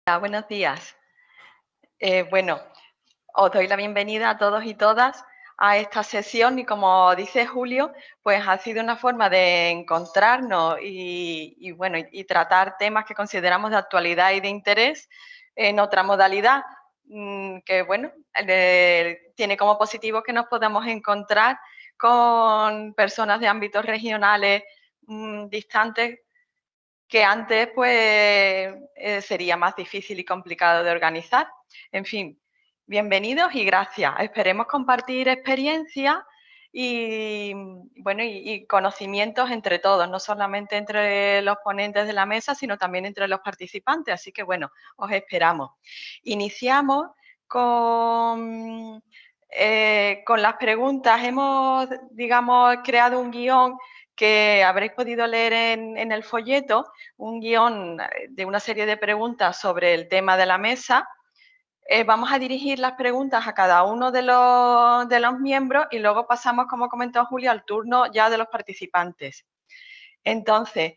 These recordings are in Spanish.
Buenos días. Bueno, os doy la bienvenida a todos y todas a esta sesión y como dice Julio, pues ha sido una forma de encontrarnos y tratar temas que consideramos de actualidad y de interés en otra modalidad que, bueno, tiene como positivo que nos podamos encontrar con personas de ámbitos regionales distantes que antes pues sería más difícil y complicado de organizar. En fin, bienvenidos y gracias. Esperemos compartir experiencias y, bueno, y conocimientos entre todos, no solamente entre los ponentes de la mesa, sino también entre los participantes. Así que, bueno, os esperamos. Iniciamos con las preguntas. Hemos, digamos, creado un guión que habréis podido leer en el folleto, un guión de una serie de preguntas sobre el tema de la mesa. Vamos a dirigir las preguntas a cada uno de los miembros y luego pasamos, como comentó Julia, al turno ya de los participantes. Entonces,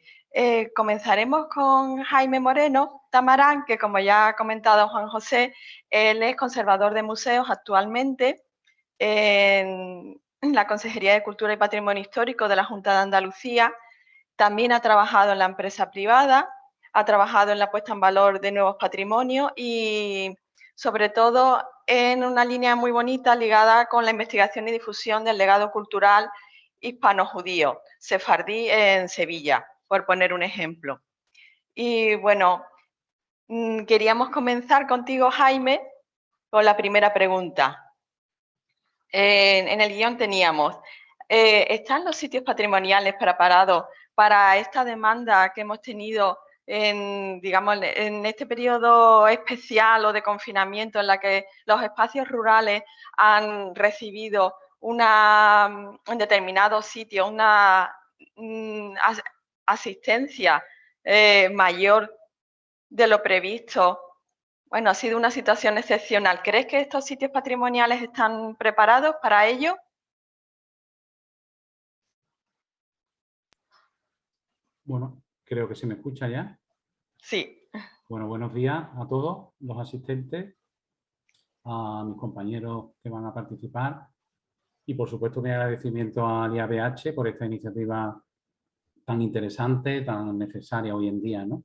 comenzaremos con Jaime Moreno Tamarán, que como ya ha comentado Juan José, él es conservador de museos actualmente en la Consejería de Cultura y Patrimonio Histórico de la Junta de Andalucía. También ha trabajado en la empresa privada, ha trabajado en la puesta en valor de nuevos patrimonios y, sobre todo, en una línea muy bonita ligada con la investigación y difusión del legado cultural hispano-judío, sefardí en Sevilla, por poner un ejemplo. Y, bueno, queríamos comenzar contigo, Jaime, con la primera pregunta. En el guión teníamos, ¿están los sitios patrimoniales preparados para esta demanda que hemos tenido digamos, en este periodo especial o de confinamiento en la que los espacios rurales han recibido en determinados sitios una asistencia mayor de lo previsto? Bueno, ha sido una situación excepcional. ¿Crees que estos sitios patrimoniales están preparados para ello? Bueno, creo que se me escucha ya. Sí. Bueno, buenos días a todos los asistentes, a mis compañeros que van a participar y, por supuesto, mi agradecimiento al IABH por esta iniciativa tan interesante, tan necesaria hoy en día, ¿no?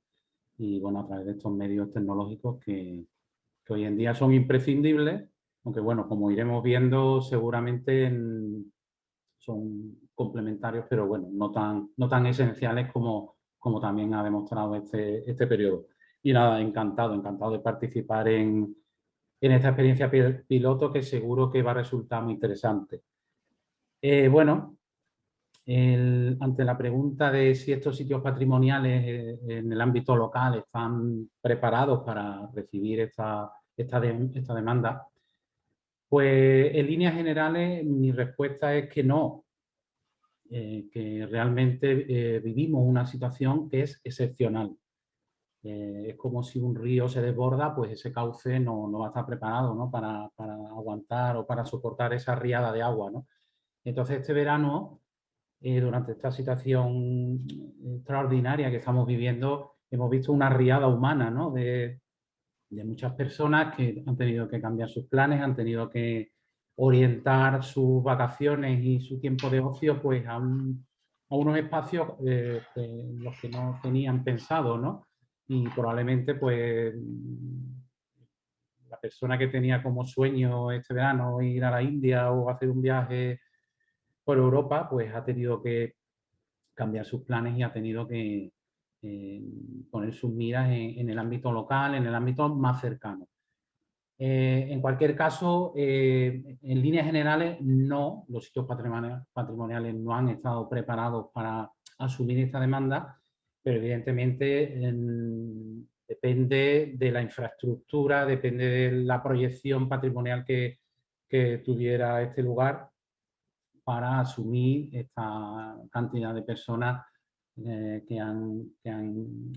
Y, bueno, a través de estos medios tecnológicos que hoy en día son imprescindibles, aunque, bueno, como iremos viendo, seguramente son complementarios, pero, bueno, no tan esenciales como también ha demostrado este periodo. Y nada, encantado de participar en esta experiencia piloto que seguro que va a resultar muy interesante. Bueno, ante la pregunta de si estos sitios patrimoniales en el ámbito local están preparados para recibir esta demanda, pues en líneas generales mi respuesta es que no, que realmente vivimos una situación que es excepcional. Es como si un río se desborda, pues ese cauce no va a estar preparado, ¿no? para aguantar o para soportar esa riada de agua, ¿no? Entonces este verano, durante esta situación extraordinaria que estamos viviendo, hemos visto una riada humana, ¿no? de muchas personas que han tenido que cambiar sus planes, han tenido que orientar sus vacaciones y su tiempo de ocio pues a unos espacios en los que no tenían pensado, ¿no? Y probablemente pues la persona que tenía como sueño este verano ir a la India o hacer un viaje por Europa, pues ha tenido que cambiar sus planes y ha tenido que poner sus miras en el ámbito local, en el ámbito más cercano. En cualquier caso, en líneas generales, no, los sitios patrimoniales no han estado preparados para asumir esta demanda, pero evidentemente depende de la infraestructura, depende de la proyección patrimonial que tuviera este lugar para asumir esta cantidad de personas que han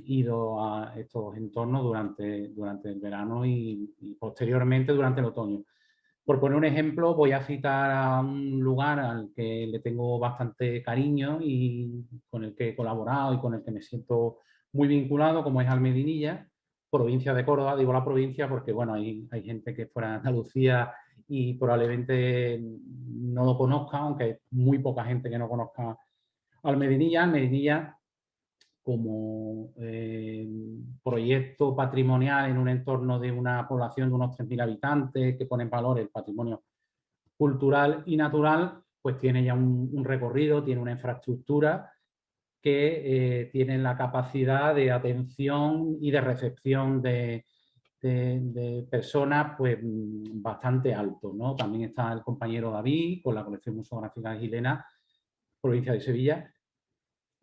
ido a estos entornos durante el verano y posteriormente durante el otoño. Por poner un ejemplo, voy a citar a un lugar al que le tengo bastante cariño y con el que he colaborado y con el que me siento muy vinculado, como es Almedinilla, provincia de Córdoba. Digo la provincia porque, bueno, hay gente que es fuera de Andalucía y probablemente no lo conozca, aunque hay muy poca gente que no conozca Almedinilla. Almedinilla, como proyecto patrimonial en un entorno de una población de unos 3.000 habitantes que pone en valor el patrimonio cultural y natural, pues tiene ya un recorrido, tiene una infraestructura que tiene la capacidad de atención y de recepción de personas pues bastante alto, ¿no? También está el compañero David con la colección museográfica de Gilena, provincia de Sevilla,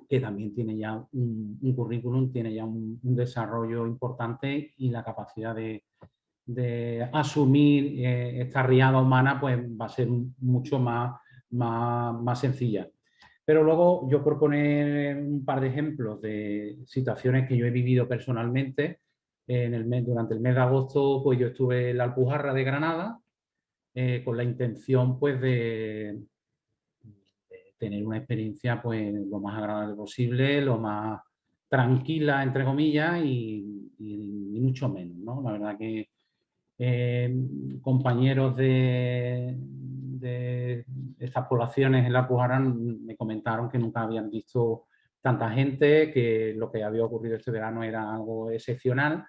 que también tiene ya un currículum, tiene ya un desarrollo importante y la capacidad de asumir esta riada humana pues va a ser mucho más sencilla. Pero luego yo por poner un par de ejemplos de situaciones que yo he vivido personalmente, durante el mes de agosto pues yo estuve en la Alpujarra de Granada con la intención pues de tener una experiencia pues lo más agradable posible, lo más tranquila entre comillas y mucho menos, ¿no? La verdad que compañeros de estas poblaciones en la Alpujarra me comentaron que nunca habían visto tanta gente, que lo que había ocurrido este verano era algo excepcional.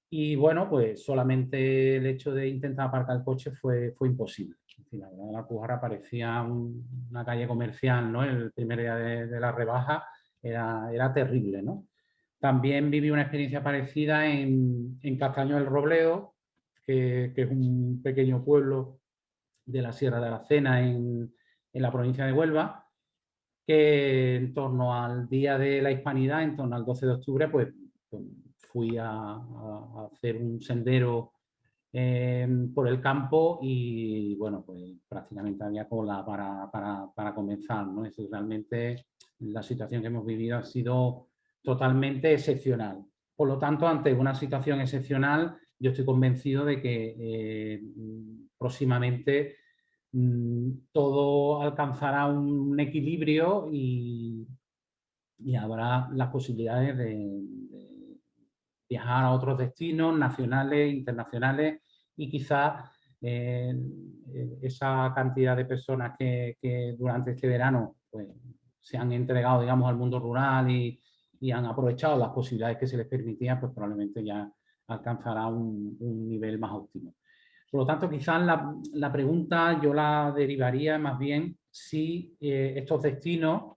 Y bueno, pues solamente el hecho de intentar aparcar el coche fue imposible. La verdad, la Alpujarra parecía una calle comercial, ¿no? El primer día de la rebaja era terrible, ¿no? También viví una experiencia parecida en Castaño del Robledo, que es un pequeño pueblo de la Sierra de Aracena en la provincia de Huelva, que en torno al Día de la Hispanidad, en torno al 12 de octubre, pues fui a hacer un sendero por el campo y, bueno, pues prácticamente había cola para comenzar, ¿no? Es realmente la situación que hemos vivido ha sido totalmente excepcional. Por lo tanto, ante una situación excepcional, yo estoy convencido de que próximamente todo alcanzará un equilibrio y habrá las posibilidades de viajar a otros destinos nacionales, internacionales y quizás esa cantidad de personas que durante este verano pues, se han entregado, digamos, al mundo rural y han aprovechado las posibilidades que se les permitían, pues probablemente ya alcanzará un nivel más óptimo. Por lo tanto, quizás la pregunta yo la derivaría más bien si estos destinos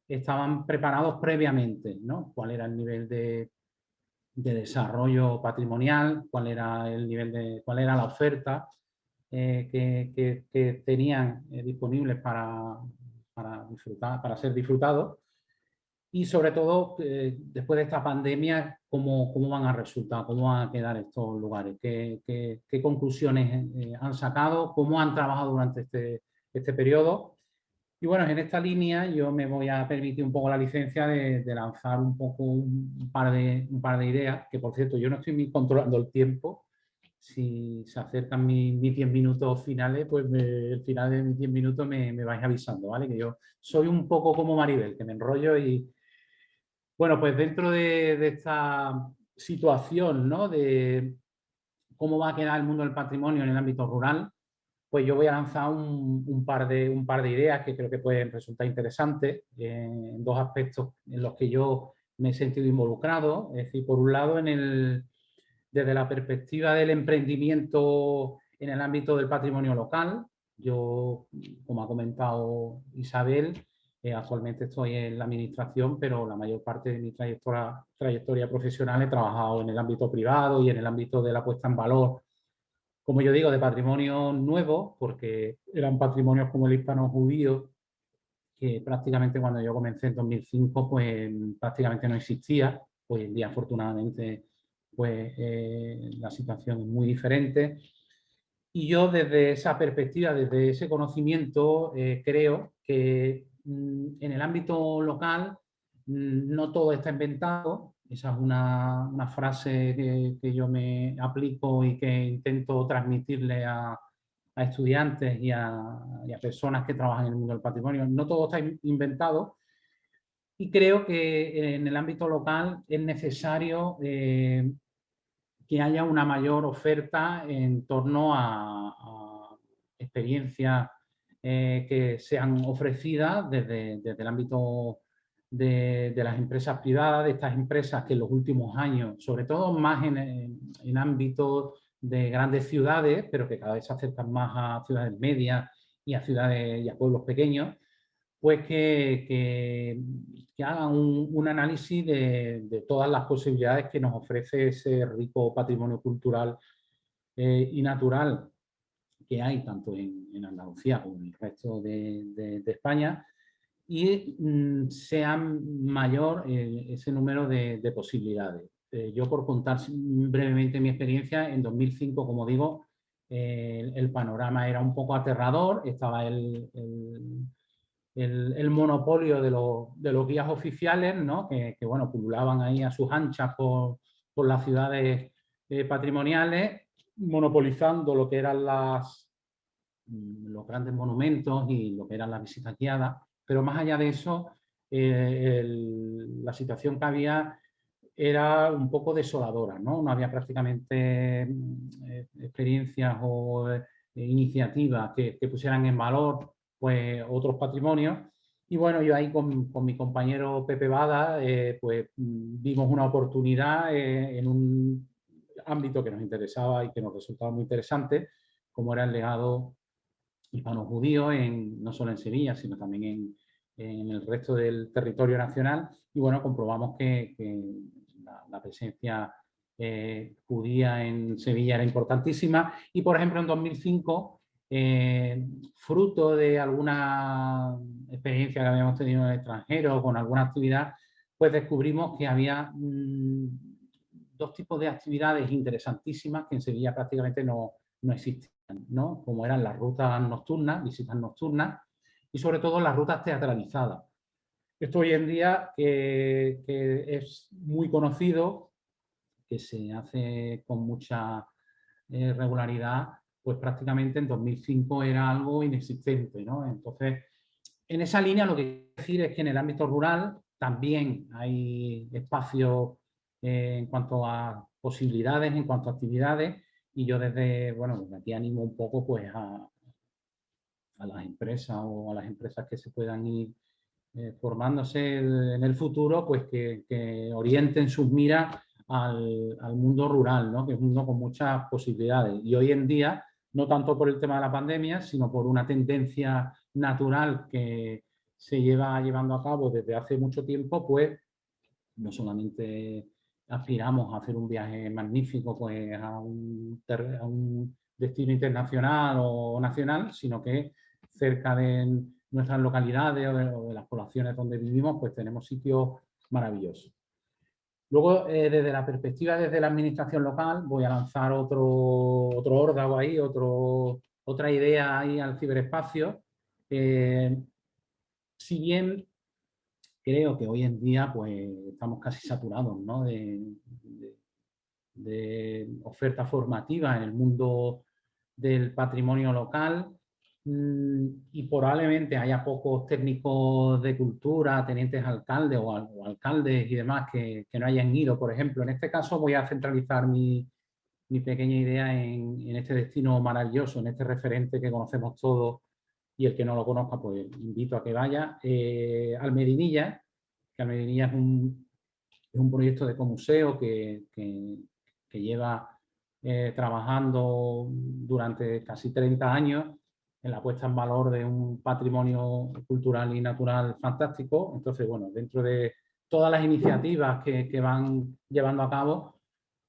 estaban preparados previamente, ¿no? ¿Cuál era el nivel de desarrollo patrimonial? ¿Cuál era el nivel cuál era la oferta que tenían disponibles para ser disfrutados? Y sobre todo, después de esta pandemia, ¿cómo van a resultar? ¿Cómo van a quedar estos lugares? ¿Qué conclusiones han sacado? ¿Cómo han trabajado durante este periodo? Y bueno, en esta línea yo me voy a permitir un poco la licencia de lanzar un poco un par de ideas, que por cierto, yo no estoy ni controlando el tiempo. Si se acercan mis 10 minutos finales, pues el final de mis 10 minutos me vais avisando, ¿vale? Que yo soy un poco como Maribel, que me enrollo y, bueno, pues dentro de esta situación, ¿no? De cómo va a quedar el mundo del patrimonio en el ámbito rural, pues yo voy a lanzar un par de ideas que creo que pueden resultar interesantes en dos aspectos en los que yo me he sentido involucrado. Es decir, por un lado, desde la perspectiva del emprendimiento en el ámbito del patrimonio local. Yo, como ha comentado Isabel, actualmente estoy en la administración, pero la mayor parte de mi trayectoria profesional he trabajado en el ámbito privado y en el ámbito de la puesta en valor, como yo digo, de patrimonio nuevo, porque eran patrimonios como el hispano-judío, que prácticamente cuando yo comencé en 2005, pues prácticamente no existía. Hoy en día, afortunadamente, pues la situación es muy diferente. Y yo desde esa perspectiva, desde ese conocimiento, creo que en el ámbito local no todo está inventado. Esa es una frase que yo me aplico y que intento transmitirle a estudiantes y a personas que trabajan en el mundo del patrimonio. No todo está inventado y creo que en el ámbito local es necesario que haya una mayor oferta en torno a experiencias que sean ofrecidas desde el ámbito de las empresas privadas, de estas empresas que en los últimos años, sobre todo más en ámbitos de grandes ciudades, pero que cada vez se acercan más a ciudades medias y a ciudades y a pueblos pequeños, pues que hagan un análisis de todas las posibilidades que nos ofrece ese rico patrimonio cultural y natural que hay tanto en Andalucía como en el resto de España, y sea mayor ese número de posibilidades. Yo, por contar brevemente mi experiencia, en 2005, como digo, el panorama era un poco aterrador, estaba el monopolio de los guías oficiales, ¿no? que, bueno, pululaban ahí a sus anchas por las ciudades patrimoniales, monopolizando lo que eran los grandes monumentos y lo que eran las visitas guiadas, pero más allá de eso, la situación que había era un poco desoladora, ¿no? No había prácticamente experiencias o iniciativas que pusieran en valor pues, otros patrimonios. Y bueno, yo ahí con mi compañero Pepe Bada, pues vimos una oportunidad en un ámbito que nos interesaba y que nos resultaba muy interesante, como era el legado hispano-judío, no solo en Sevilla, sino también en el resto del territorio nacional. Y bueno, comprobamos que la presencia judía en Sevilla era importantísima. Y por ejemplo, en 2005, fruto de alguna experiencia que habíamos tenido en el extranjero con alguna actividad, pues descubrimos que había dos tipos de actividades interesantísimas que en Sevilla prácticamente no existían, ¿no? Como eran las rutas nocturnas, visitas nocturnas, y sobre todo las rutas teatralizadas. Esto hoy en día que es muy conocido, que se hace con mucha regularidad, pues prácticamente en 2005 era algo inexistente, ¿no? Entonces, en esa línea lo que quiero decir es que en el ámbito rural también hay espacios en cuanto a posibilidades, en cuanto a actividades, y yo bueno, desde aquí animo un poco pues a las empresas o a las empresas que se puedan ir formándose en el futuro, pues que orienten sus miras al mundo rural, ¿no? Que es un mundo con muchas posibilidades. Y hoy en día, no tanto por el tema de la pandemia, sino por una tendencia natural que se lleva llevando a cabo desde hace mucho tiempo, pues no solamente aspiramos a hacer un viaje magnífico pues, a un destino internacional o nacional, sino que cerca de nuestras localidades o de las poblaciones donde vivimos, pues tenemos sitios maravillosos. Luego, desde la perspectiva desde la administración local, voy a lanzar otro órdago ahí, otra idea ahí al ciberespacio. Si bien creo que hoy en día pues, estamos casi saturados, ¿no? de oferta formativa en el mundo del patrimonio local, y probablemente haya pocos técnicos de cultura, tenientes alcaldes o alcaldes y demás que no hayan ido, por ejemplo. En este caso voy a centralizar mi pequeña idea en este destino maravilloso, en este referente que conocemos todos, y el que no lo conozca, pues invito a que vaya, Almedinilla, que Almedinilla es un proyecto de ecomuseo que lleva trabajando durante casi 30 años en la puesta en valor de un patrimonio cultural y natural fantástico. Entonces, bueno, dentro de todas las iniciativas que van llevando a cabo,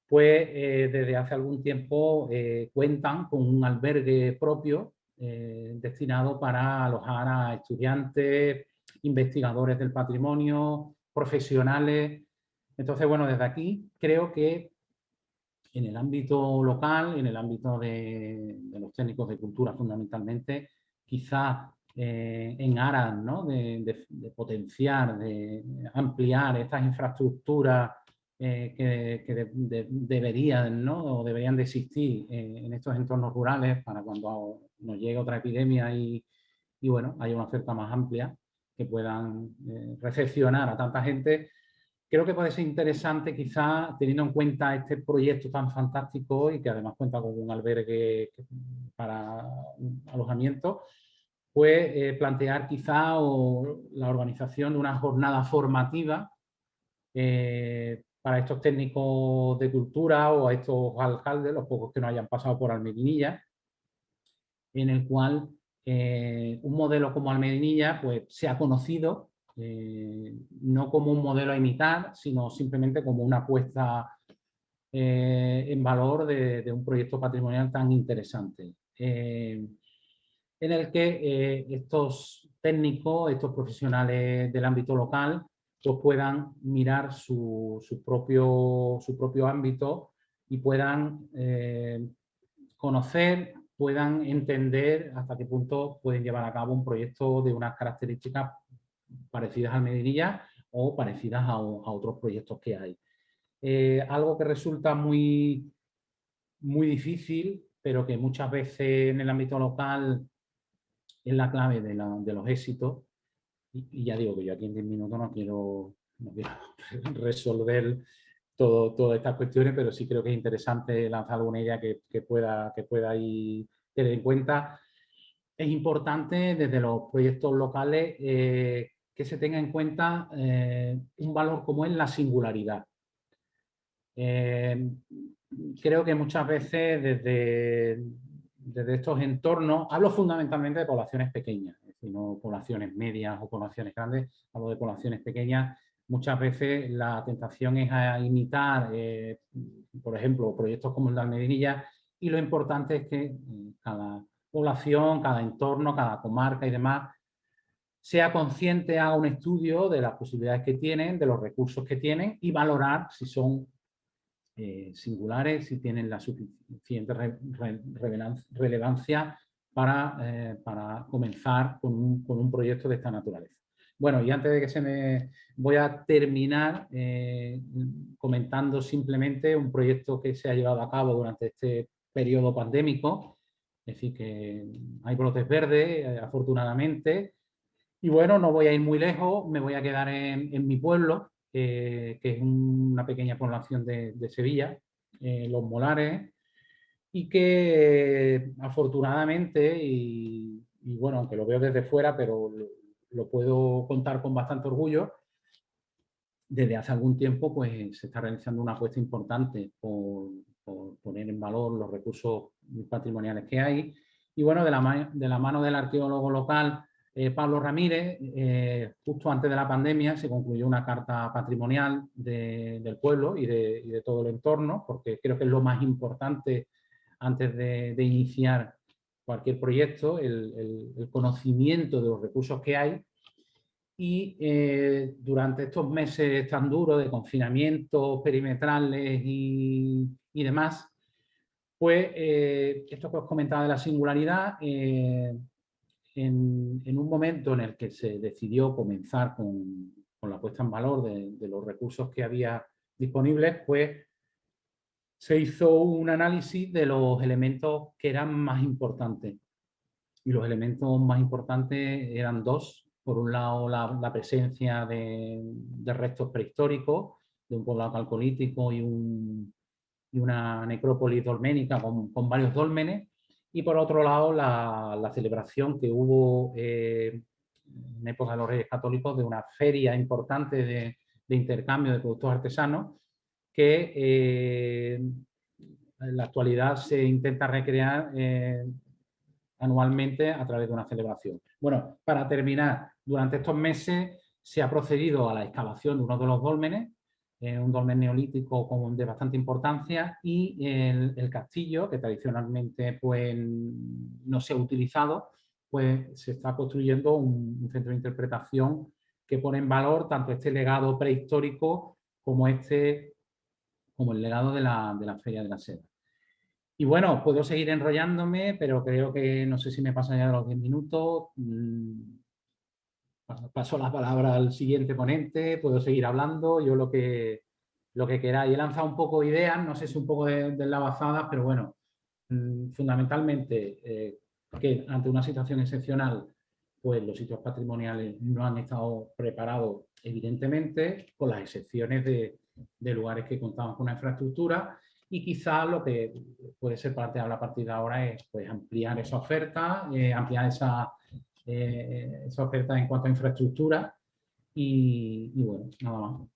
pues desde hace algún tiempo cuentan con un albergue propio destinado para alojar a estudiantes, investigadores del patrimonio, profesionales. Entonces, bueno, desde aquí creo que en el ámbito local, en el ámbito de los técnicos de cultura fundamentalmente, quizás en aras, ¿no? de potenciar, de ampliar estas infraestructuras que deberían, ¿no? o deberían de existir en estos entornos rurales para cuando nos llegue otra epidemia y bueno, haya una oferta más amplia que puedan recepcionar a tanta gente, creo que puede ser interesante quizá, teniendo en cuenta este proyecto tan fantástico y que además cuenta con un albergue para alojamiento, pues plantear quizá la organización de una jornada formativa para estos técnicos de cultura o a estos alcaldes, los pocos que no hayan pasado por Almedinilla, en el cual un modelo como Almedinilla pues, se ha conocido no como un modelo a imitar, sino simplemente como una puesta en valor de un proyecto patrimonial tan interesante. En el que estos técnicos, estos profesionales del ámbito local, pues puedan mirar su propio ámbito y puedan conocer, puedan entender hasta qué punto pueden llevar a cabo un proyecto de unas características parecidas al Medinilla o parecidas a otros proyectos que hay. Algo que resulta muy difícil, pero que muchas veces en el ámbito local es la clave de los éxitos. Y ya digo que yo aquí en 10 minutos no quiero resolver todas estas cuestiones, pero sí creo que es interesante lanzar alguna idea que pueda ahí tener en cuenta. Es importante desde los proyectos locales que se tenga en cuenta un valor como es la singularidad. Creo que muchas veces desde estos entornos, hablo fundamentalmente de poblaciones pequeñas, es decir, no poblaciones medias o poblaciones grandes, hablo de poblaciones pequeñas. Muchas veces la tentación es a imitar, por ejemplo, proyectos como el de Almedinilla, y lo importante es que cada población, cada entorno, cada comarca y demás sea consciente, haga un estudio de las posibilidades que tienen, de los recursos que tienen y valorar si son singulares, si tienen la suficiente relevancia para comenzar con un proyecto de esta naturaleza. Bueno, y antes de que se me... voy a terminar comentando simplemente un proyecto que se ha llevado a cabo durante este periodo pandémico, es decir, que hay brotes verdes, afortunadamente, y bueno, no voy a ir muy lejos, me voy a quedar en mi pueblo, que es una pequeña población de Sevilla, Los Molares, y que afortunadamente, y bueno, aunque lo veo desde fuera, pero lo puedo contar con bastante orgullo, desde hace algún tiempo pues, se está realizando una apuesta importante por poner en valor los recursos patrimoniales que hay. Y bueno, de la mano del arqueólogo local Pablo Ramírez, justo antes de la pandemia se concluyó una carta patrimonial del pueblo y de todo el entorno, porque creo que es lo más importante antes de iniciar cualquier proyecto, el conocimiento de los recursos que hay. Y durante estos meses tan duros de confinamiento perimetrales y demás, pues esto que os comentaba de la singularidad, en un momento en el que se decidió comenzar con la puesta en valor de los recursos que había disponibles, pues se hizo un análisis de los elementos que eran más importantes. Y los elementos más importantes eran dos. Por un lado, la presencia de restos prehistóricos, de un poblado calcolítico y una necrópolis dolménica con varios dólmenes. Y por otro lado, la celebración que hubo en época de los Reyes Católicos de una feria importante de intercambio de productos artesanos que en la actualidad se intenta recrear anualmente a través de una celebración. Bueno, para terminar, durante estos meses se ha procedido a la excavación de uno de los dólmenes, un dolmen neolítico de bastante importancia, y el castillo, que tradicionalmente pues, no se ha utilizado, pues se está construyendo un centro de interpretación que pone en valor tanto este legado prehistórico como el legado de la Feria de la Seda. Y bueno, puedo seguir enrollándome, pero creo que no sé si me pasan ya de los 10 minutos. Paso la palabra al siguiente ponente, puedo seguir hablando, yo lo que queráis. He lanzado un poco de ideas, no sé si un poco de lavazadas, pero bueno, fundamentalmente que ante una situación excepcional, pues los sitios patrimoniales no han estado preparados evidentemente con las excepciones de lugares que contamos con una infraestructura, y quizás lo que puede ser planteable a partir de ahora es pues, ampliar esa oferta, ampliar esa oferta en cuanto a infraestructura y bueno, nada más.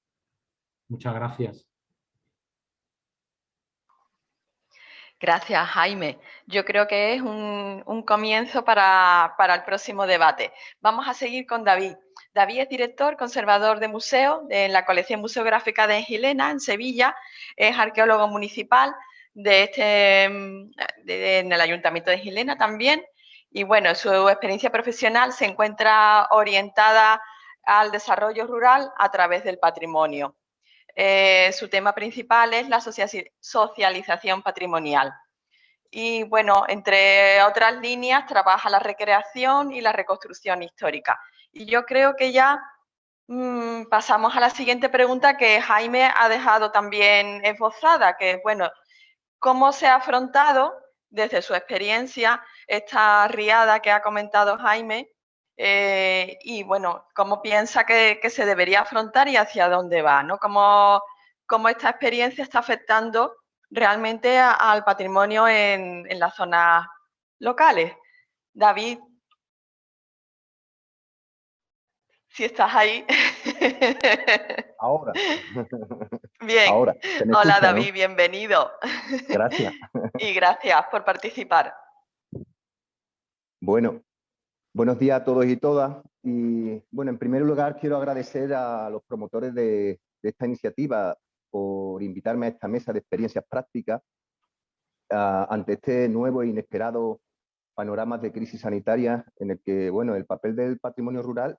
Muchas gracias. Gracias, Jaime. Yo creo que es un comienzo para el próximo debate. Vamos a seguir con David. David es director conservador de museo de la colección museográfica de Gilena, en Sevilla. Es arqueólogo municipal en el Ayuntamiento de Gilena también. Y bueno, su experiencia profesional se encuentra orientada al desarrollo rural a través del patrimonio. Su tema principal es la socialización patrimonial. Y bueno, entre otras líneas, trabaja la recreación y la reconstrucción histórica. Y yo creo que ya pasamos a la siguiente pregunta que Jaime ha dejado también esbozada, que es, bueno, ¿cómo se ha afrontado desde su experiencia esta riada que ha comentado Jaime? Y bueno, ¿cómo piensa que se debería afrontar y hacia dónde va? ¿No? ¿Cómo esta experiencia está afectando realmente al patrimonio en las zonas locales? David, si estás ahí. Ahora. Bien. Ahora, se me Hola, escucha, ¿no? David, bienvenido. Gracias. Y gracias por participar. Bueno, buenos días a todos y todas. Y bueno, en primer lugar quiero agradecer a los promotores de esta iniciativa por invitarme a esta mesa de experiencias prácticas ante este nuevo e inesperado panorama de crisis sanitaria en el que, bueno, el papel del patrimonio rural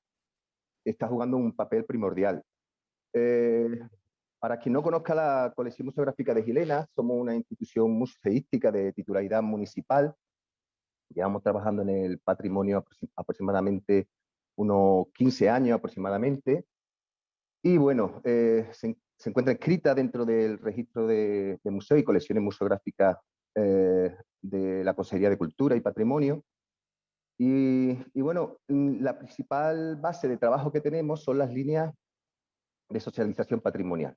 está jugando un papel primordial. Para quien no conozca la colección museográfica de Gilena, somos una institución museística de titularidad municipal. Llevamos trabajando en el patrimonio aproximadamente unos 15 años aproximadamente. Y bueno, se encuentra inscrita dentro del registro de museos y colecciones museográficas de la Consejería de Cultura y Patrimonio. Y bueno, la principal base de trabajo que tenemos son las líneas de socialización patrimonial,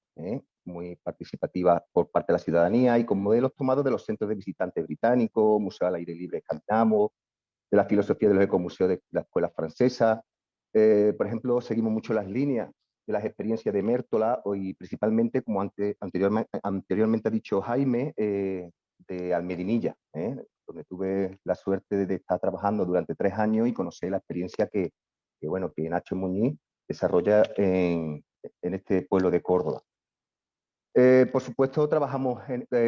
muy participativa por parte de la ciudadanía y con modelos tomados de los centros de visitantes británicos, Museo al Aire Libre Caminamos, de la filosofía de los ecomuseos de la escuela francesa. Por ejemplo, seguimos mucho las líneas de las experiencias de Mértola y principalmente, como anteriormente ha dicho Jaime, de Almedinilla, donde tuve la suerte de estar trabajando durante 3 años y conocer la experiencia bueno, que Nacho Muñiz desarrolla en este pueblo de Córdoba. Por supuesto, trabajamos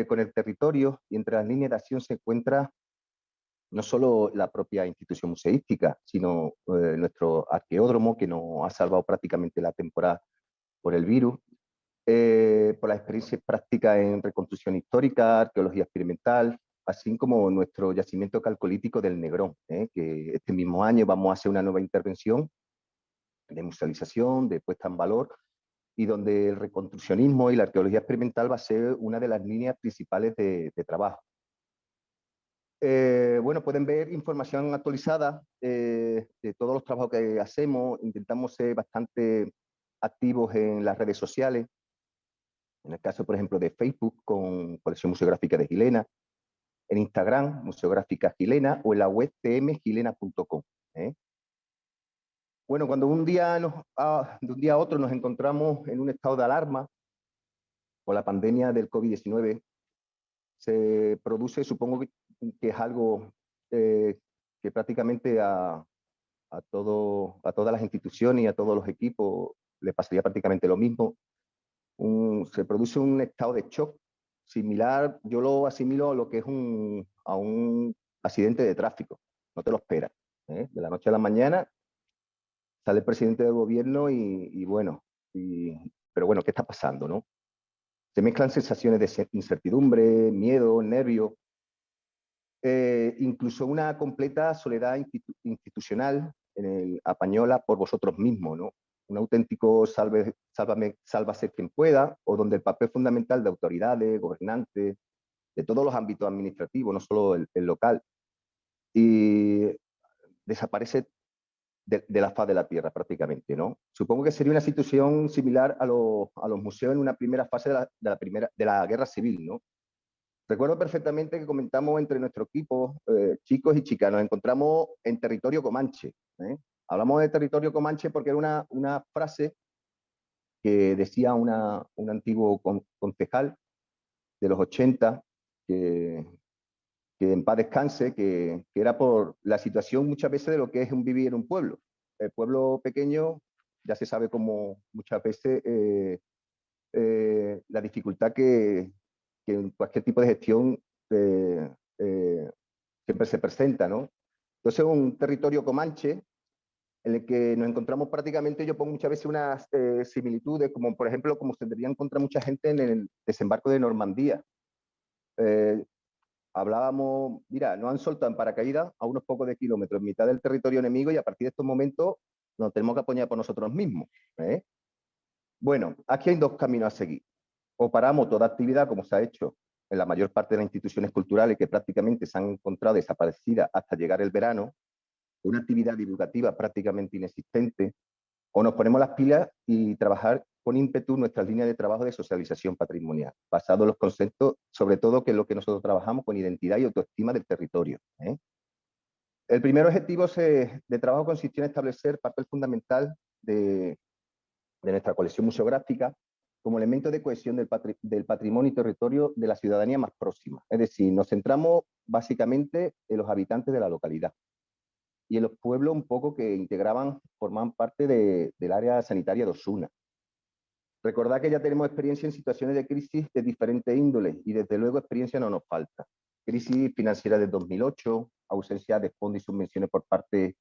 con el territorio y entre las líneas de acción se encuentra no solo la propia institución museística, sino nuestro arqueódromo, que nos ha salvado prácticamente la temporada por el virus, por las experiencias prácticas en reconstrucción histórica, arqueología experimental, así como nuestro yacimiento calcolítico del Negrón, que este mismo año vamos a hacer una nueva intervención de musealización, de puesta en valor, y donde el reconstruccionismo y la arqueología experimental va a ser una de las líneas principales de trabajo. Bueno, pueden ver información actualizada de todos los trabajos que hacemos. Intentamos ser bastante activos en las redes sociales. En el caso, por ejemplo, de Facebook, con Colección Museográfica de Gilena. En Instagram, Museográfica Gilena, o en la web tmgilena.com. Bueno, cuando de un día a otro nos encontramos en un estado de alarma por la pandemia del COVID-19, se produce, supongo que es algo que prácticamente a todas las instituciones y a todos los equipos le pasaría prácticamente lo mismo. Se produce un estado de shock similar, yo lo asimilo a lo que es a un accidente de tráfico. No te lo esperas. De la noche a la mañana sale el presidente del gobierno y bueno, pero bueno, ¿qué está pasando, no? Se mezclan sensaciones de incertidumbre, miedo, nervio, incluso una completa soledad institucional apañola por vosotros mismos, ¿no? Un auténtico sálvase quien pueda, o donde el papel fundamental de autoridades, gobernantes, de todos los ámbitos administrativos, no solo el local, y desaparece de la faz de la Tierra, prácticamente, ¿no? Supongo que sería una situación similar a los museos en una primera fase de la Guerra Civil, ¿no? Recuerdo perfectamente que comentamos entre nuestro equipo, chicos y chicas, nos encontramos en territorio comanche, ¿eh? Hablamos de territorio comanche porque era una frase que decía un antiguo concejal de los 80, que en paz descanse, que era por la situación muchas veces de lo que es vivir en un pueblo. El pueblo pequeño ya se sabe como muchas veces la dificultad que en cualquier tipo de gestión siempre se presenta, ¿no? Entonces, un territorio comanche en el que nos encontramos prácticamente, yo pongo muchas veces unas similitudes, como por ejemplo, como se debería encontrar mucha gente en el desembarco de Normandía. Hablábamos, mira, nos han soltado en paracaídas a unos pocos de kilómetros, en mitad del territorio enemigo, y a partir de estos momentos nos tenemos que apoyar por nosotros mismos, ¿eh? Bueno, aquí hay dos caminos a seguir. O paramos toda actividad, como se ha hecho en la mayor parte de las instituciones culturales que prácticamente se han encontrado desaparecidas hasta llegar el verano, una actividad divulgativa prácticamente inexistente, o nos ponemos las pilas y trabajar con ímpetu nuestras líneas de trabajo de socialización patrimonial, basado en los conceptos, sobre todo que es lo que nosotros trabajamos con identidad y autoestima del territorio, ¿eh? El primer objetivo de trabajo consistió en establecer papel fundamental de nuestra colección museográfica como elemento de cohesión del patrimonio y territorio de la ciudadanía más próxima. Es decir, nos centramos básicamente en los habitantes de la localidad y en los pueblos un poco que formaban parte del área sanitaria de Osuna. Recordad que ya tenemos experiencia en situaciones de crisis de diferentes índoles y desde luego experiencia no nos falta. Crisis financiera de 2008, ausencia de fondos y subvenciones por parte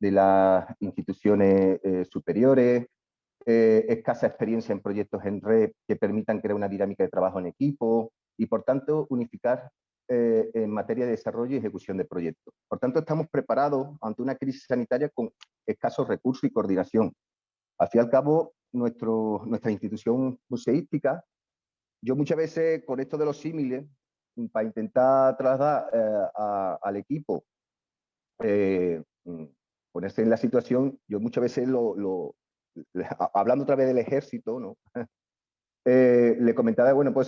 de las instituciones superiores, escasa experiencia en proyectos en red que permitan crear una dinámica de trabajo en equipo y, por tanto, unificar en materia de desarrollo y ejecución de proyectos. Por tanto, estamos preparados ante una crisis sanitaria con escasos recursos y coordinación. Al fin y al cabo, nuestra institución museística, yo muchas veces con esto de los símiles, para intentar trasladar al equipo, ponerse en la situación, yo muchas veces hablando otra vez del ejército, ¿no? Le comentaba, bueno, pues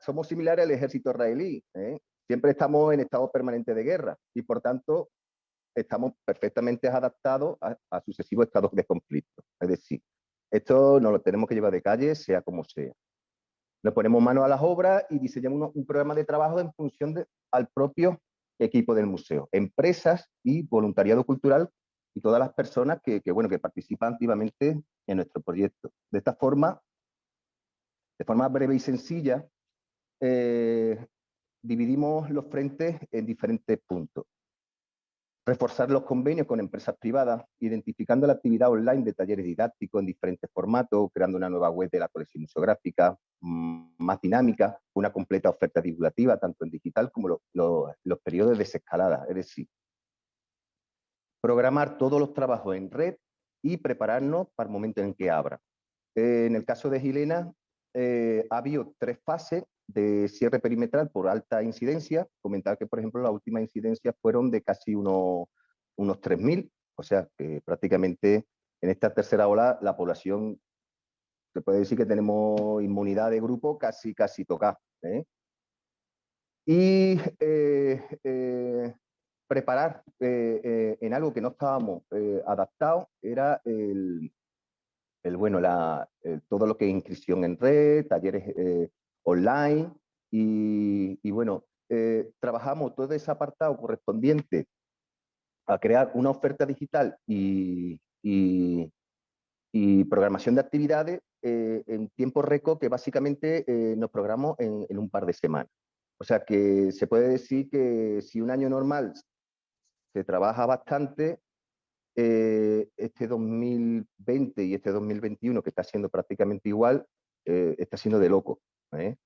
somos similares al ejército israelí, ¿eh? Siempre estamos en estado permanente de guerra y por tanto estamos perfectamente adaptados a sucesivos estados de conflicto. Es decir, esto nos lo tenemos que llevar de calle, sea como sea. Nos ponemos manos a las obras y diseñamos un programa de trabajo en función al propio equipo del museo, empresas y voluntariado cultural y todas las personas que participan activamente en nuestro proyecto. De esta forma, de forma breve y sencilla, dividimos los frentes en diferentes puntos. Reforzar los convenios con empresas privadas, identificando la actividad online de talleres didácticos en diferentes formatos, creando una nueva web de la colección museográfica, más dinámica, una completa oferta divulgativa, tanto en digital como los periodos de desescalada. Es decir, programar todos los trabajos en red y prepararnos para el momento en que abra. En el caso de Gilena, ha habido 3 fases de cierre perimetral por alta incidencia. Comentar que, por ejemplo, las últimas incidencias fueron de casi unos 3.000, o sea, que prácticamente en esta tercera ola la población, se puede decir que tenemos inmunidad de grupo casi tocada, ¿eh? Y preparar en algo que no estábamos adaptados era todo lo que es inscripción en red, talleres online y bueno, trabajamos todo ese apartado correspondiente a crear una oferta digital y programación de actividades en tiempo récord que básicamente nos programamos en un par de semanas. O sea que se puede decir que si un año normal se trabaja bastante, este 2020 y este 2021, que está siendo prácticamente igual, está siendo de loco, ¿eh?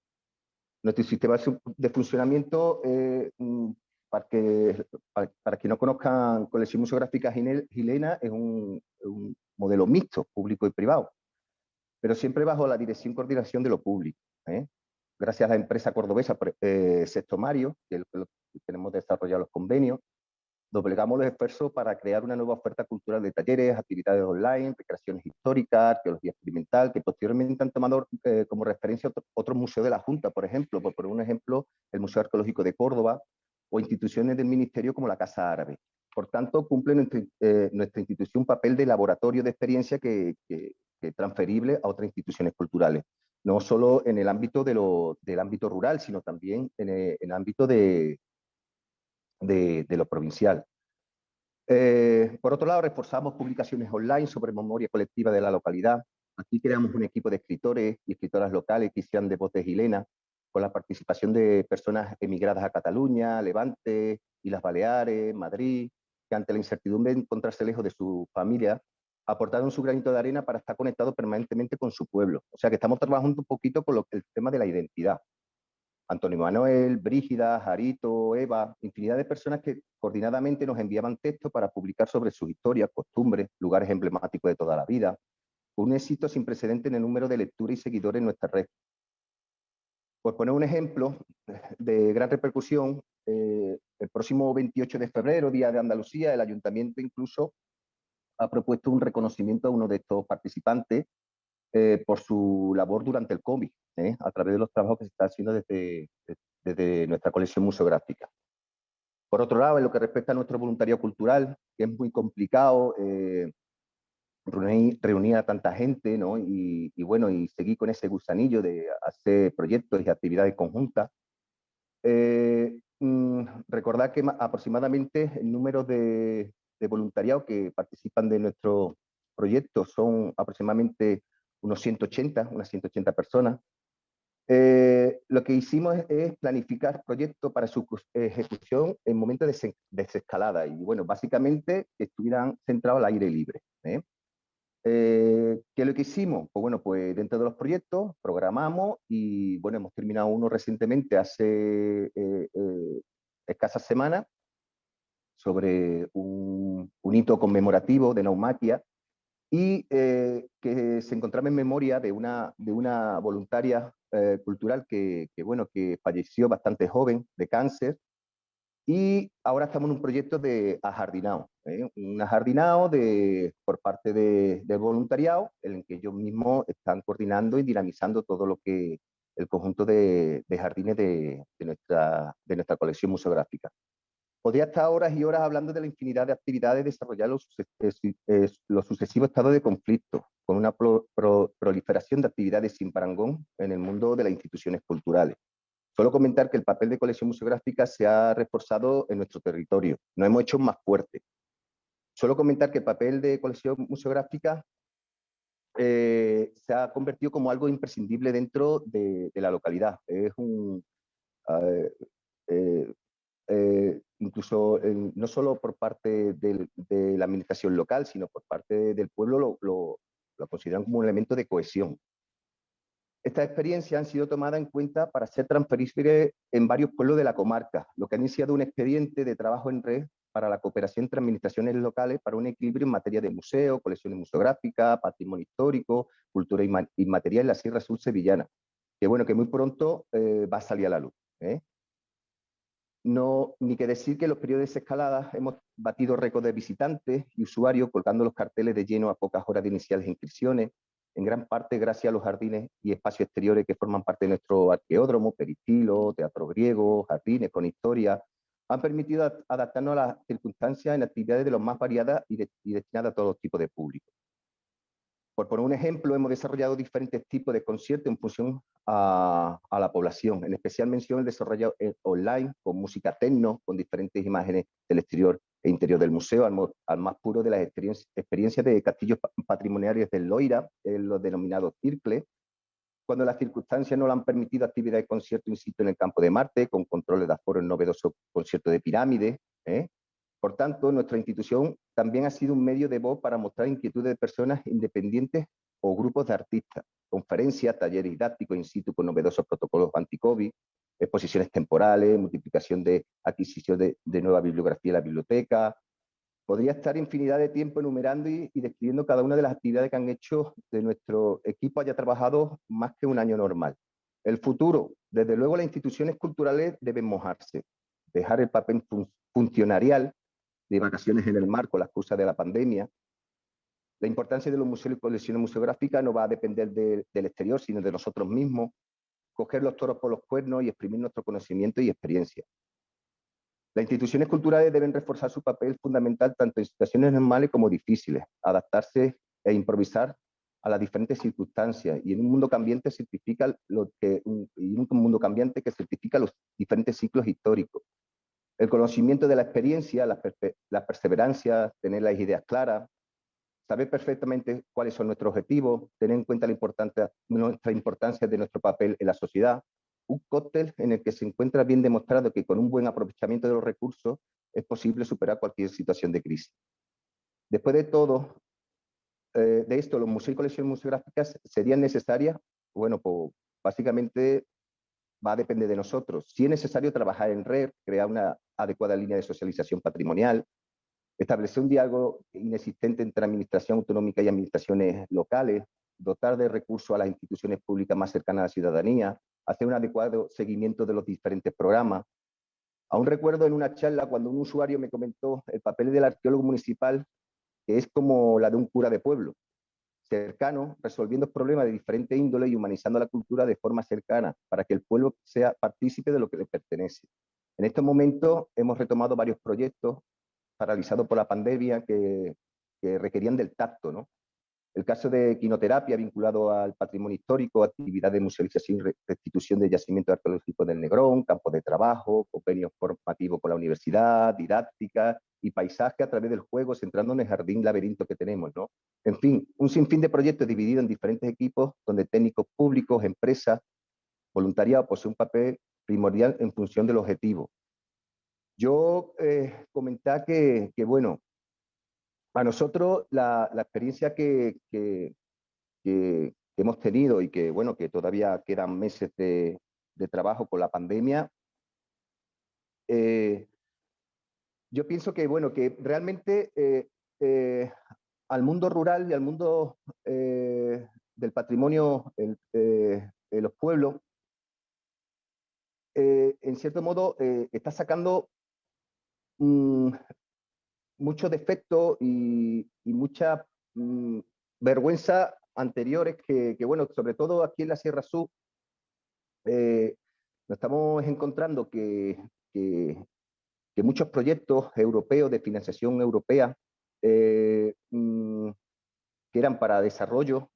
Nuestro sistema de funcionamiento, para que no conozcan Colección Museográfica Gilena, es un modelo mixto, público y privado, pero siempre bajo la dirección y coordinación de lo público, ¿eh? Gracias a la empresa cordobesa Sexto Mario, que tenemos desarrollado los convenios, doblegamos los esfuerzos para crear una nueva oferta cultural de talleres, actividades online, recreaciones históricas, arqueología experimental, que posteriormente han tomado como referencia otros museos de la Junta, por ejemplo, por poner un ejemplo, el Museo Arqueológico de Córdoba, o instituciones del Ministerio como la Casa Árabe. Por tanto, cumple nuestra institución un papel de laboratorio de experiencia que transferible a otras instituciones culturales, no solo en el ámbito del ámbito rural, sino también en el ámbito de lo provincial. Por otro lado, reforzamos publicaciones online sobre memoria colectiva de la localidad. Aquí creamos un equipo de escritores y escritoras locales que hicieron de voz de Gilena, con la participación de personas emigradas a Cataluña, Levante, Islas Baleares, Madrid, que ante la incertidumbre de encontrarse lejos de su familia, aportaron su granito de arena para estar conectados permanentemente con su pueblo. O sea que estamos trabajando un poquito con el tema de la identidad. Antonio Manuel, Brígida, Jarito, Eva, infinidad de personas que coordinadamente nos enviaban textos para publicar sobre sus historias, costumbres, lugares emblemáticos de toda la vida, con un éxito sin precedente en el número de lecturas y seguidores en nuestra red. Por poner un ejemplo de gran repercusión, el próximo 28 de febrero, Día de Andalucía, el Ayuntamiento incluso ha propuesto un reconocimiento a uno de estos participantes por su labor durante el COVID, a través de los trabajos que se están haciendo desde nuestra colección museográfica. Por otro lado, en lo que respecta a nuestro voluntariado cultural, que es muy complicado reunir a tanta gente, ¿no? Y bueno, y seguir con ese gusanillo de hacer proyectos y actividades conjuntas. Recordar que aproximadamente el número de voluntariado que participan de nuestro proyecto son aproximadamente unas 180 personas. Lo que hicimos es planificar proyectos para su ejecución en momentos de desescalada y, bueno, básicamente que estuvieran centrados al aire libre. ¿Qué es lo que hicimos? Pues bueno, pues dentro de los proyectos programamos y, bueno, hemos terminado uno recientemente hace escasas semanas sobre un hito conmemorativo de Naumaquia y que se encontraba en memoria de una voluntaria cultural que falleció bastante joven de cáncer, y ahora estamos en un proyecto de ajardinado, un ajardinado por parte del voluntariado, en el que ellos mismos están coordinando y dinamizando todo lo que el conjunto de jardines de nuestra colección museográfica. Podría estar horas y horas hablando de la infinidad de actividades desarrolladas los sucesivos estados de conflicto, con una proliferación de actividades sin parangón en el mundo de las instituciones culturales. Solo comentar que el papel de colección museográfica se ha reforzado en nuestro territorio, nos hemos hecho más fuertes. Solo comentar que el papel de colección museográfica se ha convertido como algo imprescindible dentro de la localidad. Es incluso no solo por parte de la administración local, sino por parte del pueblo lo consideran como un elemento de cohesión. Estas experiencias han sido tomadas en cuenta para ser transferibles en varios pueblos de la comarca, lo que ha iniciado un expediente de trabajo en red para la cooperación entre administraciones locales para un equilibrio en materia de museo, colecciones museográficas, patrimonio histórico, cultura inmaterial en la Sierra Sur sevillana, que bueno, que muy pronto va a salir a la luz. No, ni que decir que en los periodos de desescalada hemos batido récords de visitantes y usuarios colgando los carteles de lleno a pocas horas de iniciales inscripciones, en gran parte gracias a los jardines y espacios exteriores que forman parte de nuestro arqueódromo, peristilo, teatro griego, jardines con historia, han permitido adaptarnos a las circunstancias en actividades de los más variadas y destinadas a todo tipo de público. Por poner un ejemplo, hemos desarrollado diferentes tipos de conciertos en función a la población. En especial mención el desarrollo online con música techno, con diferentes imágenes del exterior e interior del museo, al más puro de las experiencias de castillos patrimoniales del Loira, los denominados circles, cuando las circunstancias no lo han permitido, actividades de concierto in situ en el campo de Marte, con controles de aforo en novedosos conciertos de pirámides. Por tanto, nuestra institución también ha sido un medio de voz para mostrar inquietudes de personas independientes o grupos de artistas, conferencias, talleres didácticos in situ con novedosos protocolos anti-COVID, exposiciones temporales, multiplicación de adquisición de nueva bibliografía en la biblioteca. Podría estar infinidad de tiempo enumerando y describiendo cada una de las actividades que han hecho de nuestro equipo haya trabajado más que un año normal. El futuro, desde luego las instituciones culturales deben mojarse, dejar el papel funcionarial de vacaciones en el mar con la excusa de la pandemia. La importancia de los museos y colecciones museográficas no va a depender del exterior, sino de nosotros mismos, coger los toros por los cuernos y exprimir nuestro conocimiento y experiencia. Las instituciones culturales deben reforzar su papel fundamental tanto en situaciones normales como difíciles, adaptarse e improvisar a las diferentes circunstancias y en un mundo cambiante certifica que certifica los diferentes ciclos históricos. El conocimiento de la experiencia, la perseverancia, tener las ideas claras, saber perfectamente cuáles son nuestros objetivos, tener en cuenta nuestra importancia de nuestro papel en la sociedad. Un cóctel en el que se encuentra bien demostrado que con un buen aprovechamiento de los recursos es posible superar cualquier situación de crisis. Después de todo, de esto, los museos y colecciones museográficas serían necesarias, bueno, pues básicamente va a depender de nosotros. Si es necesario trabajar en red, crear una adecuada línea de socialización patrimonial, establecer un diálogo inexistente entre administración autonómica y administraciones locales, dotar de recursos a las instituciones públicas más cercanas a la ciudadanía, hacer un adecuado seguimiento de los diferentes programas. Aún recuerdo en una charla cuando un usuario me comentó el papel del arqueólogo municipal, que es como la de un cura de pueblo, cercano, resolviendo problemas de diferente índole y humanizando la cultura de forma cercana, para que el pueblo sea partícipe de lo que le pertenece. En estos momentos hemos retomado varios proyectos paralizados por la pandemia que requerían del tacto, ¿no? El caso de quinoterapia vinculado al patrimonio histórico, actividad de musealización y restitución de yacimientos arqueológicos del Negrón, campos de trabajo, convenios formativos con la universidad, didáctica y paisaje a través del juego, centrándonos en el jardín laberinto que tenemos, ¿no? En fin, un sinfín de proyectos divididos en diferentes equipos, donde técnicos públicos, empresas, voluntariado poseen un papel primordial en función del objetivo. Yo comentaba que, bueno, a nosotros la experiencia que hemos tenido y que, bueno, que todavía quedan meses de trabajo con la pandemia, yo pienso que, bueno, que realmente al mundo rural y al mundo del patrimonio de los pueblos, en cierto modo, está sacando muchos defectos y mucha vergüenza anteriores que, bueno, sobre todo aquí en la Sierra Sur, nos estamos encontrando que muchos proyectos europeos de financiación europea que eran para desarrollo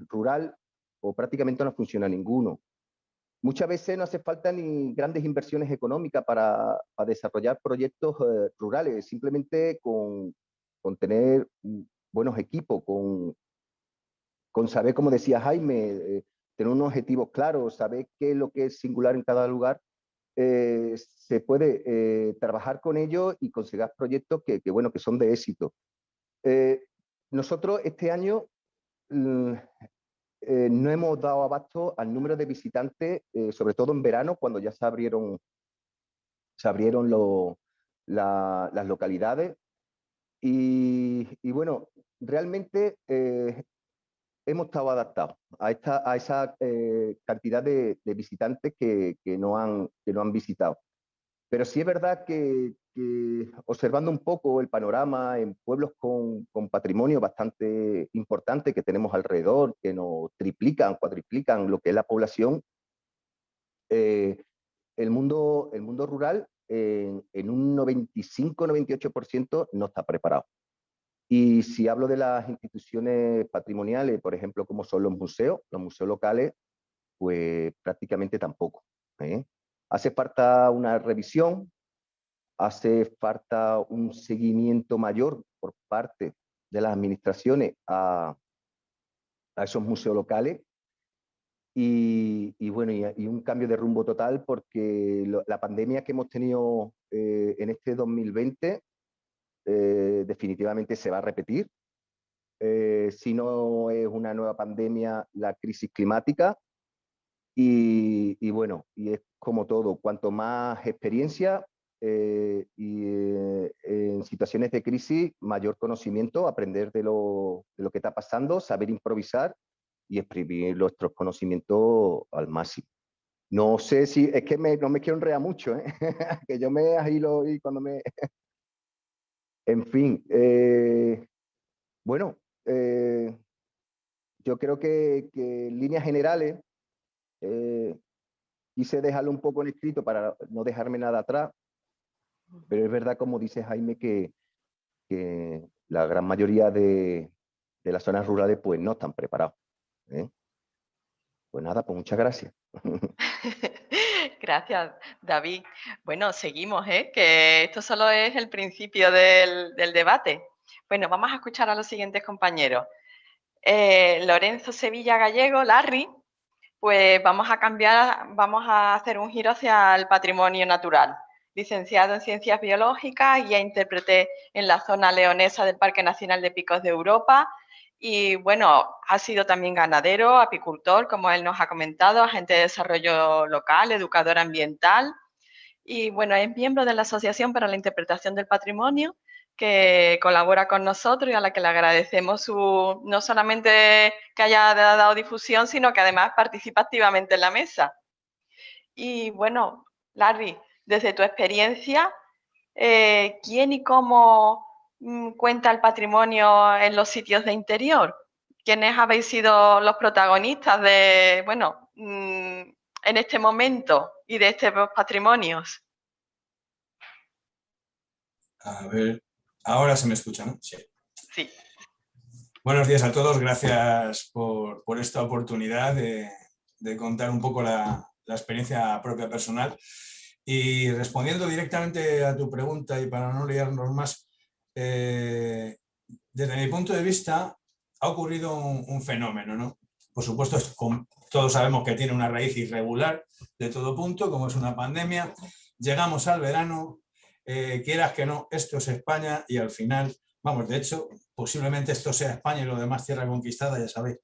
rural o prácticamente no funciona ninguno. Muchas veces no hace falta ni grandes inversiones económicas para desarrollar proyectos rurales, simplemente con tener buenos equipos, con saber, como decía Jaime, tener unos objetivos claros, saber qué es lo que es singular en cada lugar, se puede trabajar con ellos y conseguir proyectos que, bueno, que son de éxito. Nosotros este año no hemos dado abasto al número de visitantes, sobre todo en verano, cuando ya se abrieron las localidades. Y bueno, realmente hemos estado adaptados a esa cantidad de visitantes que no han visitado. Pero sí es verdad que observando un poco el panorama en pueblos con patrimonio bastante importante que tenemos alrededor, que nos triplican, cuadriplican lo que es la población, el mundo rural en un 95-98% no está preparado. Y si hablo de las instituciones patrimoniales, por ejemplo, como son los museos locales, pues prácticamente tampoco, ¿eh? Hace falta una revisión, hace falta un seguimiento mayor por parte de las administraciones a esos museos locales y bueno, y un cambio de rumbo total porque la pandemia que hemos tenido en este 2020 definitivamente se va a repetir. Si no es una nueva pandemia, la crisis climática. Y bueno, y es como todo, cuanto más experiencia en situaciones de crisis, mayor conocimiento, aprender de lo que está pasando, saber improvisar y exprimir nuestros conocimientos al máximo. No sé si, es que no me quiero enredar mucho, ¿eh? Que yo me agilo y cuando me... En fin, bueno, yo creo que en líneas generales quise dejarlo un poco en escrito para no dejarme nada atrás, pero es verdad, como dice Jaime, que la gran mayoría de las zonas rurales pues no están preparados, ¿eh? Pues nada, pues muchas gracias. Gracias, David. Bueno, seguimos, que esto solo es el principio del debate. Bueno, vamos a escuchar a los siguientes compañeros. Lorenzo Sevilla Gallego, Larry, pues vamos a hacer un giro hacia el patrimonio natural. Licenciado en Ciencias Biológicas, guía e intérprete en la zona leonesa del Parque Nacional de Picos de Europa. Y bueno, ha sido también ganadero, apicultor, como él nos ha comentado, agente de desarrollo local, educador ambiental. Y bueno, es miembro de la Asociación para la Interpretación del Patrimonio, que colabora con nosotros y a la que le agradecemos no solamente que haya dado difusión, sino que además participa activamente en la mesa. Y bueno, Larry, desde tu experiencia, ¿quién y cómo cuenta el patrimonio en los sitios de interior? ¿Quiénes habéis sido los protagonistas de, bueno, en este momento y de estos patrimonios? A ver, ahora se me escucha, ¿no? Sí. Sí. Buenos días a todos, gracias por esta oportunidad de contar un poco la experiencia propia personal. Y respondiendo directamente a tu pregunta y para no liarnos más, desde mi punto de vista ha ocurrido un fenómeno, ¿no? Por supuesto, todos sabemos que tiene una raíz irregular de todo punto, como es una pandemia. Llegamos al verano, quieras que no, esto es España y al final, vamos, de hecho, posiblemente esto sea España y lo demás tierra conquistada, ya sabéis.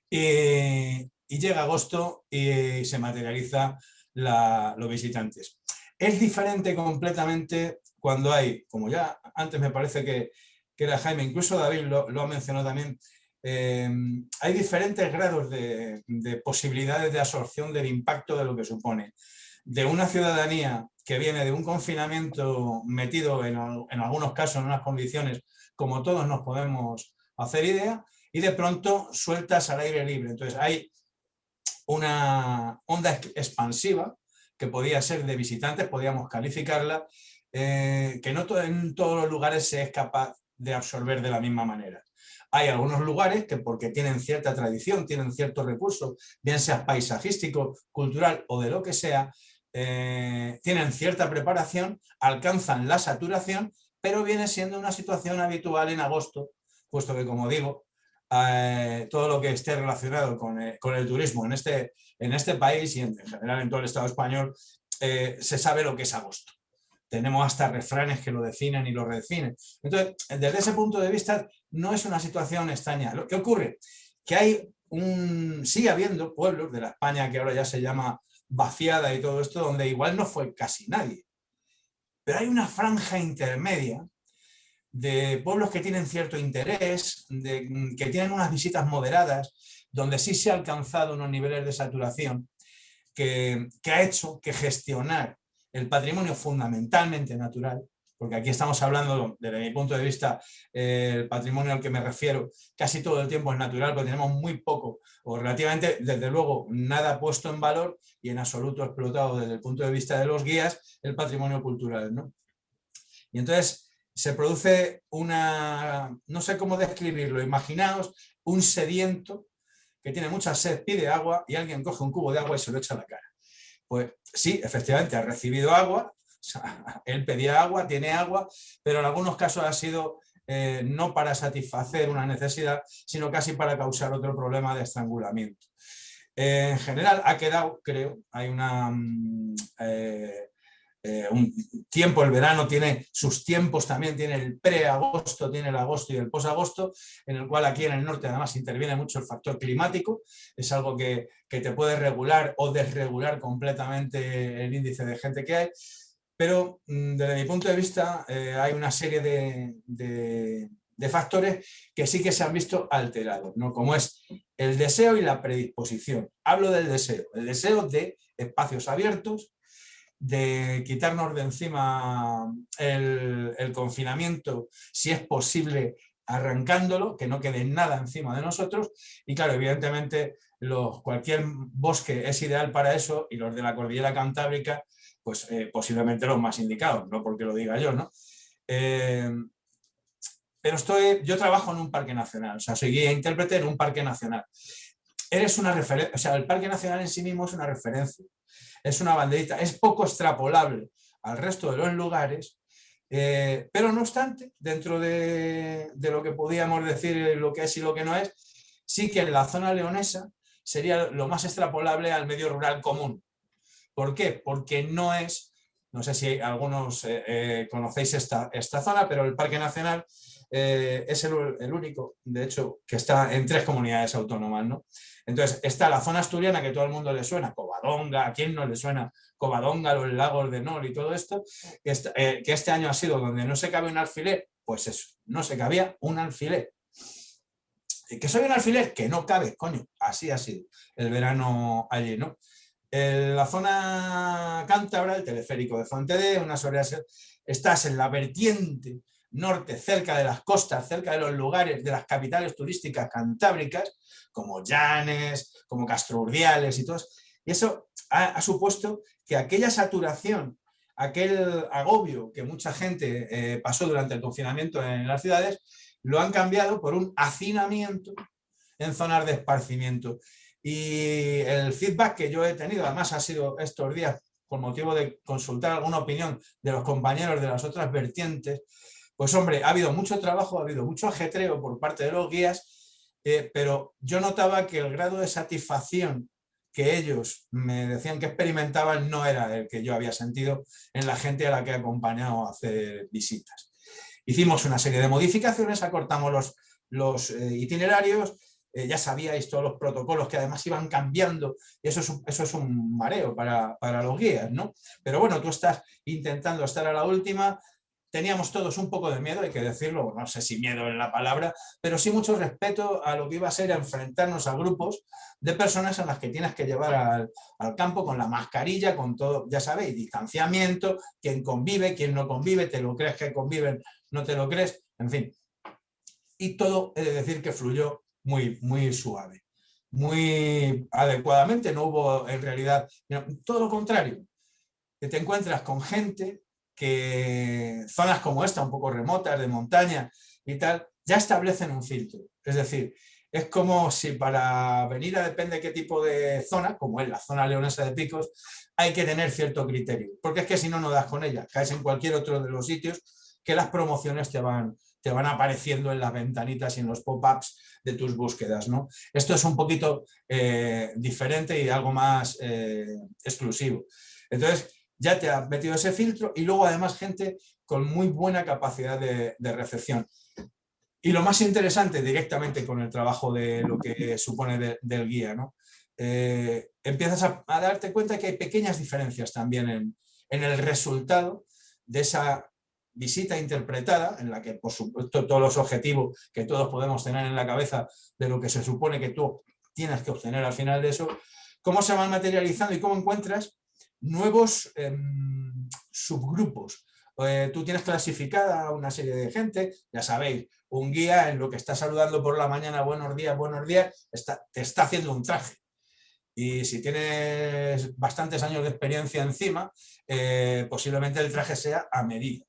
Y llega agosto y se materializa los visitantes. Es diferente completamente cuando hay, como ya antes me parece que era Jaime, incluso David lo ha mencionado también, hay diferentes grados de posibilidades de absorción del impacto de lo que supone. De una ciudadanía que viene de un confinamiento metido en algunos casos en unas condiciones como todos nos podemos hacer idea, y de pronto sueltas al aire libre. Entonces hay una onda expansiva que podía ser de visitantes, podíamos calificarla, que no en todos los lugares se es capaz de absorber de la misma manera. Hay algunos lugares que, porque tienen cierta tradición, tienen ciertos recursos, bien sea paisajístico, cultural o de lo que sea, tienen cierta preparación, alcanzan la saturación, pero viene siendo una situación habitual en agosto, puesto que, como digo, todo lo que esté relacionado con el turismo en este país y en general en todo el Estado español, se sabe lo que es agosto. Tenemos hasta refranes que lo definen y lo redefinen. Entonces, desde ese punto de vista, no es una situación extraña. Lo que ocurre, que sigue habiendo pueblos de la España que ahora ya se llama vaciada y todo esto, donde igual no fue casi nadie. Pero hay una franja intermedia de pueblos que tienen cierto interés, que tienen unas visitas moderadas, donde sí se ha alcanzado unos niveles de saturación que ha hecho que gestionar el patrimonio fundamentalmente natural, porque aquí estamos hablando, desde mi punto de vista, el patrimonio al que me refiero casi todo el tiempo es natural, porque tenemos muy poco, o relativamente, desde luego, nada puesto en valor y en absoluto explotado desde el punto de vista de los guías, el patrimonio cultural, ¿no? Y entonces se produce no sé cómo describirlo, imaginaos un sediento que tiene mucha sed, pide agua y alguien coge un cubo de agua y se lo echa a la cara. Pues sí, efectivamente ha recibido agua, o sea, él pedía agua, tiene agua, pero en algunos casos ha sido no para satisfacer una necesidad, sino casi para causar otro problema de estrangulamiento. En general ha quedado, creo, hay un tiempo, el verano tiene sus tiempos, también tiene el pre-agosto, tiene el agosto y el post-agosto, en el cual aquí en el norte además interviene mucho el factor climático, es algo que te puede regular o desregular completamente el índice de gente que hay, pero desde mi punto de vista hay una serie de factores que sí que se han visto alterados, ¿no? Como es el deseo y la predisposición. Hablo del deseo, el deseo de espacios abiertos, de quitarnos de encima el confinamiento, si es posible arrancándolo, que no quede nada encima de nosotros. Y claro, evidentemente cualquier bosque es ideal para eso, y los de la cordillera cantábrica, pues posiblemente los más indicados, no porque lo diga yo, ¿no? Pero yo trabajo en un parque nacional, o sea, soy guía e intérprete en un parque nacional. Eres una referencia, o sea, el parque nacional en sí mismo es una referencia, es una banderita, es poco extrapolable al resto de los lugares, pero no obstante, dentro de lo que podíamos decir lo que es y lo que no es, sí que en la zona leonesa sería lo más extrapolable al medio rural común. ¿Por qué? Porque no es, no sé si algunos conocéis esta zona, pero el Parque Nacional es el único, de hecho, que está en 3 comunidades autónomas, ¿no? Entonces, está la zona asturiana, que todo el mundo le suena, Covadonga, ¿a quién no le suena Covadonga, los lagos de Nor y todo esto? Que este año ha sido donde no se cabe un alfiler, pues eso, no se cabía un alfiler. ¿Que soy un alfiler? Que no cabe, coño, así ha sido el verano allí, ¿no? La zona cántabra, el teleférico de Fontedé, unas horas, estás en la vertiente norte, cerca de las costas, cerca de los lugares de las capitales turísticas cantábricas, como Llanes, como Castro Urdiales y todo eso. Y eso ha supuesto que aquella saturación, aquel agobio que mucha gente pasó durante el confinamiento en las ciudades, lo han cambiado por un hacinamiento en zonas de esparcimiento. Y el feedback que yo he tenido, además ha sido estos días con motivo de consultar alguna opinión de los compañeros de las otras vertientes, pues hombre, ha habido mucho trabajo, ha habido mucho ajetreo por parte de los guías, pero yo notaba que el grado de satisfacción que ellos me decían que experimentaban no era el que yo había sentido en la gente a la que he acompañado a hacer visitas. Hicimos una serie de modificaciones, acortamos los itinerarios, ya sabíais todos los protocolos que además iban cambiando, y eso es un mareo para los guías, ¿no? Pero bueno, tú estás intentando estar a la última. Teníamos todos un poco de miedo, hay que decirlo, no sé si miedo en la palabra, pero sí mucho respeto a lo que iba a ser enfrentarnos a grupos de personas a las que tienes que llevar al campo con la mascarilla, con todo, ya sabéis, distanciamiento, quién convive, quién no convive, te lo crees que conviven, no te lo crees, en fin. Y todo, he de decir que fluyó muy, muy suave, muy adecuadamente, no hubo en realidad, todo lo contrario, que te encuentras con gente que zonas como esta, un poco remotas, de montaña y tal, ya establecen un filtro. Es decir, es como si para venir a depende qué tipo de zona, como es la zona leonesa de Picos, hay que tener cierto criterio, porque es que si no, no das con ella, caes en cualquier otro de los sitios que las promociones te van apareciendo en las ventanitas y en los pop-ups de tus búsquedas, ¿no? Esto es un poquito diferente y algo más exclusivo. Entonces, ya te ha metido ese filtro y luego además gente con muy buena capacidad de recepción. Y lo más interesante directamente con el trabajo de lo que supone del guía, ¿no? Empiezas a darte cuenta que hay pequeñas diferencias también en el resultado de esa visita interpretada, en la que por supuesto todos los objetivos que todos podemos tener en la cabeza de lo que se supone que tú tienes que obtener al final de eso, cómo se van materializando y cómo encuentras nuevos subgrupos. Tú tienes clasificada una serie de gente, ya sabéis, un guía en lo que está saludando por la mañana, buenos días, te está haciendo un traje. Y si tienes bastantes años de experiencia encima, posiblemente el traje sea a medida.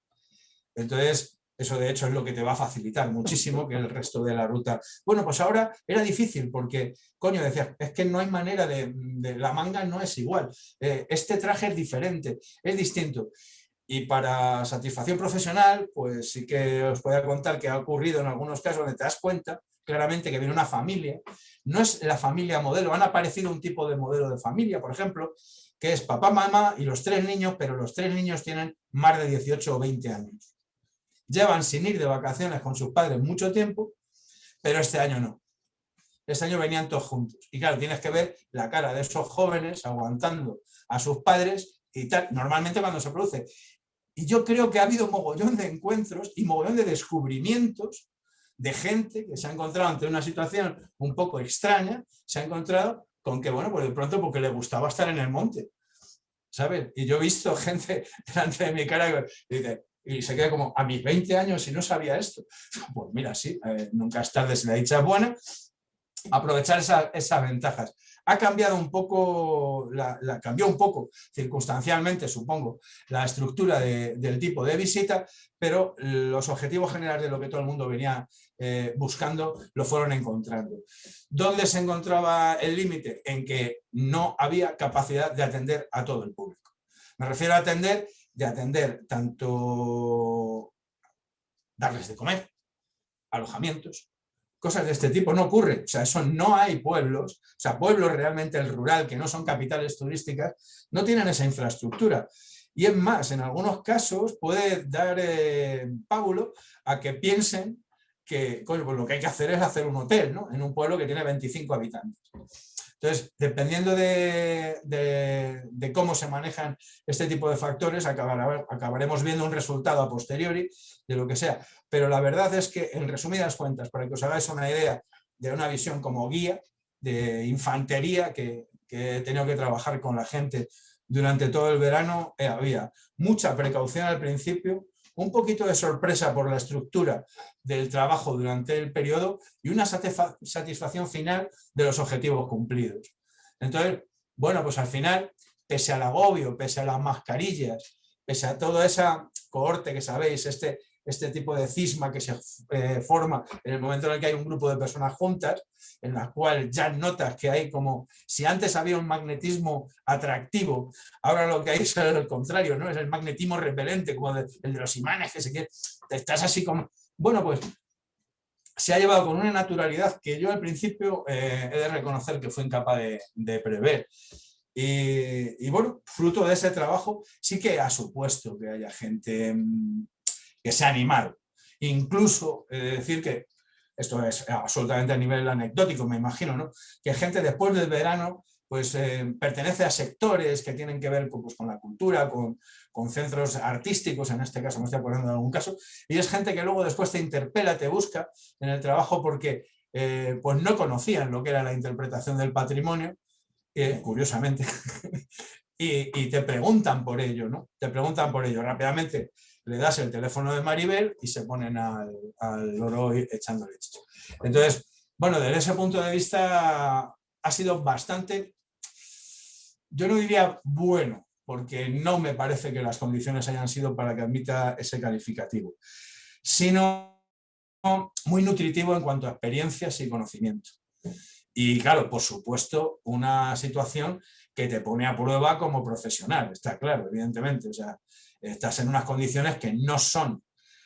Entonces, eso de hecho es lo que te va a facilitar muchísimo que el resto de la ruta. Bueno, pues ahora era difícil porque, coño, decías, es que no hay manera la manga no es igual. Este traje es diferente, es distinto. Y para satisfacción profesional, pues sí que os voy a contar que ha ocurrido en algunos casos donde te das cuenta claramente que viene una familia. No es la familia modelo, han aparecido un tipo de modelo de familia, por ejemplo, que es papá, mamá y los 3 niños, pero los 3 niños tienen más de 18 o 20 años. Llevan sin ir de vacaciones con sus padres mucho tiempo, pero este año no. Este año venían todos juntos. Y claro, tienes que ver la cara de esos jóvenes aguantando a sus padres y tal, normalmente cuando se produce. Y yo creo que ha habido mogollón de encuentros y mogollón de descubrimientos de gente que se ha encontrado ante una situación un poco extraña, se ha encontrado con que, bueno, pues de pronto porque le gustaba estar en el monte. ¿sabes? Y yo he visto gente delante de mi cara y se queda como, a mis 20 años y no sabía esto. Pues mira, sí, nunca es tarde si la dicha es buena. Aprovechar esas ventajas. Ha cambiado un poco, cambió un poco circunstancialmente, supongo, la estructura del tipo de visita, pero los objetivos generales de lo que todo el mundo venía buscando lo fueron encontrando. ¿Dónde se encontraba el límite? En que no había capacidad de atender a todo el público. Me refiero a atender tanto darles de comer, alojamientos, cosas de este tipo no ocurre, o sea, eso no hay pueblos, o sea, pueblos realmente el rural que no son capitales turísticas, no tienen esa infraestructura. Y es más, en algunos casos puede dar pábulo a que piensen que pues lo que hay que hacer es hacer un hotel, ¿no? En un pueblo que tiene 25 habitantes. Entonces, dependiendo de cómo se manejan este tipo de factores, acabaremos viendo un resultado a posteriori de lo que sea. Pero la verdad es que, en resumidas cuentas, para que os hagáis una idea de una visión como guía de infantería que he tenido que trabajar con la gente durante todo el verano, había mucha precaución al principio, un poquito de sorpresa por la estructura del trabajo durante el periodo y una satisfacción final de los objetivos cumplidos. Entonces, bueno, pues al final, pese al agobio, pese a las mascarillas, pese a toda esa cohorte que sabéis, este tipo de cisma que se forma en el momento en el que hay un grupo de personas juntas, en la cual ya notas que hay como, si antes había un magnetismo atractivo, ahora lo que hay es el contrario, ¿no? Es el magnetismo repelente, como el de los imanes, que se quiere, estás así como, bueno, pues se ha llevado con una naturalidad que yo al principio he de reconocer que fui incapaz de prever. Y bueno, fruto de ese trabajo sí que ha supuesto que haya gente que se ha animado. Incluso decir que, esto es absolutamente a nivel anecdótico, me imagino, ¿no? Que gente después del verano pues pertenece a sectores que tienen que ver pues, con la cultura, con centros artísticos, en este caso me estoy acordando de algún caso, y es gente que luego después te interpela, te busca en el trabajo porque pues no conocían lo que era la interpretación del patrimonio, curiosamente, y te preguntan por ello, ¿no? Te preguntan por ello. Rápidamente le das el teléfono de Maribel y se ponen al loro echando leche. Entonces, bueno, desde ese punto de vista ha sido bastante, yo no diría bueno, porque no me parece que las condiciones hayan sido para que admita ese calificativo, sino muy nutritivo en cuanto a experiencias y conocimiento. Y claro, por supuesto, una situación que te pone a prueba como profesional, está claro, evidentemente. O sea, estás en unas condiciones que no son.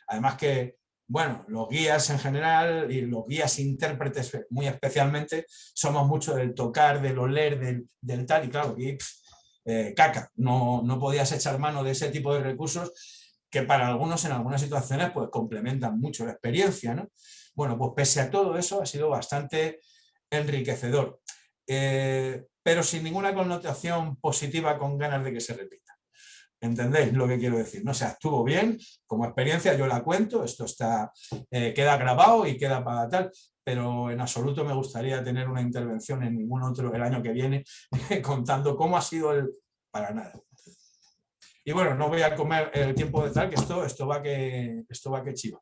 Además que, bueno, los guías en general y los guías intérpretes muy especialmente, somos mucho del tocar, del oler, del tal, y claro, y, caca, no podías echar mano de ese tipo de recursos que para algunos en algunas situaciones pues complementan mucho la experiencia, ¿no? Bueno, pues pese a todo eso ha sido bastante enriquecedor, pero sin ninguna connotación positiva con ganas de que se repita. ¿Entendéis lo que quiero decir? ¿No? O sea, estuvo bien, como experiencia yo la cuento, esto está, queda grabado y queda para tal, pero en absoluto me gustaría tener una intervención en ningún otro el año que viene contando cómo ha sido el... para nada. Y bueno, no voy a comer el tiempo de tal, que esto va que chiva.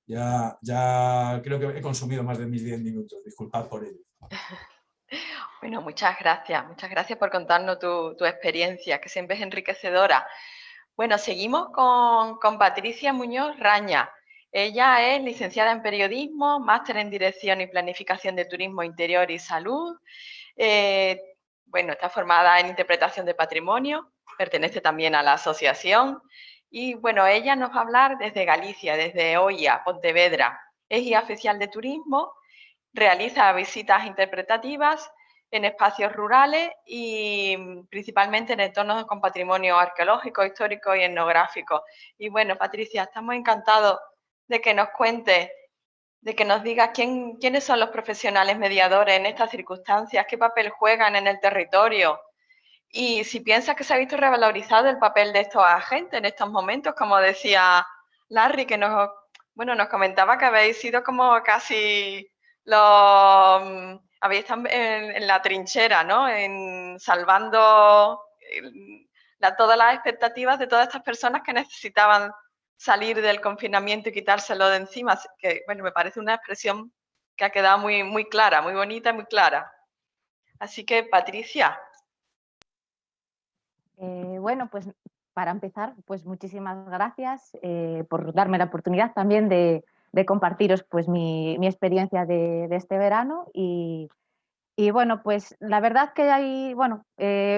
Ya creo que he consumido más de mis 10 minutos, disculpad por ello. Bueno, muchas gracias por contarnos tu experiencia, que siempre es enriquecedora. Bueno, seguimos con Patricia Muñoz Raña. Ella es licenciada en Periodismo, máster en Dirección y Planificación de Turismo Interior y Salud. Bueno, está formada en Interpretación de Patrimonio, pertenece también a la asociación. Y bueno, ella nos va a hablar desde Galicia, desde Oia, Pontevedra. Es guía oficial de turismo, realiza visitas interpretativas en espacios rurales y principalmente en entornos con patrimonio arqueológico, histórico y etnográfico. Y bueno, Patricia, estamos encantados de que nos cuentes, de que nos digas quiénes son los profesionales mediadores en estas circunstancias, qué papel juegan en el territorio y si piensas que se ha visto revalorizado el papel de estos agentes en estos momentos, como decía Larry, que nos comentaba que habéis sido como casi habéis estado en la trinchera, ¿no? Salvando todas las expectativas de todas estas personas que necesitaban salir del confinamiento y quitárselo de encima. Así que, bueno, me parece una expresión que ha quedado muy, muy clara, muy bonita y muy clara. Así que, Patricia. Bueno, pues para empezar, pues muchísimas gracias por darme la oportunidad también de compartiros pues mi experiencia de este verano y bueno, pues la verdad que hay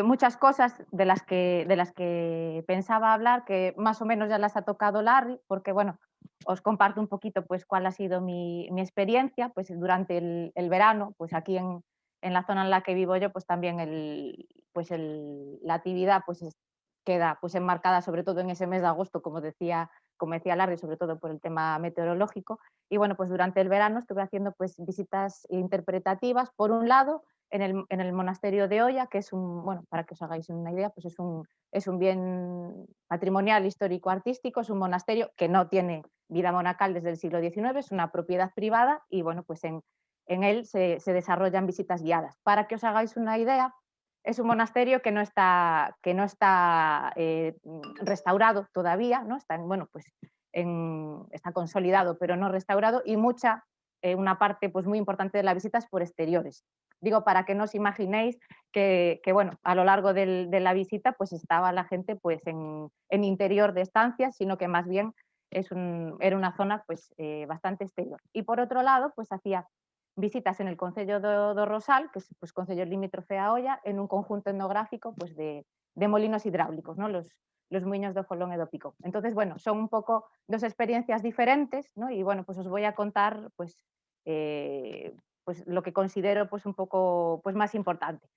muchas cosas de las que pensaba hablar, que más o menos ya las ha tocado Larry, porque bueno, os comparto un poquito pues cuál ha sido mi experiencia pues durante el verano, pues aquí en la zona en la que vivo yo, pues también la actividad pues queda pues enmarcada sobre todo en ese mes de agosto, como decía Larry, sobre todo por el tema meteorológico. Y bueno, pues durante el verano estuve haciendo pues visitas interpretativas, por un lado, en el monasterio de Oya, que es bueno, para que os hagáis una idea, pues es un bien patrimonial histórico-artístico, es un monasterio que no tiene vida monacal desde el siglo XIX, es una propiedad privada y bueno, pues en él se desarrollan visitas guiadas. Para que os hagáis una idea, es un monasterio que no está restaurado todavía, ¿no? Bueno, pues está consolidado pero no restaurado, y una parte pues muy importante de la visita es por exteriores. Digo, para que no os imaginéis que bueno, a lo largo de la visita pues estaba la gente pues en interior de estancias, sino que más bien era una zona pues bastante exterior. Y por otro lado, pues hacía visitas en el Concello do Rosal, que es pues, concello limítrofe a Oia, en un conjunto etnográfico pues, de molinos hidráulicos, ¿no? Los muiños do Folón e do Pico. Entonces, bueno, son un poco dos experiencias diferentes, ¿no? Y bueno, pues os voy a contar pues lo que considero pues un poco pues más importante.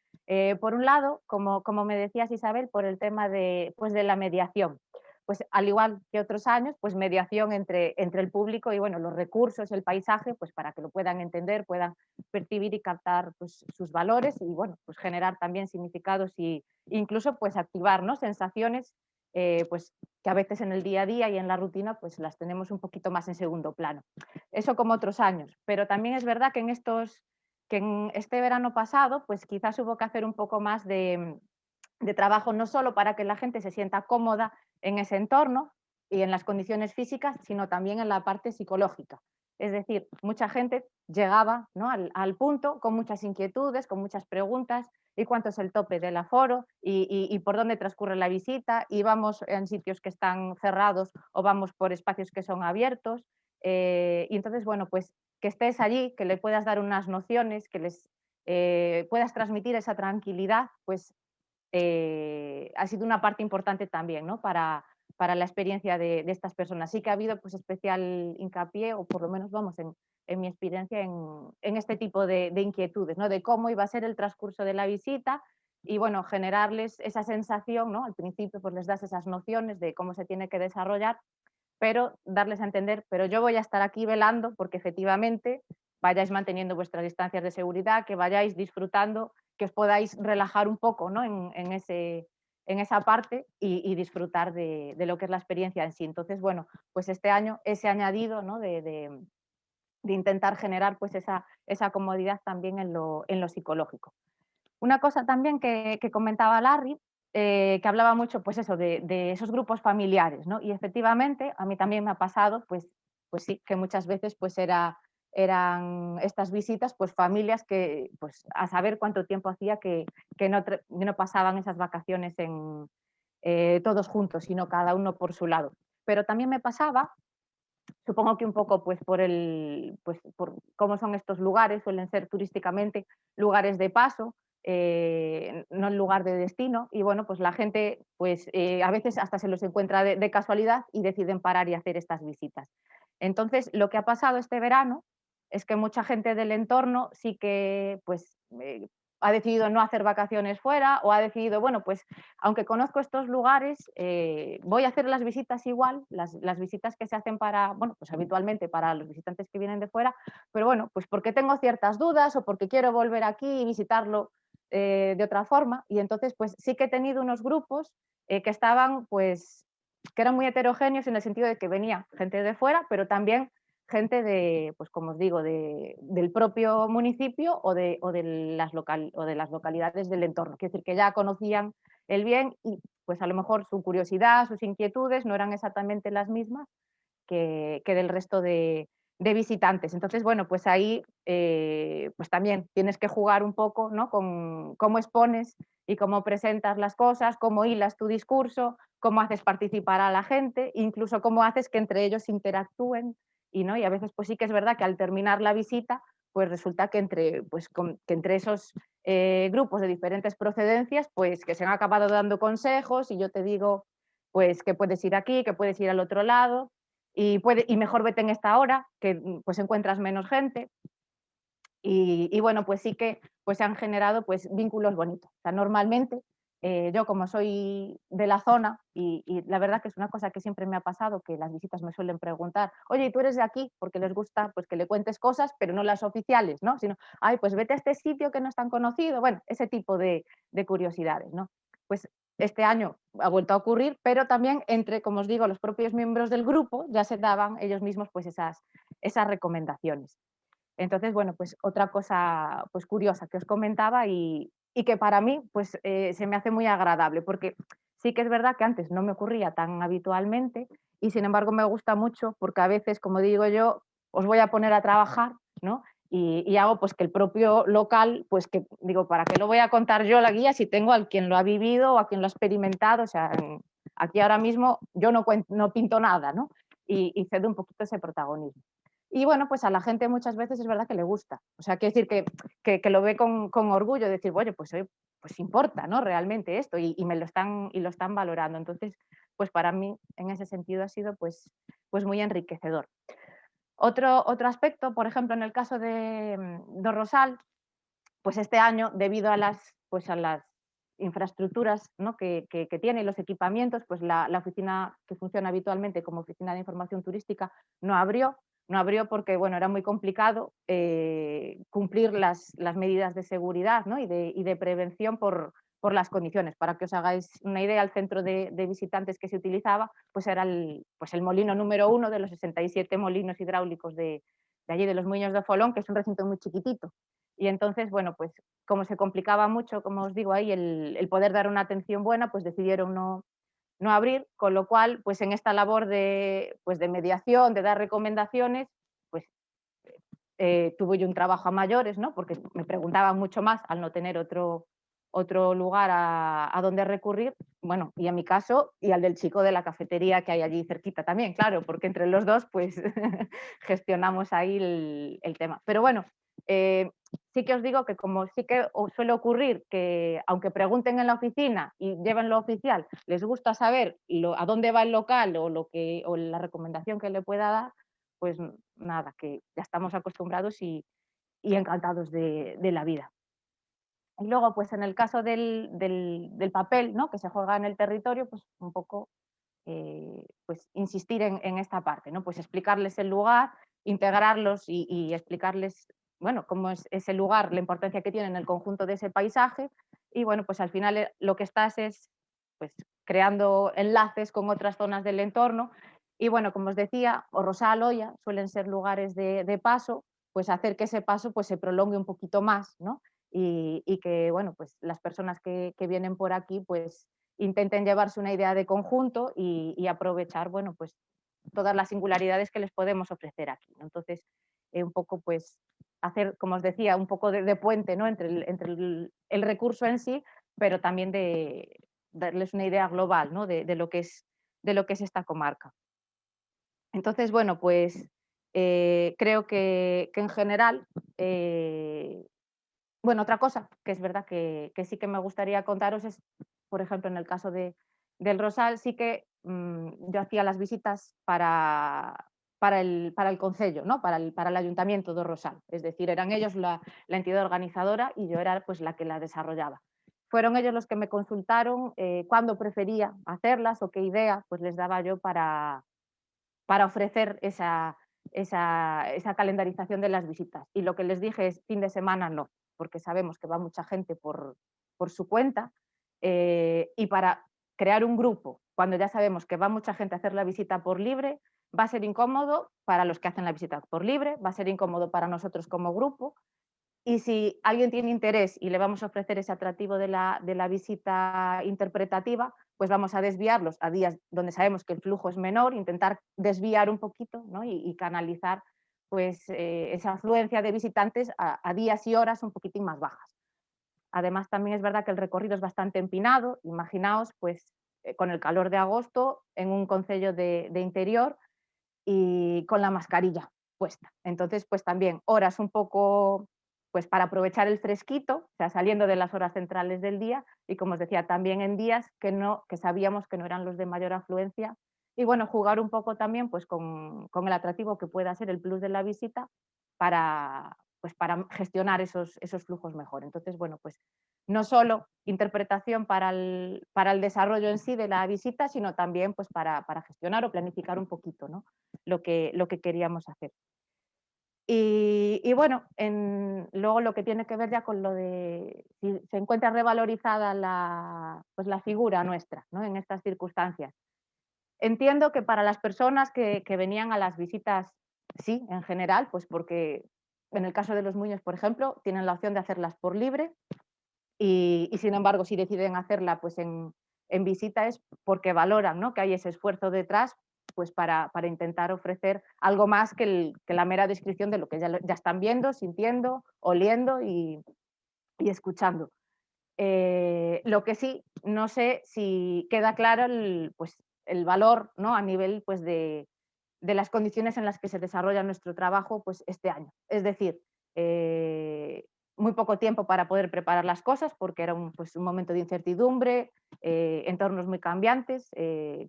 Por un lado, como me decías Isabel, por el tema de la mediación. Pues al igual que otros años, pues mediación entre el público y bueno, los recursos, el paisaje, pues para que lo puedan entender, puedan percibir y captar pues, sus valores y bueno, pues generar también significados e incluso pues activar, ¿no? Sensaciones pues que a veces en el día a día y en la rutina pues las tenemos un poquito más en segundo plano. Eso como otros años, pero también es verdad que en este verano pasado pues quizás hubo que hacer un poco más de trabajo, no solo para que la gente se sienta cómoda en ese entorno y en las condiciones físicas, sino también en la parte psicológica. Es decir, mucha gente llegaba, ¿no? al punto con muchas inquietudes, con muchas preguntas, y cuánto es el tope del aforo y por dónde transcurre la visita, y vamos en sitios que están cerrados o vamos por espacios que son abiertos. Y entonces, bueno, pues que estés allí, que le puedas dar unas nociones, que les puedas transmitir esa tranquilidad, pues ha sido una parte importante también, ¿no? para la experiencia de estas personas. Sí que ha habido pues, especial hincapié, o por lo menos vamos en mi experiencia, en este tipo de inquietudes, ¿no? De cómo iba a ser el transcurso de la visita y bueno, generarles esa sensación, ¿no? Al principio pues les das esas nociones de cómo se tiene que desarrollar, pero darles a entender, pero yo voy a estar aquí velando porque efectivamente vayáis manteniendo vuestras distancias de seguridad, que vayáis disfrutando, que os podáis relajar un poco, ¿no? en esa parte y disfrutar de lo que es la experiencia en sí. Entonces, bueno, pues este año ese añadido, ¿no? de intentar generar pues esa comodidad también en lo psicológico. Una cosa también que comentaba Larry, que hablaba mucho pues eso, de esos grupos familiares, ¿no? Y efectivamente a mí también me ha pasado pues sí, que muchas veces pues eran estas visitas pues familias que pues a saber cuánto tiempo hacía que no pasaban esas vacaciones todos juntos, sino cada uno por su lado. Pero también me pasaba, supongo que un poco pues por cómo son estos lugares, suelen ser turísticamente lugares de paso, no el lugar de destino, y bueno, pues la gente pues a veces hasta se los encuentra de casualidad y deciden parar y hacer estas visitas. Entonces, lo que ha pasado este verano es que mucha gente del entorno sí que pues ha decidido no hacer vacaciones fuera, o ha decidido, bueno, pues aunque conozco estos lugares, voy a hacer las visitas igual, las visitas que se hacen bueno, pues habitualmente para los visitantes que vienen de fuera, pero bueno, pues porque tengo ciertas dudas o porque quiero volver aquí y visitarlo de otra forma. Y entonces, pues sí que he tenido unos grupos que estaban, pues, que eran muy heterogéneos en el sentido de que venía gente de fuera, pero también gente pues como os digo, del propio municipio o de las localidades del entorno. Quiero decir que ya conocían el bien pues a lo mejor su curiosidad, sus inquietudes no eran exactamente las mismas que del resto de visitantes. Entonces, bueno, pues ahí pues también tienes que jugar un poco, ¿no?, con cómo expones y cómo presentas las cosas, cómo hilas tu discurso, cómo haces participar a la gente, incluso cómo haces que entre ellos interactúen. Y a veces pues sí que es verdad que al terminar la visita, pues resulta que entre esos grupos de diferentes procedencias, pues que se han acabado dando consejos y yo te digo pues que puedes ir aquí, que puedes ir al otro lado y mejor vete en esta hora, que pues encuentras menos gente. Y bueno, pues sí que pues se han generado pues vínculos bonitos. O sea, normalmente yo como soy de la zona y la verdad que es una cosa que siempre me ha pasado, que las visitas me suelen preguntar, oye, ¿y tú eres de aquí? Porque les gusta pues que le cuentes cosas, pero no las oficiales, ¿no? Sino, ay, pues vete a este sitio que no es tan conocido. Bueno, ese tipo de curiosidades, ¿no? Pues este año ha vuelto a ocurrir, pero también entre, como os digo, los propios miembros del grupo ya se daban ellos mismos pues esas recomendaciones. Entonces, bueno, pues otra cosa pues curiosa que os comentaba y que para mí pues se me hace muy agradable, porque sí que es verdad que antes no me ocurría tan habitualmente y sin embargo me gusta mucho porque a veces, como digo yo, os voy a poner a trabajar, ¿no? Y hago pues que el propio local, pues que digo, ¿para qué lo voy a contar yo la guía si tengo a quien lo ha vivido o a quien lo ha experimentado? O sea, aquí ahora mismo yo no pinto nada, ¿no? Y cedo un poquito ese protagonismo. Y bueno, pues a la gente muchas veces es verdad que le gusta. O sea, quiere decir que lo ve con orgullo, decir, oye, pues importa, ¿no? Realmente esto y lo están valorando. Entonces, pues para mí en ese sentido ha sido pues muy enriquecedor. Otro aspecto, por ejemplo, en el caso de Rosal, pues este año, debido a las infraestructuras, ¿no?, que tiene y los equipamientos, pues la oficina que funciona habitualmente como oficina de información turística no abrió porque bueno, era muy complicado cumplir las medidas de seguridad, ¿no?, y de prevención por las condiciones. Para que os hagáis una idea, el centro de visitantes que se utilizaba pues era el molino número 1 de los 67 molinos hidráulicos de allí, de los Muiños de Folón, que es un recinto muy chiquitito. Y entonces, bueno, pues como se complicaba mucho, como os digo ahí, el poder dar una atención buena, pues decidieron no abrir, con lo cual, pues en esta labor de mediación, de dar recomendaciones, pues tuve yo un trabajo a mayores, ¿no? Porque me preguntaban mucho más al no tener otro lugar a donde recurrir, bueno, y en mi caso, y al del chico de la cafetería que hay allí cerquita también, claro, porque entre los dos, pues gestionamos ahí el tema. Pero bueno, sí que os digo que como sí que os suele ocurrir que aunque pregunten en la oficina y lleven lo oficial, les gusta saber a dónde va el local o la recomendación que le pueda dar, pues nada, que ya estamos acostumbrados y encantados de la vida. Y luego, pues en el caso del papel, ¿no?, que se juega en el territorio, pues un poco pues insistir en esta parte, ¿no? Pues explicarles el lugar, integrarlos y explicarles, bueno, cómo es ese lugar, la importancia que tiene en el conjunto de ese paisaje y bueno, pues al final lo que estás es pues creando enlaces con otras zonas del entorno y bueno, como os decía, o Rosal, Oia suelen ser lugares de paso, pues hacer que ese paso pues se prolongue un poquito más, ¿no? Y que, bueno, pues las personas que vienen por aquí pues intenten llevarse una idea de conjunto y aprovechar, bueno, pues todas las singularidades que les podemos ofrecer aquí, ¿no? Entonces, un poco pues hacer, como os decía, un poco de puente, ¿no?, entre el recurso en sí, pero también de darles una idea global, ¿no?, de lo que es esta comarca. Entonces, bueno, pues creo que en general bueno, otra cosa que es verdad que sí que me gustaría contaros es, por ejemplo, en el caso del Rosal, sí que yo hacía las visitas para el concello, ¿no?, para el ayuntamiento de Rosal. Es decir, eran ellos la entidad organizadora y yo era pues la que la desarrollaba. Fueron ellos los que me consultaron cuándo prefería hacerlas o qué idea pues les daba yo para ofrecer esa calendarización de las visitas. Y lo que les dije es fin de semana no, porque sabemos que va mucha gente por su cuenta y para crear un grupo, cuando ya sabemos que va mucha gente a hacer la visita por libre, va a ser incómodo para los que hacen la visita por libre, va a ser incómodo para nosotros como grupo Y si alguien tiene interés y le vamos a ofrecer ese atractivo de la visita interpretativa, pues vamos a desviarlos a días donde sabemos que el flujo es menor, intentar desviar un poquito, ¿no? y canalizar pues, esa afluencia de visitantes a días y horas un poquitín más bajas. Además, también es verdad que el recorrido es bastante empinado. Imaginaos, pues, con el calor de agosto en un concello de interior y con la mascarilla puesta. Entonces, pues también horas un poco pues para aprovechar el fresquito, o sea, saliendo de las horas centrales del día y, como os decía, también en días que sabíamos que no eran los de mayor afluencia. Y bueno, jugar un poco también pues con el atractivo que pueda ser el plus de la visita para gestionar esos flujos mejor. Entonces, bueno, pues no solo interpretación para el desarrollo en sí de la visita, sino también pues para gestionar o planificar un poquito, ¿no? lo que queríamos hacer. Y bueno, luego lo que tiene que ver ya con lo de si se encuentra revalorizada la figura nuestra, ¿no? En estas circunstancias. Entiendo que para las personas que venían a las visitas, sí, en general, pues porque en el caso de los muños, por ejemplo, tienen la opción de hacerlas por libre y sin embargo, si deciden hacerla pues en visita es porque valoran, ¿no? Que hay ese esfuerzo detrás pues para intentar ofrecer algo más que la mera descripción de lo que ya están viendo, sintiendo, oliendo y escuchando. Lo que sí, no sé si queda claro el valor, ¿no? A nivel pues, de las condiciones en las que se desarrolla nuestro trabajo pues, este año. Es decir, muy poco tiempo para poder preparar las cosas porque era un momento de incertidumbre, entornos muy cambiantes,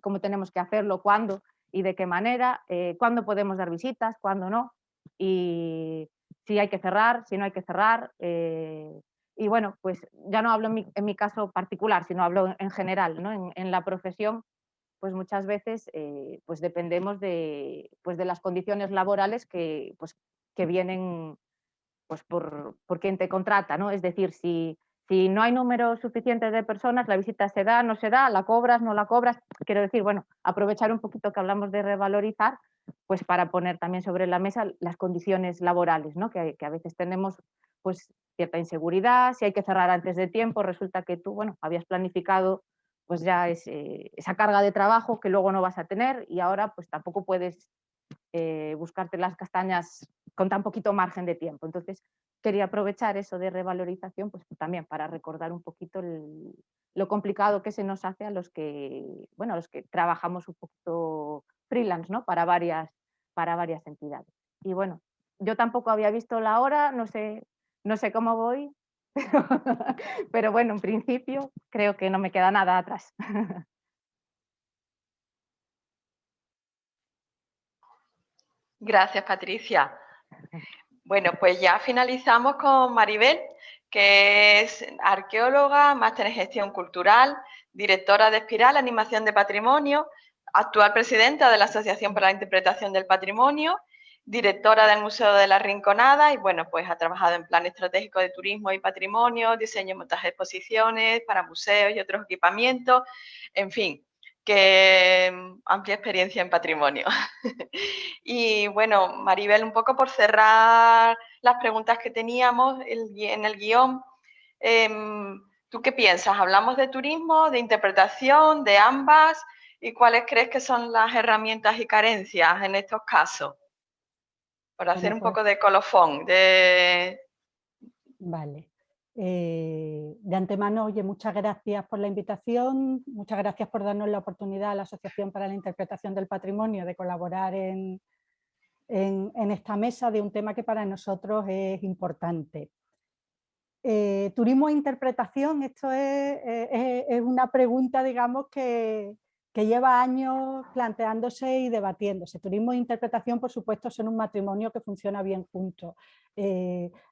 cómo tenemos que hacerlo, cuándo y de qué manera, cuándo podemos dar visitas, cuándo no, y si hay que cerrar, si no hay que cerrar. Y bueno, pues ya no hablo en mi caso particular, sino hablo en general, ¿no? En la profesión, pues muchas veces pues dependemos de las condiciones laborales que vienen pues por quien te contrata, ¿no? Es decir, si no hay número suficiente de personas, la visita se da, no se da, la cobras, no la cobras. Quiero decir, bueno, aprovechar un poquito que hablamos de revalorizar, pues para poner también sobre la mesa las condiciones laborales, ¿no? Que a veces tenemos pues cierta inseguridad, si hay que cerrar antes de tiempo, resulta que tú, bueno, habías planificado pues ya esa carga de trabajo que luego no vas a tener y ahora pues tampoco puedes buscarte las castañas con tan poquito margen de tiempo. Entonces, quería aprovechar eso de revalorización pues también para recordar un poquito lo complicado que se nos hace a los que, bueno, a los que trabajamos un poquito freelance, ¿no? Para varias entidades. Y bueno, yo tampoco había visto la hora, no sé cómo voy, pero bueno, en principio creo que no me queda nada atrás. Gracias, Patricia. Bueno, pues ya finalizamos con Maribel, que es arqueóloga, máster en gestión cultural, directora de Espiral, Animación de Patrimonio, actual presidenta de la Asociación para la Interpretación del Patrimonio, directora del Museo de la Rinconada y, bueno, pues ha trabajado en plan estratégico de turismo y patrimonio, diseño y montaje de exposiciones para museos y otros equipamientos, en fin, que amplia experiencia en patrimonio. Y bueno, Maribel, un poco por cerrar las preguntas que teníamos en el guión, ¿tú qué piensas? ¿Hablamos de turismo, de interpretación, de ambas? ¿Y cuáles crees que son las herramientas y carencias en estos casos? Por hacer un poco de colofón. Vale. De antemano, oye, muchas gracias por la invitación, muchas gracias por darnos la oportunidad a la Asociación para la Interpretación del Patrimonio de colaborar en esta mesa de un tema que para nosotros es importante. Turismo e interpretación, esto es una pregunta, digamos, que lleva años planteándose y debatiéndose. Turismo e interpretación, por supuesto, son un matrimonio que funciona bien juntos.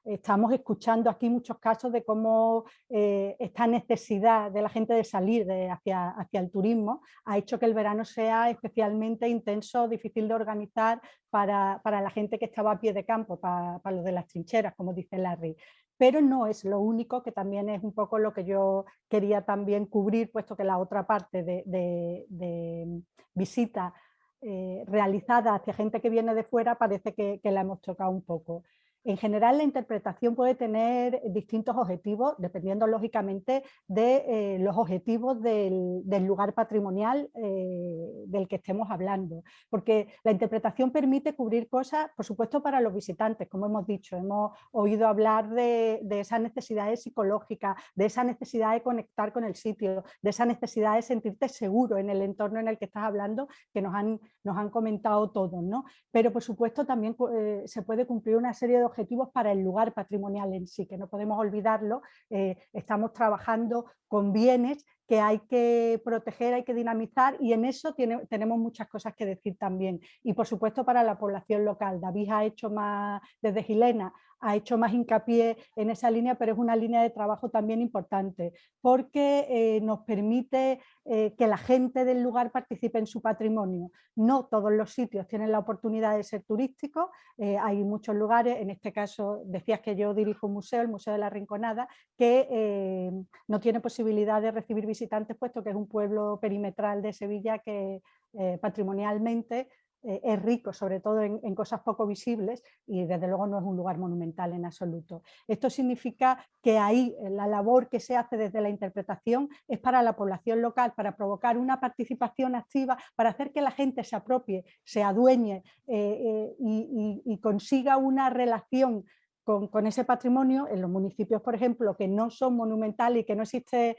Estamos escuchando aquí muchos casos de cómo esta necesidad de la gente de salir hacia el turismo ha hecho que el verano sea especialmente intenso, difícil de organizar para la gente que estaba a pie de campo, para los de las trincheras, como dice Larry. Pero no es lo único, que también es un poco lo que yo quería también cubrir, puesto que la otra parte de visita realizada hacia gente que viene de fuera parece que la hemos tocado un poco. En general, la interpretación puede tener distintos objetivos, dependiendo lógicamente de los objetivos del lugar patrimonial del que estemos hablando. Porque la interpretación permite cubrir cosas, por supuesto, para los visitantes, como hemos dicho. Hemos oído hablar de esas necesidades psicológicas, de esa necesidad de conectar con el sitio, de esa necesidad de sentirte seguro en el entorno en el que estás hablando, que nos han comentado todos, ¿no? Pero por supuesto también se puede cumplir una serie de objetivos para el lugar patrimonial en sí, que no podemos olvidarlo. Estamos trabajando con bienes que hay que proteger, hay que dinamizar, y en eso tenemos muchas cosas que decir también. Y por supuesto para la población local. David ha hecho más, desde Gilena, ha hecho más hincapié en esa línea, pero es una línea de trabajo también importante, porque nos permite que la gente del lugar participe en su patrimonio. No todos los sitios tienen la oportunidad de ser turísticos, hay muchos lugares, en este caso decías que yo dirijo un museo, el Museo de la Rinconada, que no tiene posibilidad de recibir visitantes, puesto que es un pueblo perimetral de Sevilla que patrimonialmente es rico, sobre todo en cosas poco visibles, y desde luego no es un lugar monumental en absoluto. Esto significa que ahí la labor que se hace desde la interpretación es para la población local, para provocar una participación activa, para hacer que la gente se apropie, se adueñe y consiga una relación con ese patrimonio. En los municipios, por ejemplo, que no son monumentales y que no existe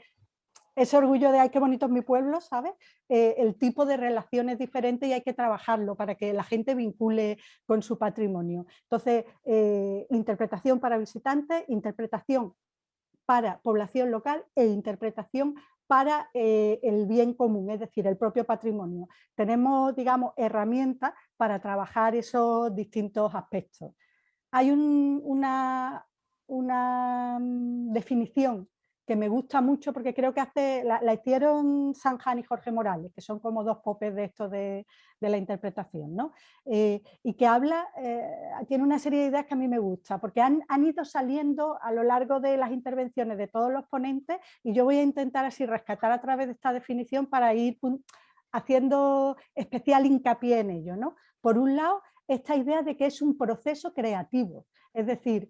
ese orgullo de ay, qué bonito es mi pueblo, ¿sabes? El tipo de relación es diferente y hay que trabajarlo para que la gente vincule con su patrimonio. Entonces, interpretación para visitantes, interpretación para población local e interpretación para el bien común, es decir, el propio patrimonio. Tenemos, digamos, herramientas para trabajar esos distintos aspectos. Hay una definición que me gusta mucho, porque creo que la hicieron Sanjan y Jorge Morales, que son como dos popes de esto de la interpretación, ¿no? Y que tiene una serie de ideas que a mí me gusta, porque han ido saliendo a lo largo de las intervenciones de todos los ponentes, y yo voy a intentar así rescatar a través de esta definición para ir haciendo especial hincapié en ello, ¿no? Por un lado, esta idea de que es un proceso creativo, es decir,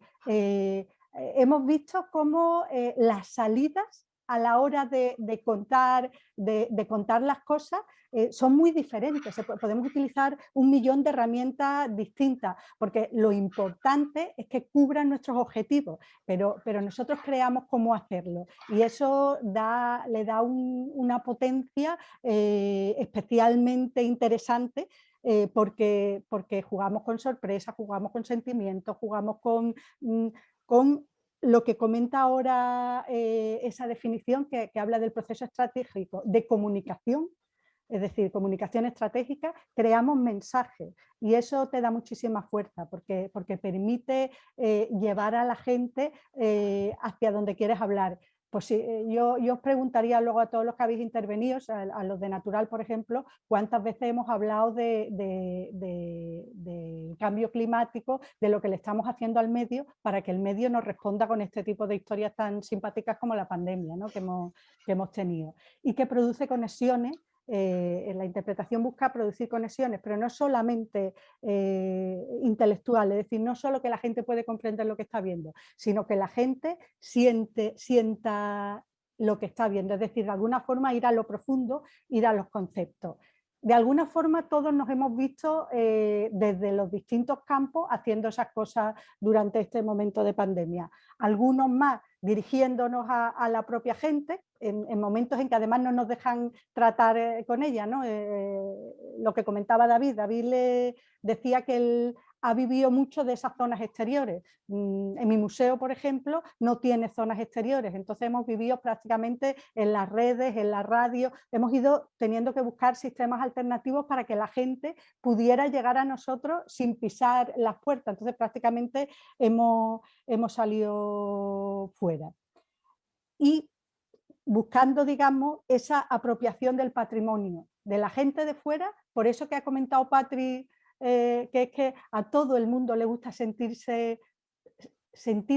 hemos visto cómo las salidas a la hora de contar las cosas son muy diferentes. Podemos utilizar 1.000.000 de herramientas distintas, porque lo importante es que cubran nuestros objetivos, pero nosotros creamos cómo hacerlo, y eso le da una potencia especialmente interesante, porque jugamos con sorpresa, jugamos con sentimientos, jugamos con lo que comenta ahora esa definición que habla del proceso estratégico de comunicación, es decir, comunicación estratégica. Creamos mensajes y eso te da muchísima fuerza, porque permite llevar a la gente hacia donde quieres hablar. Pues sí, yo os preguntaría luego a todos los que habéis intervenido, a los de Natural, por ejemplo, cuántas veces hemos hablado de cambio climático, de lo que le estamos haciendo al medio para que el medio nos responda con este tipo de historias tan simpáticas como la pandemia, ¿no? que hemos tenido, y que produce conexiones. La interpretación busca producir conexiones, pero no solamente intelectuales, es decir, no solo que la gente puede comprender lo que está viendo, sino que la gente sienta lo que está viendo, es decir, de alguna forma ir a lo profundo, ir a los conceptos. De alguna forma todos nos hemos visto desde los distintos campos haciendo esas cosas durante este momento de pandemia. Algunos más dirigiéndonos a la propia gente, en momentos en que además no nos dejan tratar con ella, ¿no? Lo que comentaba David le decía que él ha vivido mucho de esas zonas exteriores. En mi museo, por ejemplo, no tiene zonas exteriores, entonces hemos vivido prácticamente en las redes, en la radio, hemos ido teniendo que buscar sistemas alternativos para que la gente pudiera llegar a nosotros sin pisar las puertas, entonces prácticamente hemos salido fuera. Y buscando, digamos, esa apropiación del patrimonio de la gente de fuera, por eso que ha comentado Patri, que es que a todo el mundo le gusta sentir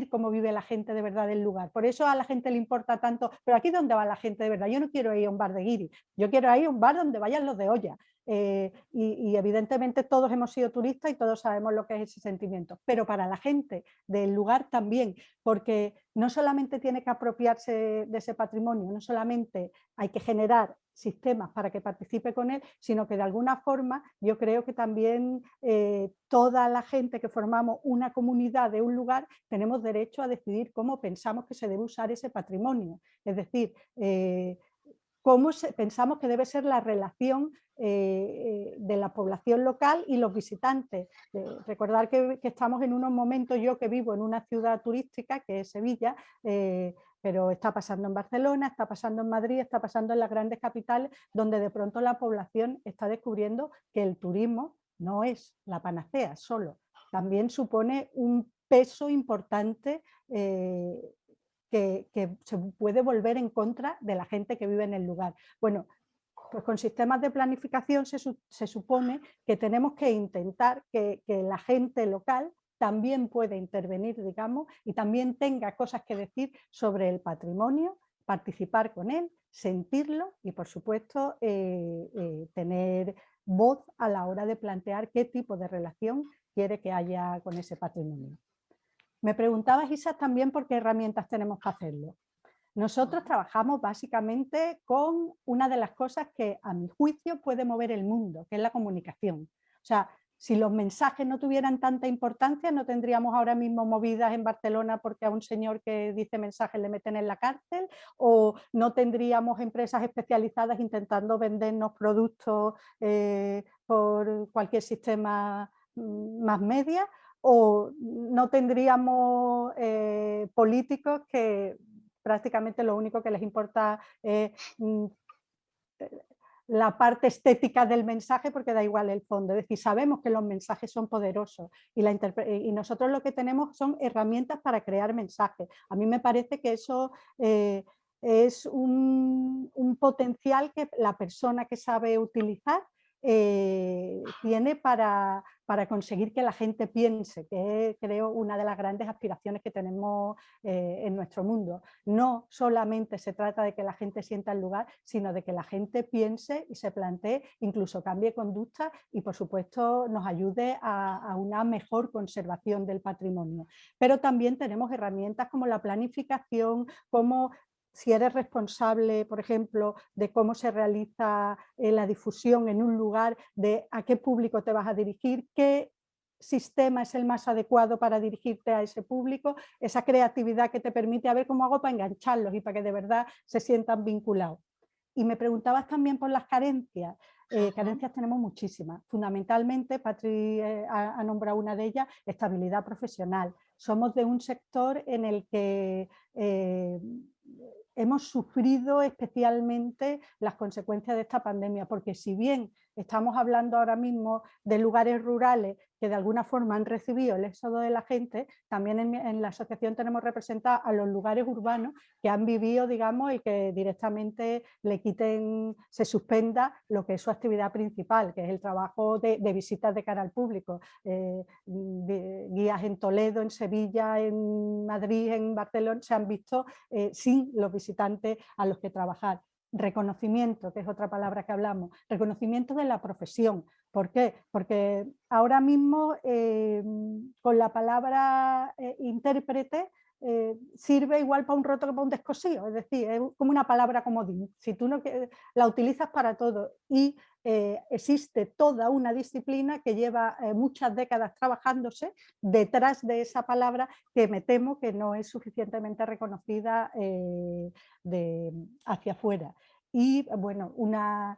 cómo vive la gente de verdad del lugar. Por eso a la gente le importa tanto, pero aquí ¿dónde va la gente de verdad? Yo no quiero ir a un bar de guiri, yo quiero ir a un bar donde vayan los de olla, y evidentemente todos hemos sido turistas y todos sabemos lo que es ese sentimiento, pero para la gente del lugar también, porque no solamente tiene que apropiarse de ese patrimonio, no solamente hay que generar sistemas para que participe con él, sino que de alguna forma yo creo que también toda la gente que formamos una comunidad de un lugar tenemos derecho a decidir cómo pensamos que se debe usar ese patrimonio, es decir, cómo pensamos que debe ser la relación de la población local y los visitantes. Recordar que estamos en unos momentos, yo que vivo en una ciudad turística, que es Sevilla, pero está pasando en Barcelona, está pasando en Madrid, está pasando en las grandes capitales, donde de pronto la población está descubriendo que el turismo no es la panacea solo, también supone un peso importante que se puede volver en contra de la gente que vive en el lugar. Bueno, pues con sistemas de planificación se supone que tenemos que intentar que la gente local también pueda intervenir, digamos, y también tenga cosas que decir sobre el patrimonio, participar con él, sentirlo y, por supuesto, tener voz a la hora de plantear qué tipo de relación quiere que haya con ese patrimonio. Me preguntabas, Isa, también por qué herramientas tenemos para hacerlo. Nosotros trabajamos básicamente con una de las cosas que, a mi juicio, puede mover el mundo, que es la comunicación. O sea, si los mensajes no tuvieran tanta importancia, no tendríamos ahora mismo movidas en Barcelona porque a un señor que dice mensajes le meten en la cárcel, o no tendríamos empresas especializadas intentando vendernos productos por cualquier sistema más media, o no tendríamos políticos que prácticamente lo único que les importa es la parte estética del mensaje, porque da igual el fondo. Es decir, sabemos que los mensajes son poderosos y nosotros lo que tenemos son herramientas para crear mensajes. A mí me parece que eso es un potencial que la persona que sabe utilizar tiene para conseguir que la gente piense, que es, creo, una de las grandes aspiraciones que tenemos en nuestro mundo. No solamente se trata de que la gente sienta el lugar, sino de que la gente piense y se plantee, incluso cambie conducta y, por supuesto, nos ayude a una mejor conservación del patrimonio. Pero también tenemos herramientas como la planificación, como si eres responsable, por ejemplo, de cómo se realiza la difusión en un lugar, de a qué público te vas a dirigir, qué sistema es el más adecuado para dirigirte a ese público, esa creatividad que te permite a ver cómo hago para engancharlos y para que de verdad se sientan vinculados. Y me preguntabas también por las carencias. Carencias tenemos muchísimas. Fundamentalmente, Patri ha nombrado una de ellas, estabilidad profesional. Somos de un sector en el que hemos sufrido especialmente las consecuencias de esta pandemia, porque si bien estamos hablando ahora mismo de lugares rurales que de alguna forma han recibido el éxodo de la gente, también en la asociación tenemos representados a los lugares urbanos que han vivido, digamos, el que directamente le quiten, se suspenda lo que es su actividad principal, que es el trabajo de visitas de cara al público. Guías en Toledo, en Sevilla, en Madrid, en Barcelona, se han visto sin los visitantes a los que trabajar. Reconocimiento, que es otra palabra que hablamos, reconocimiento de la profesión. ¿Por qué? Porque ahora mismo con la palabra intérprete sirve igual para un roto que para un descosío, es decir, es como una palabra comodín. Si tú no la utilizas para todo y existe toda una disciplina que lleva muchas décadas trabajándose detrás de esa palabra, que me temo que no es suficientemente reconocida hacia afuera. Y bueno, una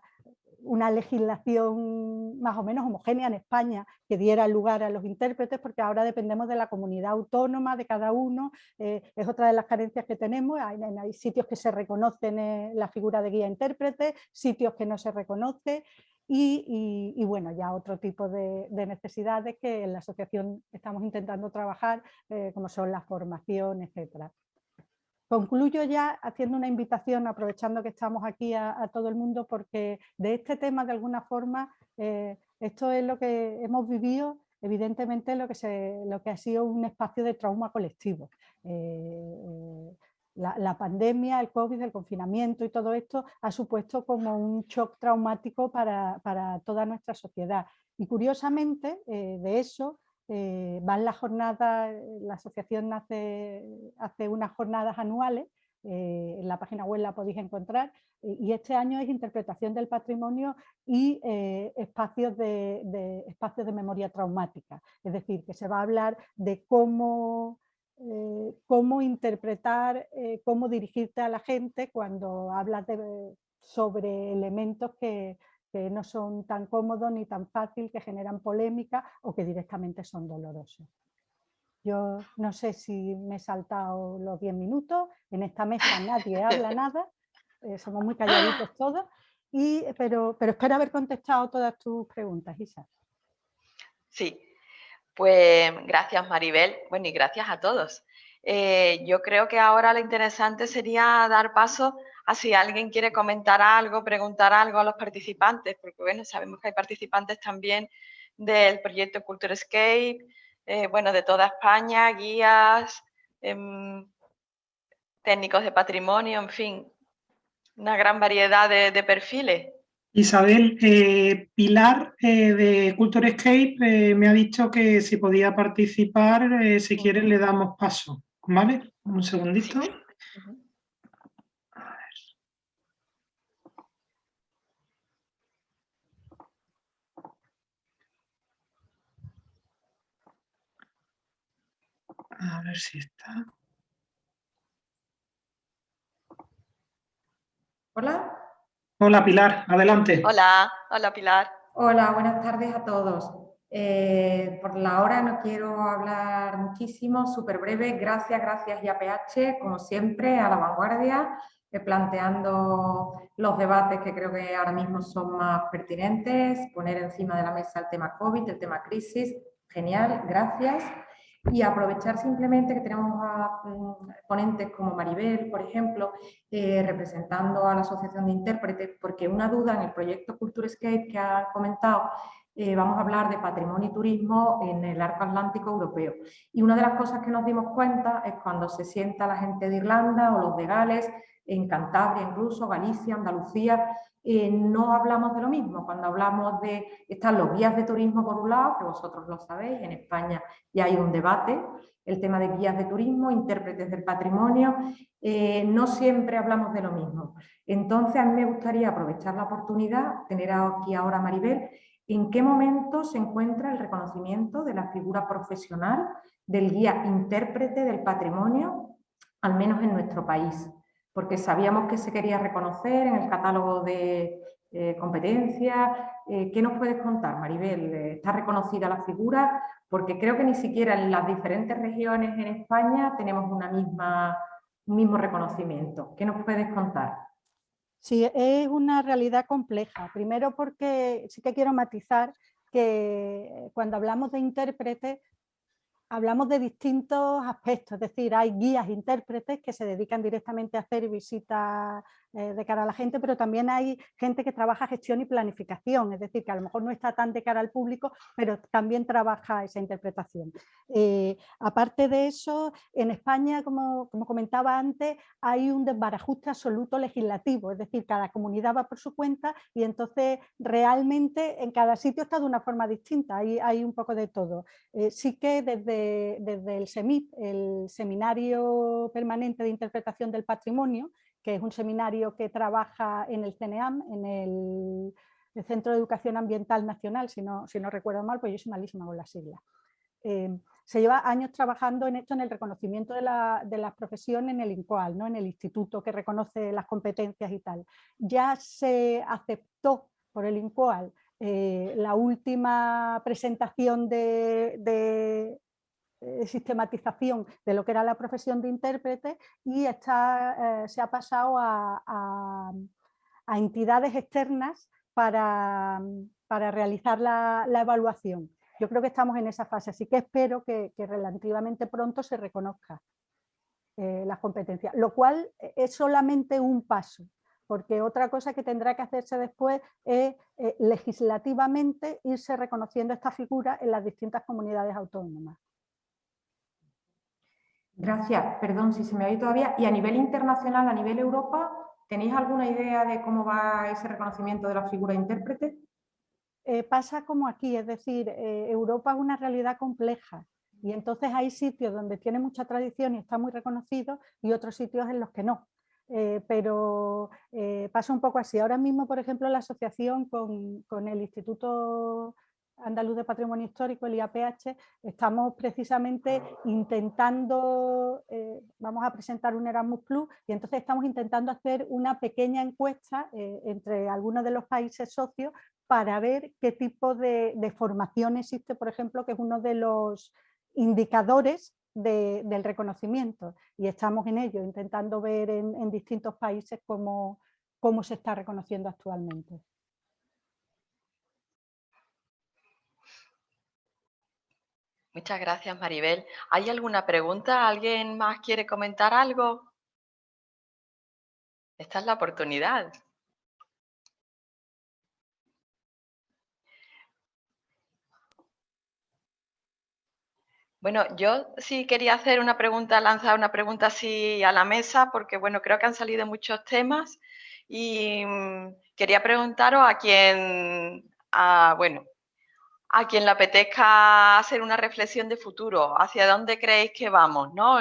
legislación más o menos homogénea en España que diera lugar a los intérpretes, porque ahora dependemos de la comunidad autónoma de cada uno, es otra de las carencias que tenemos. Hay sitios que se reconocen la figura de guía intérprete, sitios que no se reconoce, y bueno, ya otro tipo de necesidades que en la asociación estamos intentando trabajar, como son la formación, etcétera. Concluyo ya haciendo una invitación, aprovechando que estamos aquí a todo el mundo, porque de este tema, de alguna forma, esto es lo que hemos vivido, evidentemente lo que ha sido un espacio de trauma colectivo. La pandemia, el COVID, el confinamiento y todo esto ha supuesto como un shock traumático para toda nuestra sociedad. Y curiosamente, de eso van las jornadas, la asociación hace unas jornadas anuales, en la página web la podéis encontrar, y este año es interpretación del patrimonio y espacios de memoria traumática. Es decir, que se va a hablar de cómo interpretar, cómo dirigirte a la gente cuando hablas sobre elementos que no son tan cómodos ni tan fáciles, que generan polémica o que directamente son dolorosos. Yo no sé si me he saltado los 10 minutos, en esta mesa nadie habla nada, somos muy calladitos todos, pero espero haber contestado todas tus preguntas, Isa. Sí, pues gracias Maribel, bueno, y gracias a todos. Yo creo que ahora lo interesante sería dar paso a si alguien quiere comentar algo, preguntar algo a los participantes, porque bueno, sabemos que hay participantes también del proyecto Culturescape, bueno, de toda España, guías, técnicos de patrimonio, en fin, una gran variedad de perfiles. Isabel, Pilar de Culturescape me ha dicho que si podía participar, si quieres le damos paso, ¿vale? Un segundito. Sí. A ver si está. Hola. Hola Pilar, adelante. Hola, hola Pilar. Hola, buenas tardes a todos. Por la hora no quiero hablar muchísimo, súper breve. Gracias IAPH, como siempre, a la vanguardia, planteando los debates que creo que ahora mismo son más pertinentes, poner encima de la mesa el tema COVID, el tema crisis. Genial, gracias. Y aprovechar simplemente que tenemos a ponentes como Maribel, por ejemplo, representando a la Asociación de Intérpretes, porque una duda en el proyecto Culturescape que ha comentado, vamos a hablar de patrimonio y turismo en el arco atlántico europeo. Y una de las cosas que nos dimos cuenta es cuando se sienta la gente de Irlanda o los de Gales, en Cantabria incluso, Galicia, Andalucía, no hablamos de lo mismo. Cuando hablamos están los guías de turismo por un lado, que vosotros lo sabéis, en España ya hay un debate, el tema de guías de turismo, intérpretes del patrimonio, no siempre hablamos de lo mismo. Entonces a mí me gustaría aprovechar la oportunidad, tener aquí ahora a Maribel, ¿en qué momento se encuentra el reconocimiento de la figura profesional del guía intérprete del patrimonio, al menos en nuestro país? Porque sabíamos que se quería reconocer en el catálogo de competencias. ¿Qué nos puedes contar, Maribel? ¿Está reconocida la figura? Porque creo que ni siquiera en las diferentes regiones en España tenemos un mismo reconocimiento. ¿Qué nos puedes contar? Sí, es una realidad compleja. Primero porque sí que quiero matizar que cuando hablamos de intérpretes hablamos de distintos aspectos, es decir, hay guías intérpretes que se dedican directamente a hacer visitas de cara a la gente, pero también hay gente que trabaja gestión y planificación, es decir, que a lo mejor no está tan de cara al público, pero también trabaja esa interpretación. Aparte de eso, en España, como comentaba antes, hay un desbarajuste absoluto legislativo, es decir, cada comunidad va por su cuenta y entonces realmente en cada sitio está de una forma distinta, hay un poco de todo. Sí que desde el SEMIP, el Seminario Permanente de Interpretación del Patrimonio, que es un seminario que trabaja en el CNEAM, en el Centro de Educación Ambiental Nacional, si no recuerdo mal, pues yo soy malísima con las siglas. Se lleva años trabajando en esto, en el reconocimiento de la profesión en el INCOAL, ¿no? En el instituto que reconoce las competencias y tal. Ya se aceptó por el INCOAL la última presentación de sistematización de lo que era la profesión de intérprete y se ha pasado a entidades externas para realizar la evaluación. Yo creo que estamos en esa fase, así que espero que relativamente pronto se reconozca las competencias, lo cual es solamente un paso, porque otra cosa que tendrá que hacerse después es legislativamente irse reconociendo esta figura en las distintas comunidades autónomas. Gracias, perdón si se me oye todavía. Y a nivel internacional, a nivel Europa, ¿tenéis alguna idea de cómo va ese reconocimiento de la figura de intérprete? Pasa como aquí, es decir, Europa es una realidad compleja y entonces hay sitios donde tiene mucha tradición y está muy reconocido y otros sitios en los que no. Pero pasa un poco así. Ahora mismo, por ejemplo, la asociación con el Instituto Andaluz de Patrimonio Histórico, el IAPH, estamos precisamente intentando, vamos a presentar un Erasmus Plus y entonces estamos intentando hacer una pequeña encuesta entre algunos de los países socios para ver qué tipo de formación existe, por ejemplo, que es uno de los indicadores del reconocimiento. Y estamos en ello, intentando ver en distintos países cómo se está reconociendo actualmente. Muchas gracias, Maribel. ¿Hay alguna pregunta? ¿Alguien más quiere comentar algo? Esta es la oportunidad. Bueno, yo sí quería hacer una pregunta, lanzar una pregunta así a la mesa, porque bueno, creo que han salido muchos temas y quería preguntaros a quien, a quien le apetezca hacer una reflexión de futuro, hacia dónde creéis que vamos, ¿no?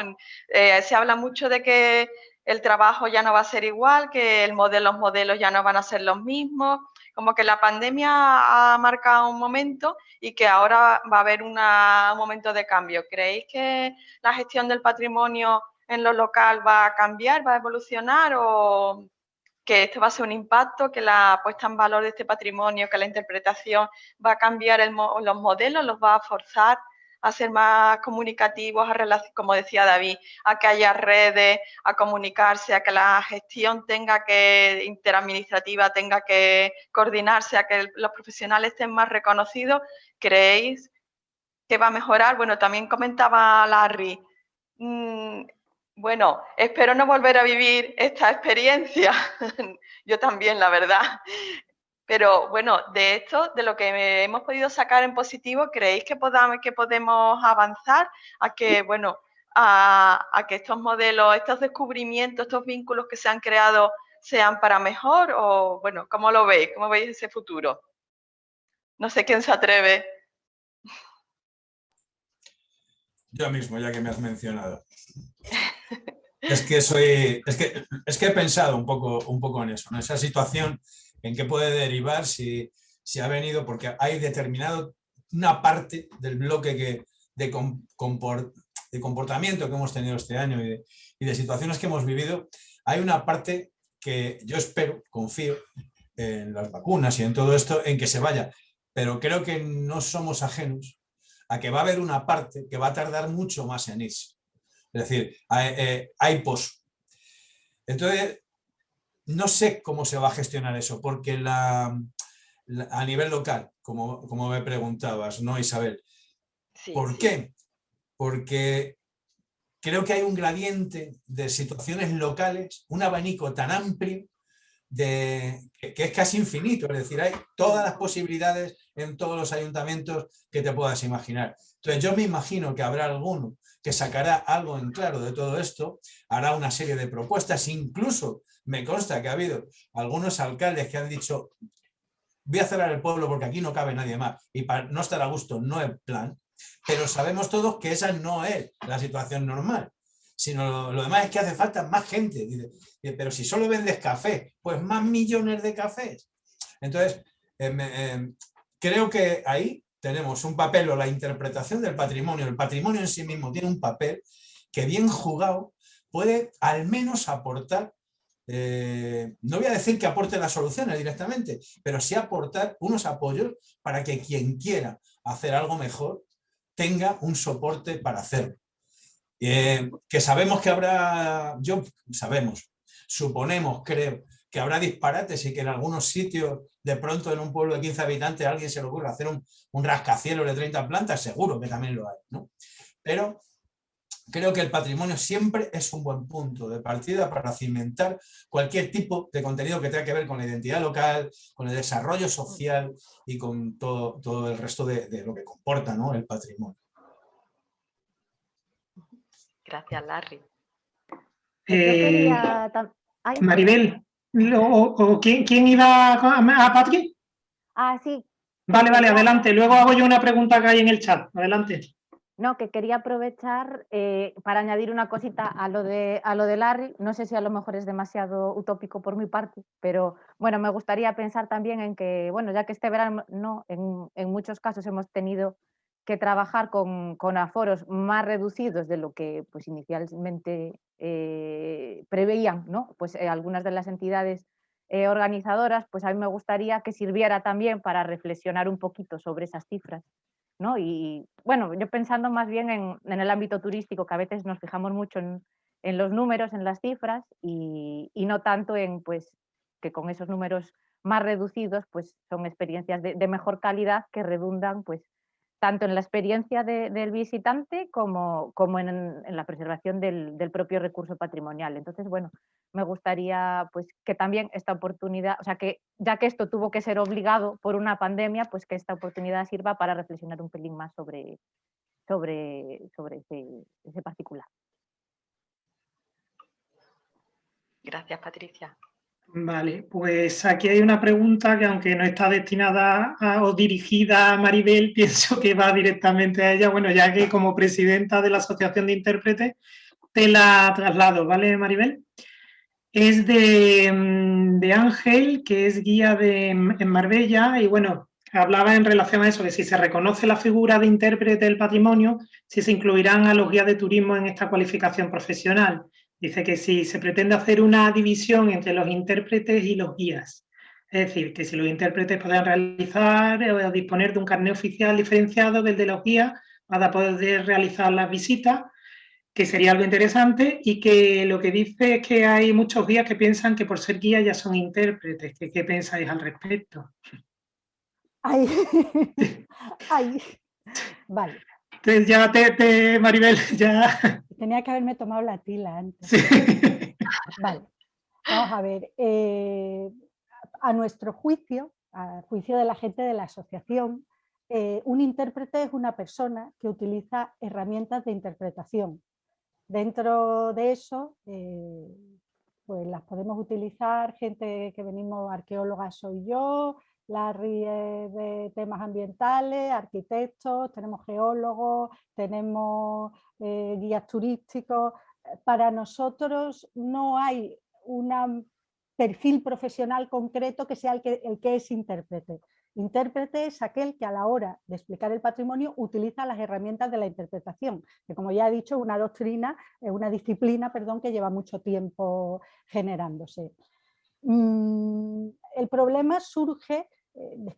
Se habla mucho de que el trabajo ya no va a ser igual, que los modelos ya no van a ser los mismos, como que la pandemia ha marcado un momento y que ahora va a haber un momento de cambio. ¿Creéis que la gestión del patrimonio en lo local va a cambiar, va a evolucionar o que esto va a ser un impacto, que la puesta en valor de este patrimonio, que la interpretación va a cambiar los modelos, los va a forzar a ser más comunicativos, como decía David, a que haya redes, a comunicarse, a que la gestión interadministrativa tenga que coordinarse, a que los profesionales estén más reconocidos? ¿Creéis que va a mejorar? Bueno, también comentaba Larry, bueno, espero no volver a vivir esta experiencia. Yo también, la verdad. Pero bueno, de esto, de lo que hemos podido sacar en positivo, ¿creéis que podemos avanzar a que, bueno, a que estos modelos, estos descubrimientos, estos vínculos que se han creado sean para mejor? O bueno, ¿cómo lo veis? ¿Cómo veis ese futuro? No sé quién se atreve. Yo mismo, ya que me has mencionado. Es que he pensado un poco en eso, en esa situación, en qué puede derivar si ha venido, porque hay determinado una parte del bloque de comportamiento que hemos tenido este año y de situaciones que hemos vivido, hay una parte que yo espero, confío en las vacunas y en todo esto, en que se vaya, pero creo que no somos ajenos a que va a haber una parte que va a tardar mucho más en irse. Es decir, hay pozo. Entonces, no sé cómo se va a gestionar eso, porque a nivel local, como me preguntabas, ¿no, Isabel? Sí, ¿Por qué? Porque creo que hay un gradiente de situaciones locales, un abanico tan amplio que es casi infinito, es decir, hay todas las posibilidades en todos los ayuntamientos que te puedas imaginar. Entonces yo me imagino que habrá alguno que sacará algo en claro de todo esto, hará una serie de propuestas, incluso me consta que ha habido algunos alcaldes que han dicho voy a cerrar el pueblo porque aquí no cabe nadie más y para no estar a gusto no es plan, pero sabemos todos que esa no es la situación normal, sino lo demás es que hace falta más gente. Dice, pero si solo vendes café, pues más millones de cafés. Entonces, creo que ahí tenemos un papel o la interpretación del patrimonio. El patrimonio en sí mismo tiene un papel que bien jugado puede al menos aportar, no voy a decir que aporte las soluciones directamente, pero sí aportar unos apoyos para que quien quiera hacer algo mejor tenga un soporte para hacerlo. Que sabemos que habrá, suponemos, creo, que habrá disparates y que en algunos sitios, de pronto en un pueblo de 15 habitantes, a alguien se le ocurre hacer un rascacielos de 30 plantas, seguro que también lo hay, ¿no? Pero creo que el patrimonio siempre es un buen punto de partida para cimentar cualquier tipo de contenido que tenga que ver con la identidad local, con el desarrollo social y con todo el resto de lo que comporta, ¿no?, el patrimonio. Gracias, Larry. Yo quería ay, Maribel, ¿quién iba a Patri? Ah, sí. Vale, adelante. Luego hago yo una pregunta que hay en el chat. Adelante. No, que quería aprovechar para añadir una cosita a lo de Larry. No sé si a lo mejor es demasiado utópico por mi parte, pero bueno, me gustaría pensar también en que, bueno, ya que este verano en muchos casos hemos tenido que trabajar con aforos más reducidos de lo que pues inicialmente preveían, ¿no? Pues algunas de las entidades organizadoras, pues a mí me gustaría que sirviera también para reflexionar un poquito sobre esas cifras, ¿no? Y bueno, yo pensando más bien en el ámbito turístico, que a veces nos fijamos mucho en los números, en las cifras, y no tanto en pues que con esos números más reducidos pues son experiencias de mejor calidad que redundan pues tanto en la experiencia del visitante como en la preservación del propio recurso patrimonial. Entonces, bueno, me gustaría pues que también esta oportunidad, o sea, que ya que esto tuvo que ser obligado por una pandemia, pues que esta oportunidad sirva para reflexionar un pelín más sobre ese particular. Gracias, Patricia. Vale, pues aquí hay una pregunta que aunque no está destinada o dirigida a Maribel, pienso que va directamente a ella. Bueno, ya que como presidenta de la Asociación de Intérpretes te la traslado, ¿vale, Maribel? Es de Ángel, que es guía en Marbella, y bueno, hablaba en relación a eso, de si se reconoce la figura de intérprete del patrimonio, si se incluirán a los guías de turismo en esta cualificación profesional. Dice que si se pretende hacer una división entre los intérpretes y los guías. Es decir, que si los intérpretes podrán realizar o disponer de un carnet oficial diferenciado del de los guías para poder realizar las visitas, que sería algo interesante, y que lo que dice es que hay muchos guías que piensan que por ser guías ya son intérpretes. ¿Qué pensáis al respecto? Ay, ay, vale. Entonces ya Maribel, ya... Tenía que haberme tomado la tila antes. Sí. Vale, vamos a ver. A nuestro juicio, a juicio de la gente de la asociación, un intérprete es una persona que utiliza herramientas de interpretación. Dentro de eso, pues las podemos utilizar gente que venimos, arqueólogas soy yo, Larry de temas ambientales, arquitectos, tenemos geólogos, tenemos guías turísticos. Para nosotros no hay un perfil profesional concreto que sea el que es intérprete. Intérprete es aquel que a la hora de explicar el patrimonio utiliza las herramientas de la interpretación, que como ya he dicho, una disciplina, que lleva mucho tiempo generándose. El problema surge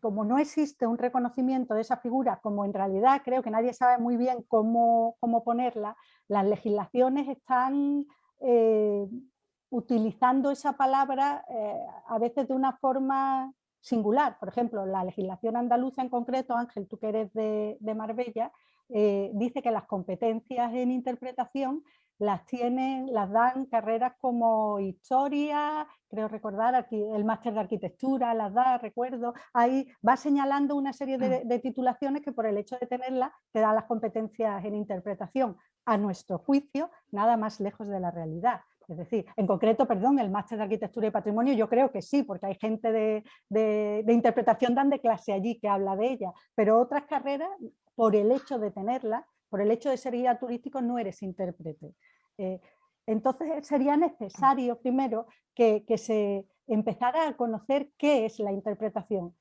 como no existe un reconocimiento de esa figura, como en realidad creo que nadie sabe muy bien cómo ponerla, las legislaciones están utilizando esa palabra a veces de una forma singular. Por ejemplo, la legislación andaluza en concreto, Ángel, tú que eres de Marbella, dice que las competencias en interpretación las dan carreras como historia, creo recordar, el máster de arquitectura las da, recuerdo, ahí va señalando una serie de titulaciones que por el hecho de tenerlas te dan las competencias en interpretación. A nuestro juicio, nada más lejos de la realidad. Es decir, en concreto, el máster de arquitectura y patrimonio yo creo que sí, porque hay gente de interpretación dan de clase allí que habla de ella, pero otras carreras, por el hecho de tenerla, por el hecho de ser guía turístico, no eres intérprete. Entonces sería necesario primero que se empezara a conocer qué es la interpretación,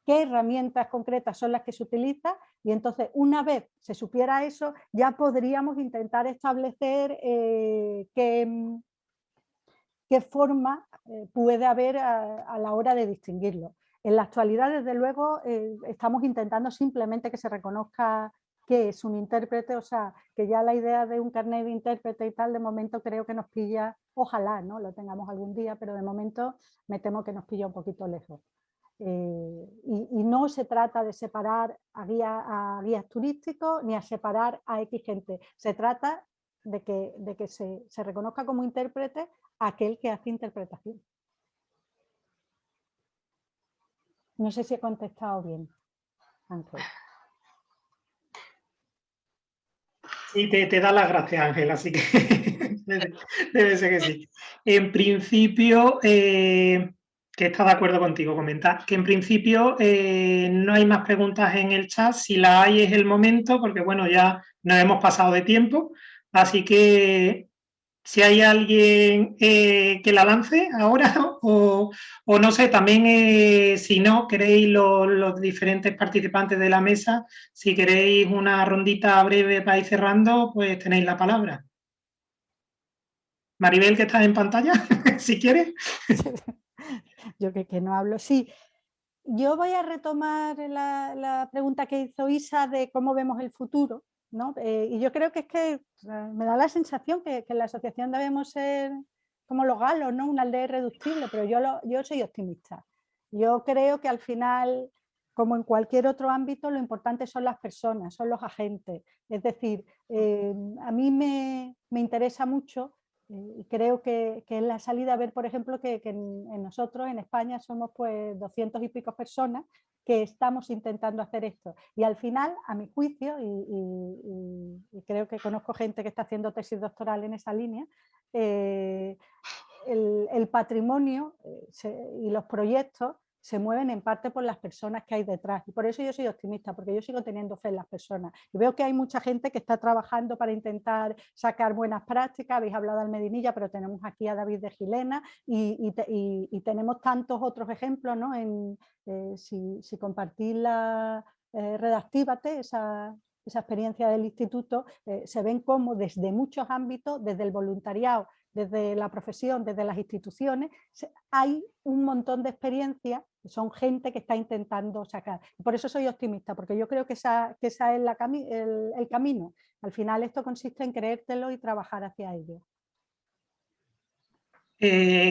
qué herramientas concretas son las que se utilizan, y entonces una vez se supiera eso ya podríamos intentar establecer qué forma puede haber a la hora de distinguirlo. En la actualidad, desde luego, estamos intentando simplemente que se reconozca qué es un intérprete, o sea, que ya la idea de un carnet de intérprete y tal, de momento creo que nos pilla, ojalá no lo tengamos algún día, pero de momento me temo que nos pilla un poquito lejos. Y no se trata de separar a guías turísticos ni a separar a X gente, se trata de que se reconozca como intérprete aquel que hace interpretación. No sé si he contestado bien, Ángel. Y te da las gracias, Ángel, así que debe ser que sí. En principio, que está de acuerdo contigo, comentar que en principio no hay más preguntas en el chat. Si la hay es el momento, porque bueno, ya nos hemos pasado de tiempo. Así que si hay alguien que la lance ahora o no sé, también si no queréis los diferentes participantes de la mesa, si queréis una rondita breve para ir cerrando, pues tenéis la palabra. Maribel, que estás en pantalla, si quieres. Yo que no hablo, sí. Yo voy a retomar la pregunta que hizo Isa de cómo vemos el futuro, ¿no? Y yo creo que es que me da la sensación que en la asociación debemos ser como los galos, ¿no? Una aldea irreductible, pero yo soy optimista. Yo creo que al final, como en cualquier otro ámbito, lo importante son las personas, son los agentes. Es decir, a mí me interesa mucho y creo que es la salida a ver, por ejemplo, que en nosotros, en España, somos pues 200 y pico personas que estamos intentando hacer esto. Y al final, a mi juicio, y creo que conozco gente que está haciendo tesis doctoral en esa línea, el patrimonio y los proyectos se mueven en parte por las personas que hay detrás. Y por eso yo soy optimista, porque yo sigo teniendo fe en las personas. Y veo que hay mucha gente que está trabajando para intentar sacar buenas prácticas. Habéis hablado de Medinilla, pero tenemos aquí a David de Gilena y tenemos tantos otros ejemplos, ¿no? Si compartís la Redactívate, esa experiencia del instituto, se ven cómo desde muchos ámbitos, desde el voluntariado, desde la profesión, desde las instituciones, hay un montón de experiencias, son gente que está intentando sacar. Por eso soy optimista, porque yo creo que esa es el camino. Al final esto consiste en creértelo y trabajar hacia ello.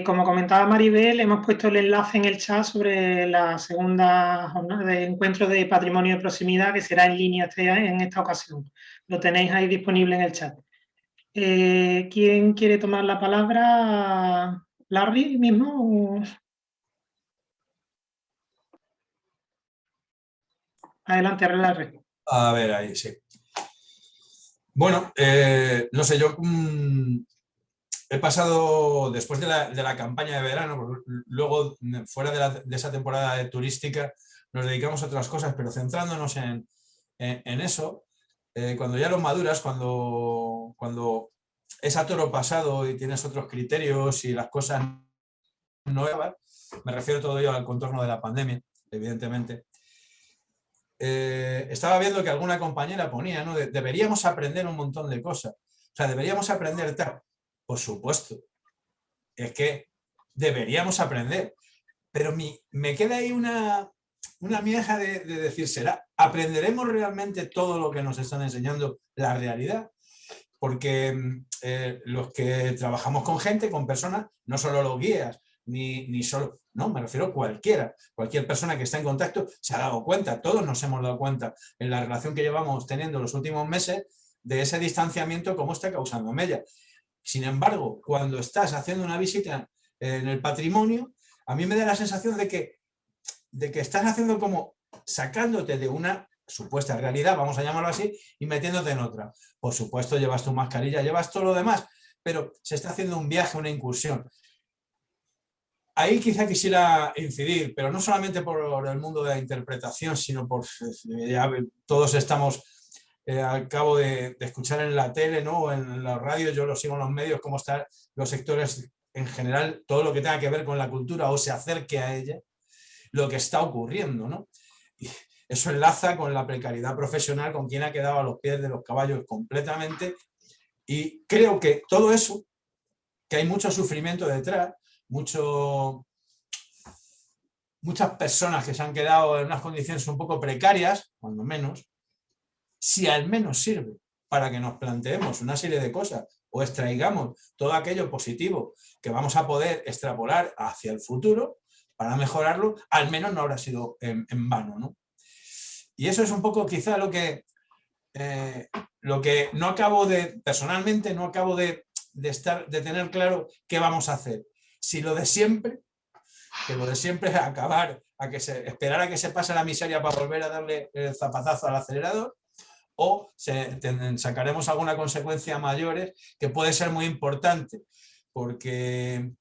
Como comentaba Maribel, hemos puesto el enlace en el chat sobre la segunda jornada de encuentro de patrimonio de proximidad, que será en línea en esta ocasión. Lo tenéis ahí disponible en el chat. ¿Quién quiere tomar la palabra? ¿Larry mismo? Adelante, Larry. A ver, ahí sí. Bueno, no sé, yo he pasado, después de la campaña de verano, luego fuera de esa temporada turística, nos dedicamos a otras cosas, pero centrándonos en eso, cuando ya lo maduras, cuando es a toro pasado y tienes otros criterios y las cosas nuevas, me refiero todo ello al contorno de la pandemia, evidentemente. Estaba viendo que alguna compañera ponía, ¿no? Deberíamos aprender un montón de cosas. O sea, deberíamos aprender tal. Por supuesto. Es que deberíamos aprender. Pero me queda ahí una miaja de decir, ¿aprenderemos realmente todo lo que nos están enseñando la realidad? Porque los que trabajamos con gente, con personas, no solo los guías, ni solo, no, me refiero a cualquier persona que está en contacto se ha dado cuenta, todos nos hemos dado cuenta en la relación que llevamos teniendo los últimos meses de ese distanciamiento, cómo está causando mella. Sin embargo, cuando estás haciendo una visita en el patrimonio, a mí me da la sensación de que estás haciendo como sacándote de una supuesta realidad, vamos a llamarlo así, y metiéndote en otra. Por supuesto, llevas tu mascarilla, llevas todo lo demás, pero se está haciendo un viaje, una incursión. Ahí quizá quisiera incidir, pero no solamente por el mundo de la interpretación, sino por, ya todos estamos al cabo de escuchar en la tele, ¿no? O en la radio, yo lo sigo en los medios, cómo están los sectores en general, todo lo que tenga que ver con la cultura o se acerque a ella, lo que está ocurriendo, ¿no? Y eso enlaza con la precariedad profesional, con quien ha quedado a los pies de los caballos completamente, y creo que todo eso, que hay mucho sufrimiento detrás, muchas personas que se han quedado en unas condiciones un poco precarias, cuando menos, si al menos sirve para que nos planteemos una serie de cosas o extraigamos todo aquello positivo que vamos a poder extrapolar hacia el futuro para mejorarlo, al menos no habrá sido en vano, ¿no? Y eso es un poco quizá lo que no acabo de, personalmente, no acabo de tener claro qué vamos a hacer. Si lo de siempre, que lo de siempre es esperar a que se pase la miseria para volver a darle el zapatazo al acelerador, o sacaremos alguna consecuencia mayores que puede ser muy importante, porque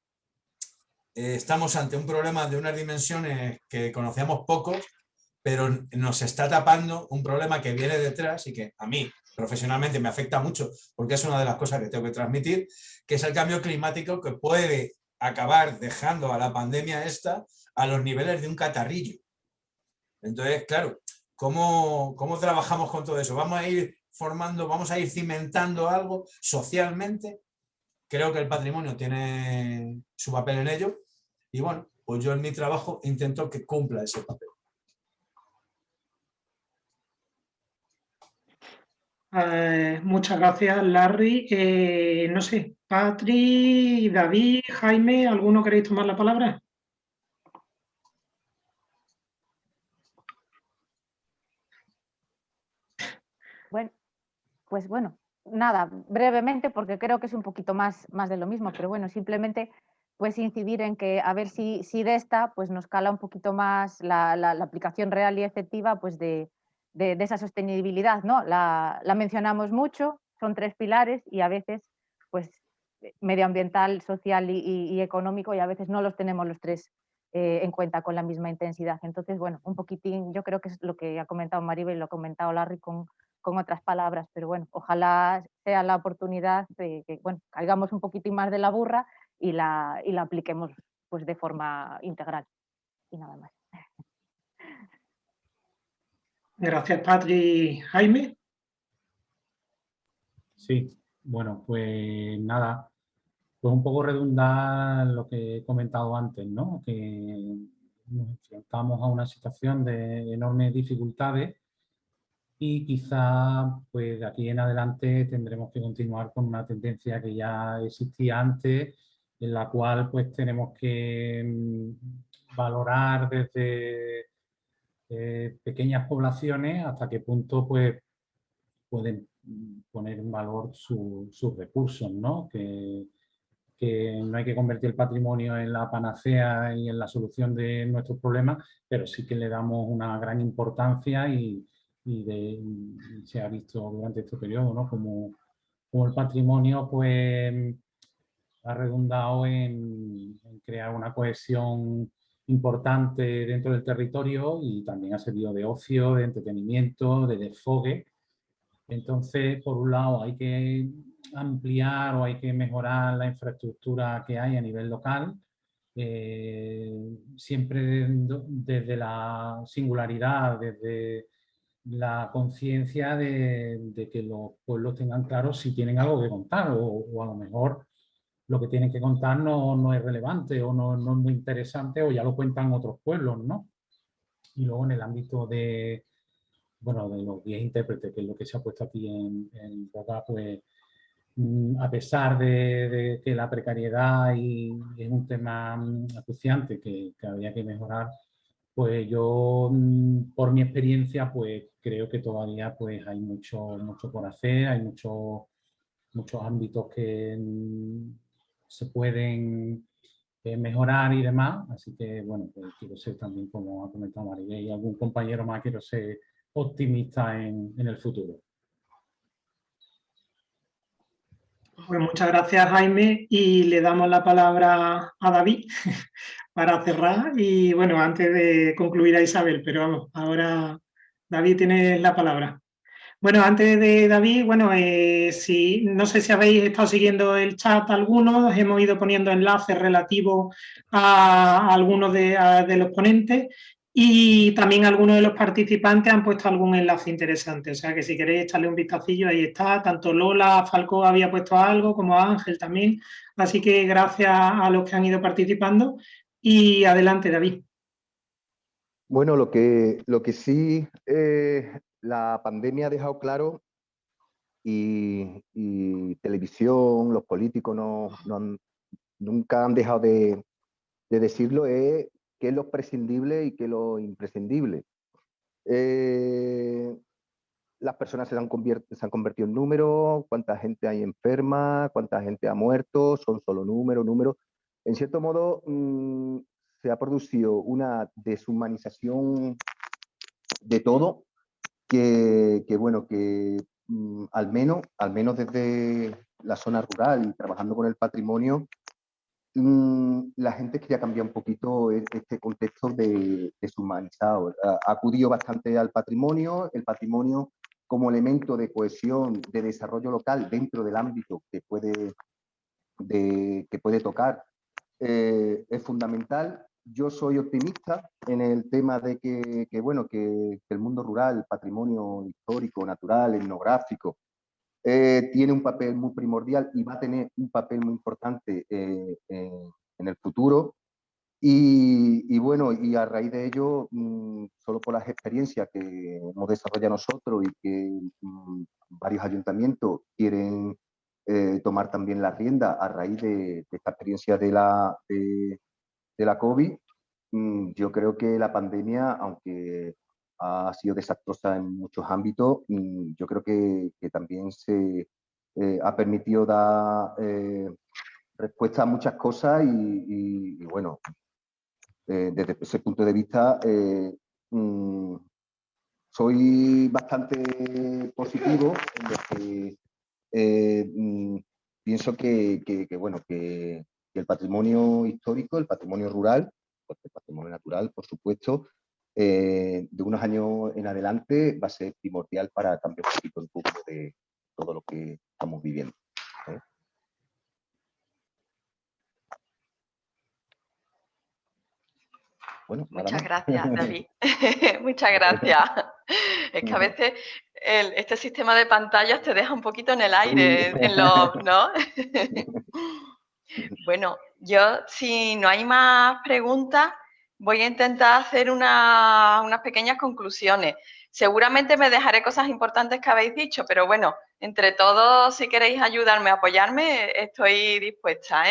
estamos ante un problema de unas dimensiones que conocíamos poco, pero nos está tapando un problema que viene detrás y que a mí profesionalmente me afecta mucho, porque es una de las cosas que tengo que transmitir, que es el cambio climático, que puede acabar dejando a la pandemia esta a los niveles de un catarrillo. Entonces, claro, ¿cómo trabajamos con todo eso? ¿Vamos a ir formando, vamos a ir cimentando algo socialmente? Creo que el patrimonio tiene su papel en ello y bueno, pues yo en mi trabajo intento que cumpla ese papel. Muchas gracias, Larry. No sé, Patri, David, Jaime, ¿alguno queréis tomar la palabra? Bueno, pues bueno, nada, brevemente, porque creo que es un poquito más de lo mismo, pero bueno, simplemente pues incidir en que a ver si de esta pues nos cala un poquito más la aplicación real y efectiva pues de esa sostenibilidad, ¿no? La mencionamos mucho, son 3 pilares y a veces pues medioambiental, social y económico, y a veces no los tenemos los 3 en cuenta con la misma intensidad. Entonces, bueno, un poquitín, yo creo que es lo que ha comentado Maribel y lo ha comentado Larry con otras palabras, pero bueno, ojalá sea la oportunidad de que, bueno, caigamos un poquitín más de la burra y la apliquemos pues de forma integral. Y nada más. Gracias, Patri. Jaime. Sí, bueno, pues nada, pues un poco redundar lo que he comentado antes, ¿no? Que nos enfrentamos a una situación de enormes dificultades y quizá pues de aquí en adelante tendremos que continuar con una tendencia que ya existía antes, en la cual pues tenemos que valorar desde pequeñas poblaciones hasta qué punto pues pueden poner en valor sus recursos, ¿no? Que no hay que convertir el patrimonio en la panacea y en la solución de nuestros problemas, pero sí que le damos una gran importancia y se ha visto durante este periodo, ¿no? Como el patrimonio pues ha redundado en crear una cohesión importante dentro del territorio y también ha servido de ocio, de entretenimiento, de desfogue. Entonces, por un lado, hay que ampliar o hay que mejorar la infraestructura que hay a nivel local, siempre desde la singularidad, desde la conciencia de que los pueblos tengan claro si tienen algo que contar o a lo mejor lo que tienen que contar no es relevante o no es muy interesante o ya lo cuentan otros pueblos, ¿no? Y luego en el ámbito de los guías intérpretes, que es lo que se ha puesto aquí en boga, pues a pesar de que la precariedad es un tema acuciante que habría que mejorar, pues yo, por mi experiencia, pues creo que todavía pues hay mucho por hacer, hay muchos ámbitos que se pueden mejorar y demás, así que bueno, pues quiero ser también, como ha comentado Maribel y algún compañero más, quiero ser optimista en el futuro. Pues muchas gracias, Jaime, y le damos la palabra a David para cerrar y bueno, antes de concluir a Isabel, pero vamos, ahora David tiene la palabra. Bueno, antes de David, bueno, sí, no sé si habéis estado siguiendo el chat algunos, hemos ido poniendo enlaces relativos a algunos de los ponentes y también algunos de los participantes han puesto algún enlace interesante, o sea que si queréis echarle un vistacillo, ahí está, tanto Lola, Falcó había puesto algo, como Ángel también, así que gracias a los que han ido participando y adelante, David. Bueno, lo que sí la pandemia ha dejado claro y televisión, los políticos nunca han dejado de decirlo, es qué es lo prescindible y qué es lo imprescindible. Las personas se han convertido en números, cuánta gente hay enferma, cuánta gente ha muerto, son solo números. En cierto modo, se ha producido una deshumanización de todo bueno, que al menos desde la zona rural y trabajando con el patrimonio, la gente quería cambiar un poquito este contexto deshumanizado. Ha acudido bastante al patrimonio, el patrimonio como elemento de cohesión, de desarrollo local dentro del ámbito que puede tocar, es fundamental. Yo soy optimista en el tema de que el mundo rural, el patrimonio histórico, natural, etnográfico, tiene un papel muy primordial y va a tener un papel muy importante en el futuro. Y bueno, y a raíz de ello, solo por las experiencias que hemos desarrollado nosotros y que varios ayuntamientos quieren tomar también la rienda a raíz de esta experiencia de la COVID, yo creo que la pandemia, aunque ha sido desastrosa en muchos ámbitos, yo creo que también se ha permitido dar respuesta a muchas cosas y bueno, desde ese punto de vista soy bastante positivo en lo que pienso que el patrimonio histórico, el patrimonio rural, pues el patrimonio natural, por supuesto, de unos años en adelante va a ser primordial para cambiar un poquito el rumbo de todo lo que estamos viviendo. Bueno, muchas gracias, David. Muchas gracias. Es que a veces este sistema de pantallas te deja un poquito en el aire, ¿no? Bueno, yo, si no hay más preguntas, voy a intentar hacer unas pequeñas conclusiones. Seguramente me dejaré cosas importantes que habéis dicho, pero bueno, entre todos, si queréis ayudarme, apoyarme, estoy dispuesta,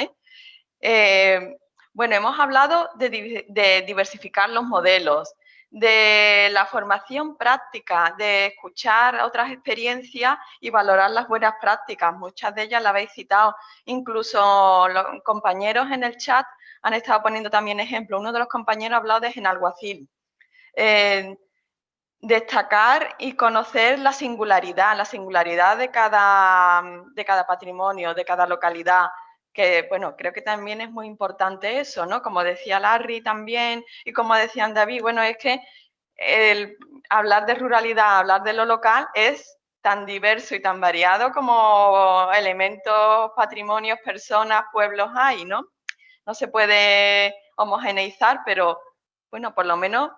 bueno, hemos hablado de diversificar los modelos, de la formación práctica, de escuchar otras experiencias y valorar las buenas prácticas. Muchas de ellas las habéis citado. Incluso los compañeros en el chat han estado poniendo también ejemplos. Uno de los compañeros ha hablado de Genalguacil. Destacar y conocer la singularidad de cada patrimonio, de cada localidad, que, bueno, creo que también es muy importante eso, ¿no? Como decía Larry también y como decían David, bueno, es que hablar de ruralidad, hablar de lo local es tan diverso y tan variado como elementos, patrimonios, personas, pueblos hay, ¿no? No se puede homogeneizar, pero, bueno, por lo menos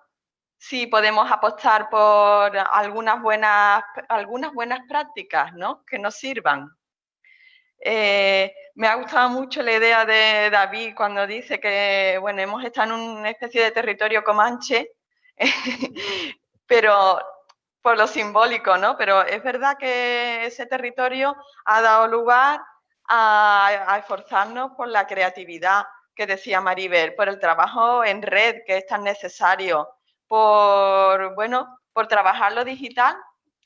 sí podemos apostar por algunas buenas prácticas, ¿no? Que nos sirvan. Me ha gustado mucho la idea de David cuando dice que, bueno, hemos estado en una especie de territorio comanche, pero por lo simbólico, ¿no? Pero es verdad que ese territorio ha dado lugar a esforzarnos por la creatividad que decía Maribel, por el trabajo en red que es tan necesario, por trabajar lo digital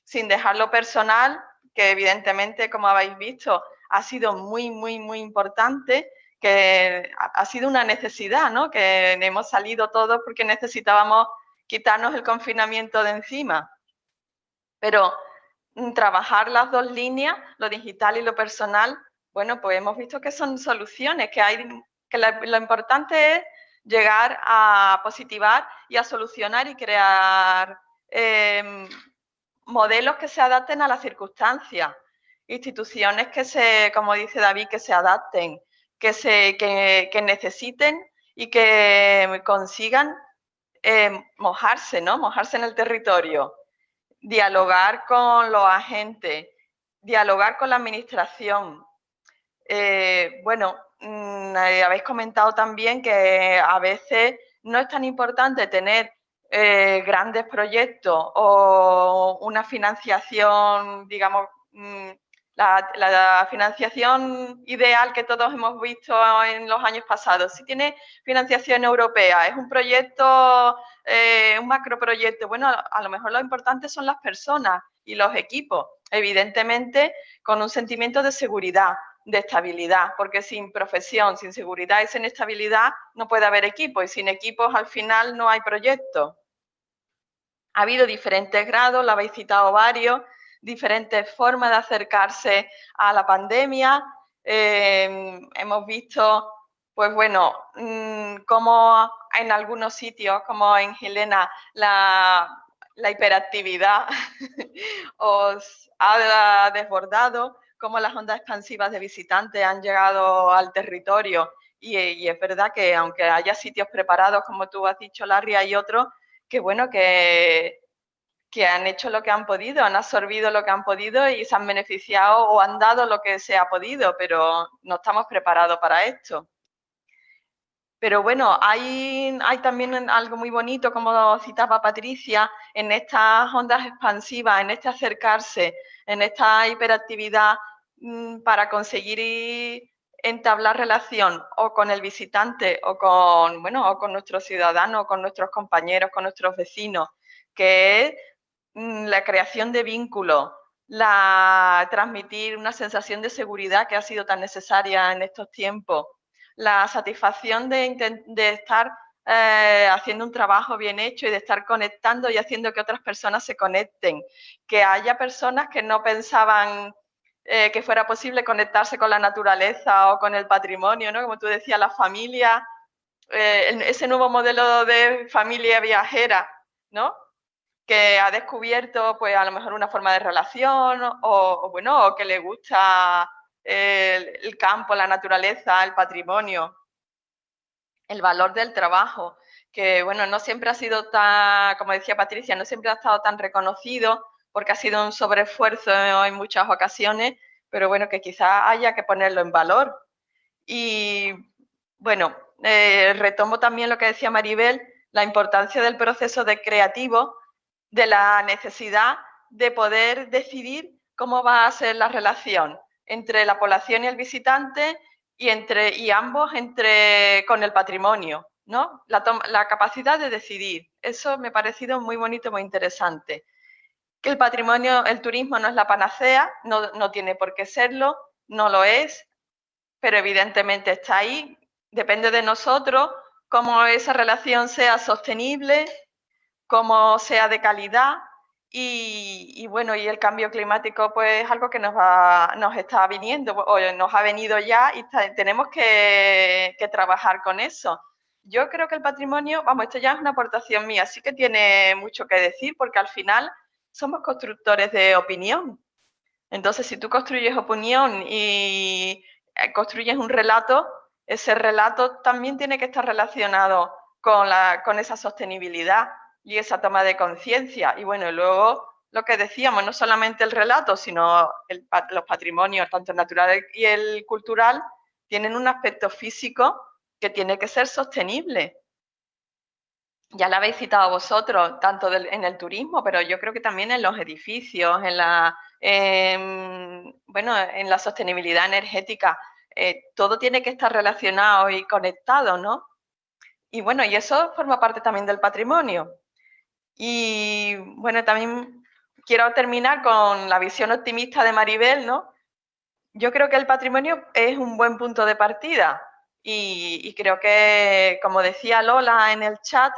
sin dejarlo personal, que evidentemente, como habéis visto, ha sido muy, muy, muy importante, que ha sido una necesidad, ¿no? Que hemos salido todos porque necesitábamos quitarnos el confinamiento de encima. Pero trabajar las dos líneas, lo digital y lo personal, bueno, pues hemos visto que son soluciones, que lo importante es llegar a positivar y a solucionar y crear modelos que se adapten a las circunstancias, instituciones como dice David, que se adapten, que necesiten y que consigan mojarse, ¿no? Mojarse en el territorio, dialogar con los agentes, dialogar con la administración. Habéis comentado también que a veces no es tan importante tener grandes proyectos o una financiación, digamos, la financiación ideal que todos hemos visto en los años pasados. Si tiene financiación europea, es un proyecto, un macroproyecto, bueno, a lo mejor lo importante son las personas y los equipos, evidentemente con un sentimiento de seguridad, de estabilidad, porque sin profesión, sin seguridad y sin estabilidad no puede haber equipo, y sin equipos al final no hay proyecto. Ha habido diferentes grados, lo habéis citado varios, diferentes formas de acercarse a la pandemia. Hemos visto, pues bueno, cómo en algunos sitios, como en Gilena, la hiperactividad os ha desbordado, cómo las ondas expansivas de visitantes han llegado al territorio. Y es verdad que aunque haya sitios preparados, como tú has dicho, Larry, hay otros que, bueno, que han hecho lo que han podido, han absorbido lo que han podido y se han beneficiado o han dado lo que se ha podido, pero no estamos preparados para esto. Pero bueno, hay también algo muy bonito, como citaba Patricia, en estas ondas expansivas, en este acercarse, en esta hiperactividad para conseguir entablar relación o con el visitante o con, bueno, o con nuestros ciudadanos, con nuestros compañeros, con nuestros vecinos, que es la creación de vínculos, transmitir una sensación de seguridad que ha sido tan necesaria en estos tiempos, la satisfacción de estar haciendo un trabajo bien hecho y de estar conectando y haciendo que otras personas se conecten, que haya personas que no pensaban que fuera posible conectarse con la naturaleza o con el patrimonio, ¿no? Como tú decías, la familia, ese nuevo modelo de familia viajera, ¿no? Que ha descubierto, pues a lo mejor una forma de relación o bueno, o que le gusta el campo, la naturaleza, el patrimonio, el valor del trabajo, que bueno, no siempre ha sido tan, como decía Patricia, no siempre ha estado tan reconocido porque ha sido un sobreesfuerzo en muchas ocasiones, pero bueno, que quizás haya que ponerlo en valor. Y bueno, retomo también lo que decía Maribel, la importancia del proceso de creativo, de la necesidad de poder decidir cómo va a ser la relación entre la población y el visitante y ambos con el patrimonio, ¿no? La capacidad de decidir. Eso me ha parecido muy bonito, muy interesante. Que el patrimonio, el turismo no es la panacea, no tiene por qué serlo, no lo es, pero evidentemente está ahí. Depende de nosotros cómo esa relación sea sostenible, cómo sea de calidad y bueno, y el cambio climático pues es algo que nos está viniendo o nos ha venido ya y tenemos que trabajar con eso. Yo creo que el patrimonio, vamos, esto ya es una aportación mía, sí que tiene mucho que decir porque al final somos constructores de opinión. Entonces, si tú construyes opinión y construyes un relato, ese relato también tiene que estar relacionado con esa sostenibilidad y esa toma de conciencia. Y bueno, luego lo que decíamos, no solamente el relato, sino los patrimonios, tanto el natural y el cultural, tienen un aspecto físico que tiene que ser sostenible. Ya lo habéis citado vosotros, tanto en el turismo, pero yo creo que también en los edificios, en la sostenibilidad energética. Todo tiene que estar relacionado y conectado, ¿no? Y bueno, y eso forma parte también del patrimonio. Y bueno, también quiero terminar con la visión optimista de Maribel, ¿no? Yo creo que el patrimonio es un buen punto de partida y creo que, como decía Lola en el chat,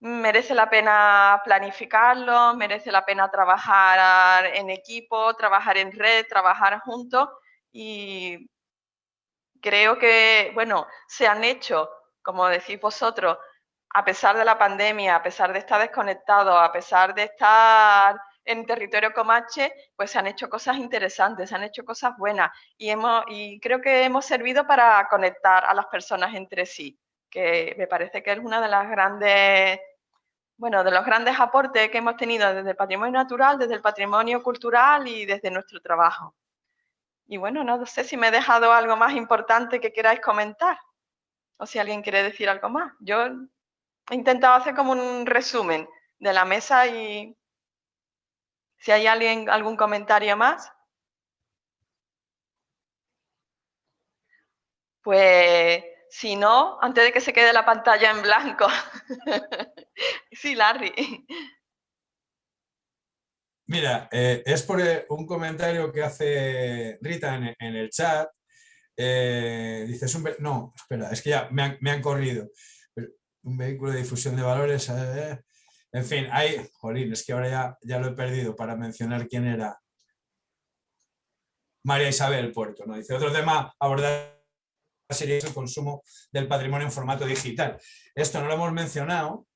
merece la pena planificarlo, merece la pena trabajar en equipo, trabajar en red, trabajar juntos y creo que, bueno, se han hecho, como decís vosotros, a pesar de la pandemia, a pesar de estar desconectados, a pesar de estar en territorio comanche, pues se han hecho cosas interesantes, se han hecho cosas buenas y creo que hemos servido para conectar a las personas entre sí, que me parece que es una de las grandes, bueno, de los grandes aportes que hemos tenido desde el patrimonio natural, desde el patrimonio cultural y desde nuestro trabajo. Y bueno, no sé si me he dejado algo más importante que queráis comentar o si alguien quiere decir algo más. Yo he intentado hacer como un resumen de la mesa y si hay alguien, algún comentario más. Pues si no, antes de que se quede la pantalla en blanco. Sí, Larry. Mira, es por un comentario que hace Rita en el chat. Dice, no, espera, es que ya me han corrido. Un vehículo de difusión de valores. En fin, hay... Jolín, es que ahora ya lo he perdido para mencionar quién era. María Isabel Puerto, ¿no? Dice, otro tema a abordar sería el consumo del patrimonio en formato digital. Esto no lo hemos mencionado,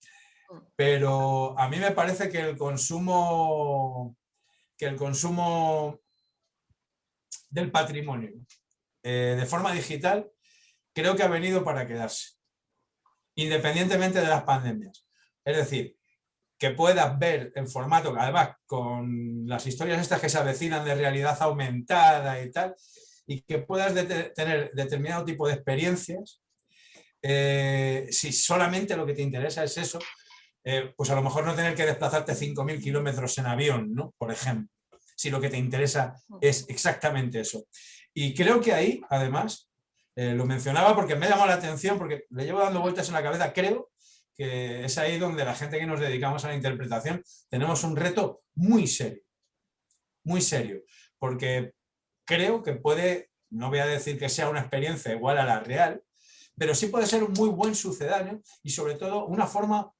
pero a mí me parece que el consumo del patrimonio de forma digital creo que ha venido para quedarse, independientemente de las pandemias. Es decir, que puedas ver en formato, además con las historias estas que se avecinan de realidad aumentada y tal, y que puedas tener determinado tipo de experiencias, si solamente lo que te interesa es eso, pues a lo mejor no tener que desplazarte 5.000 kilómetros en avión, ¿no? Por ejemplo, si lo que te interesa es exactamente eso. Y creo que ahí, además, lo mencionaba porque me ha llamado la atención, porque le llevo dando vueltas en la cabeza, creo que es ahí donde la gente que nos dedicamos a la interpretación tenemos un reto muy serio, porque creo que puede, no voy a decir que sea una experiencia igual a la real, pero sí puede ser un muy buen sucedáneo y sobre todo una forma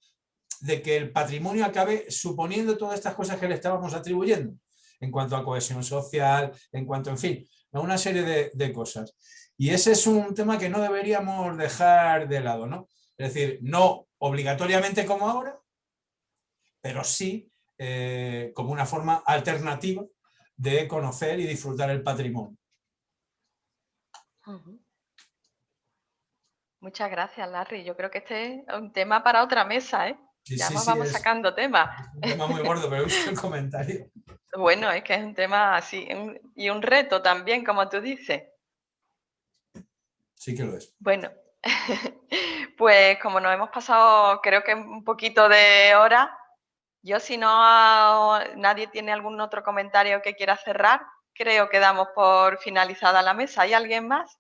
de que el patrimonio acabe suponiendo todas estas cosas que le estábamos atribuyendo, en cuanto a cohesión social, en cuanto, en fin, a una serie de cosas. Y ese es un tema que no deberíamos dejar de lado, ¿no? Es decir, no obligatoriamente como ahora, pero sí como una forma alternativa de conocer y disfrutar el patrimonio. Muchas gracias, Larry. Yo creo que este es un tema para otra mesa, ¿eh? Sí, ya sí, nos sí, vamos sacando temas. Es un tema muy gordo, pero he visto el comentario. Bueno, es que es un tema así y un reto también, como tú dices. Sí que lo es. Bueno, pues como nos hemos pasado, creo que un poquito de hora, yo si no nadie tiene algún otro comentario que quiera cerrar, creo que damos por finalizada la mesa. ¿Hay alguien más?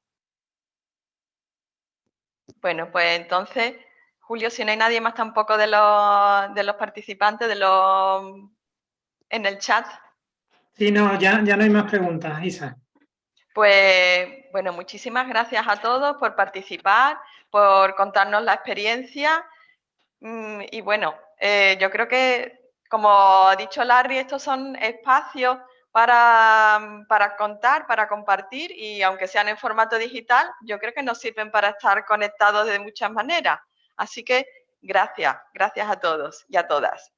Bueno, pues entonces, Julio, si no hay nadie más tampoco de los participantes en el chat. Sí, no, ya no hay más preguntas, Isa. Pues bueno, muchísimas gracias a todos por participar, por contarnos la experiencia. Y bueno, yo creo que, como ha dicho Larry, estos son espacios para contar, para compartir, y aunque sean en formato digital, yo creo que nos sirven para estar conectados de muchas maneras. Así que gracias a todos y a todas.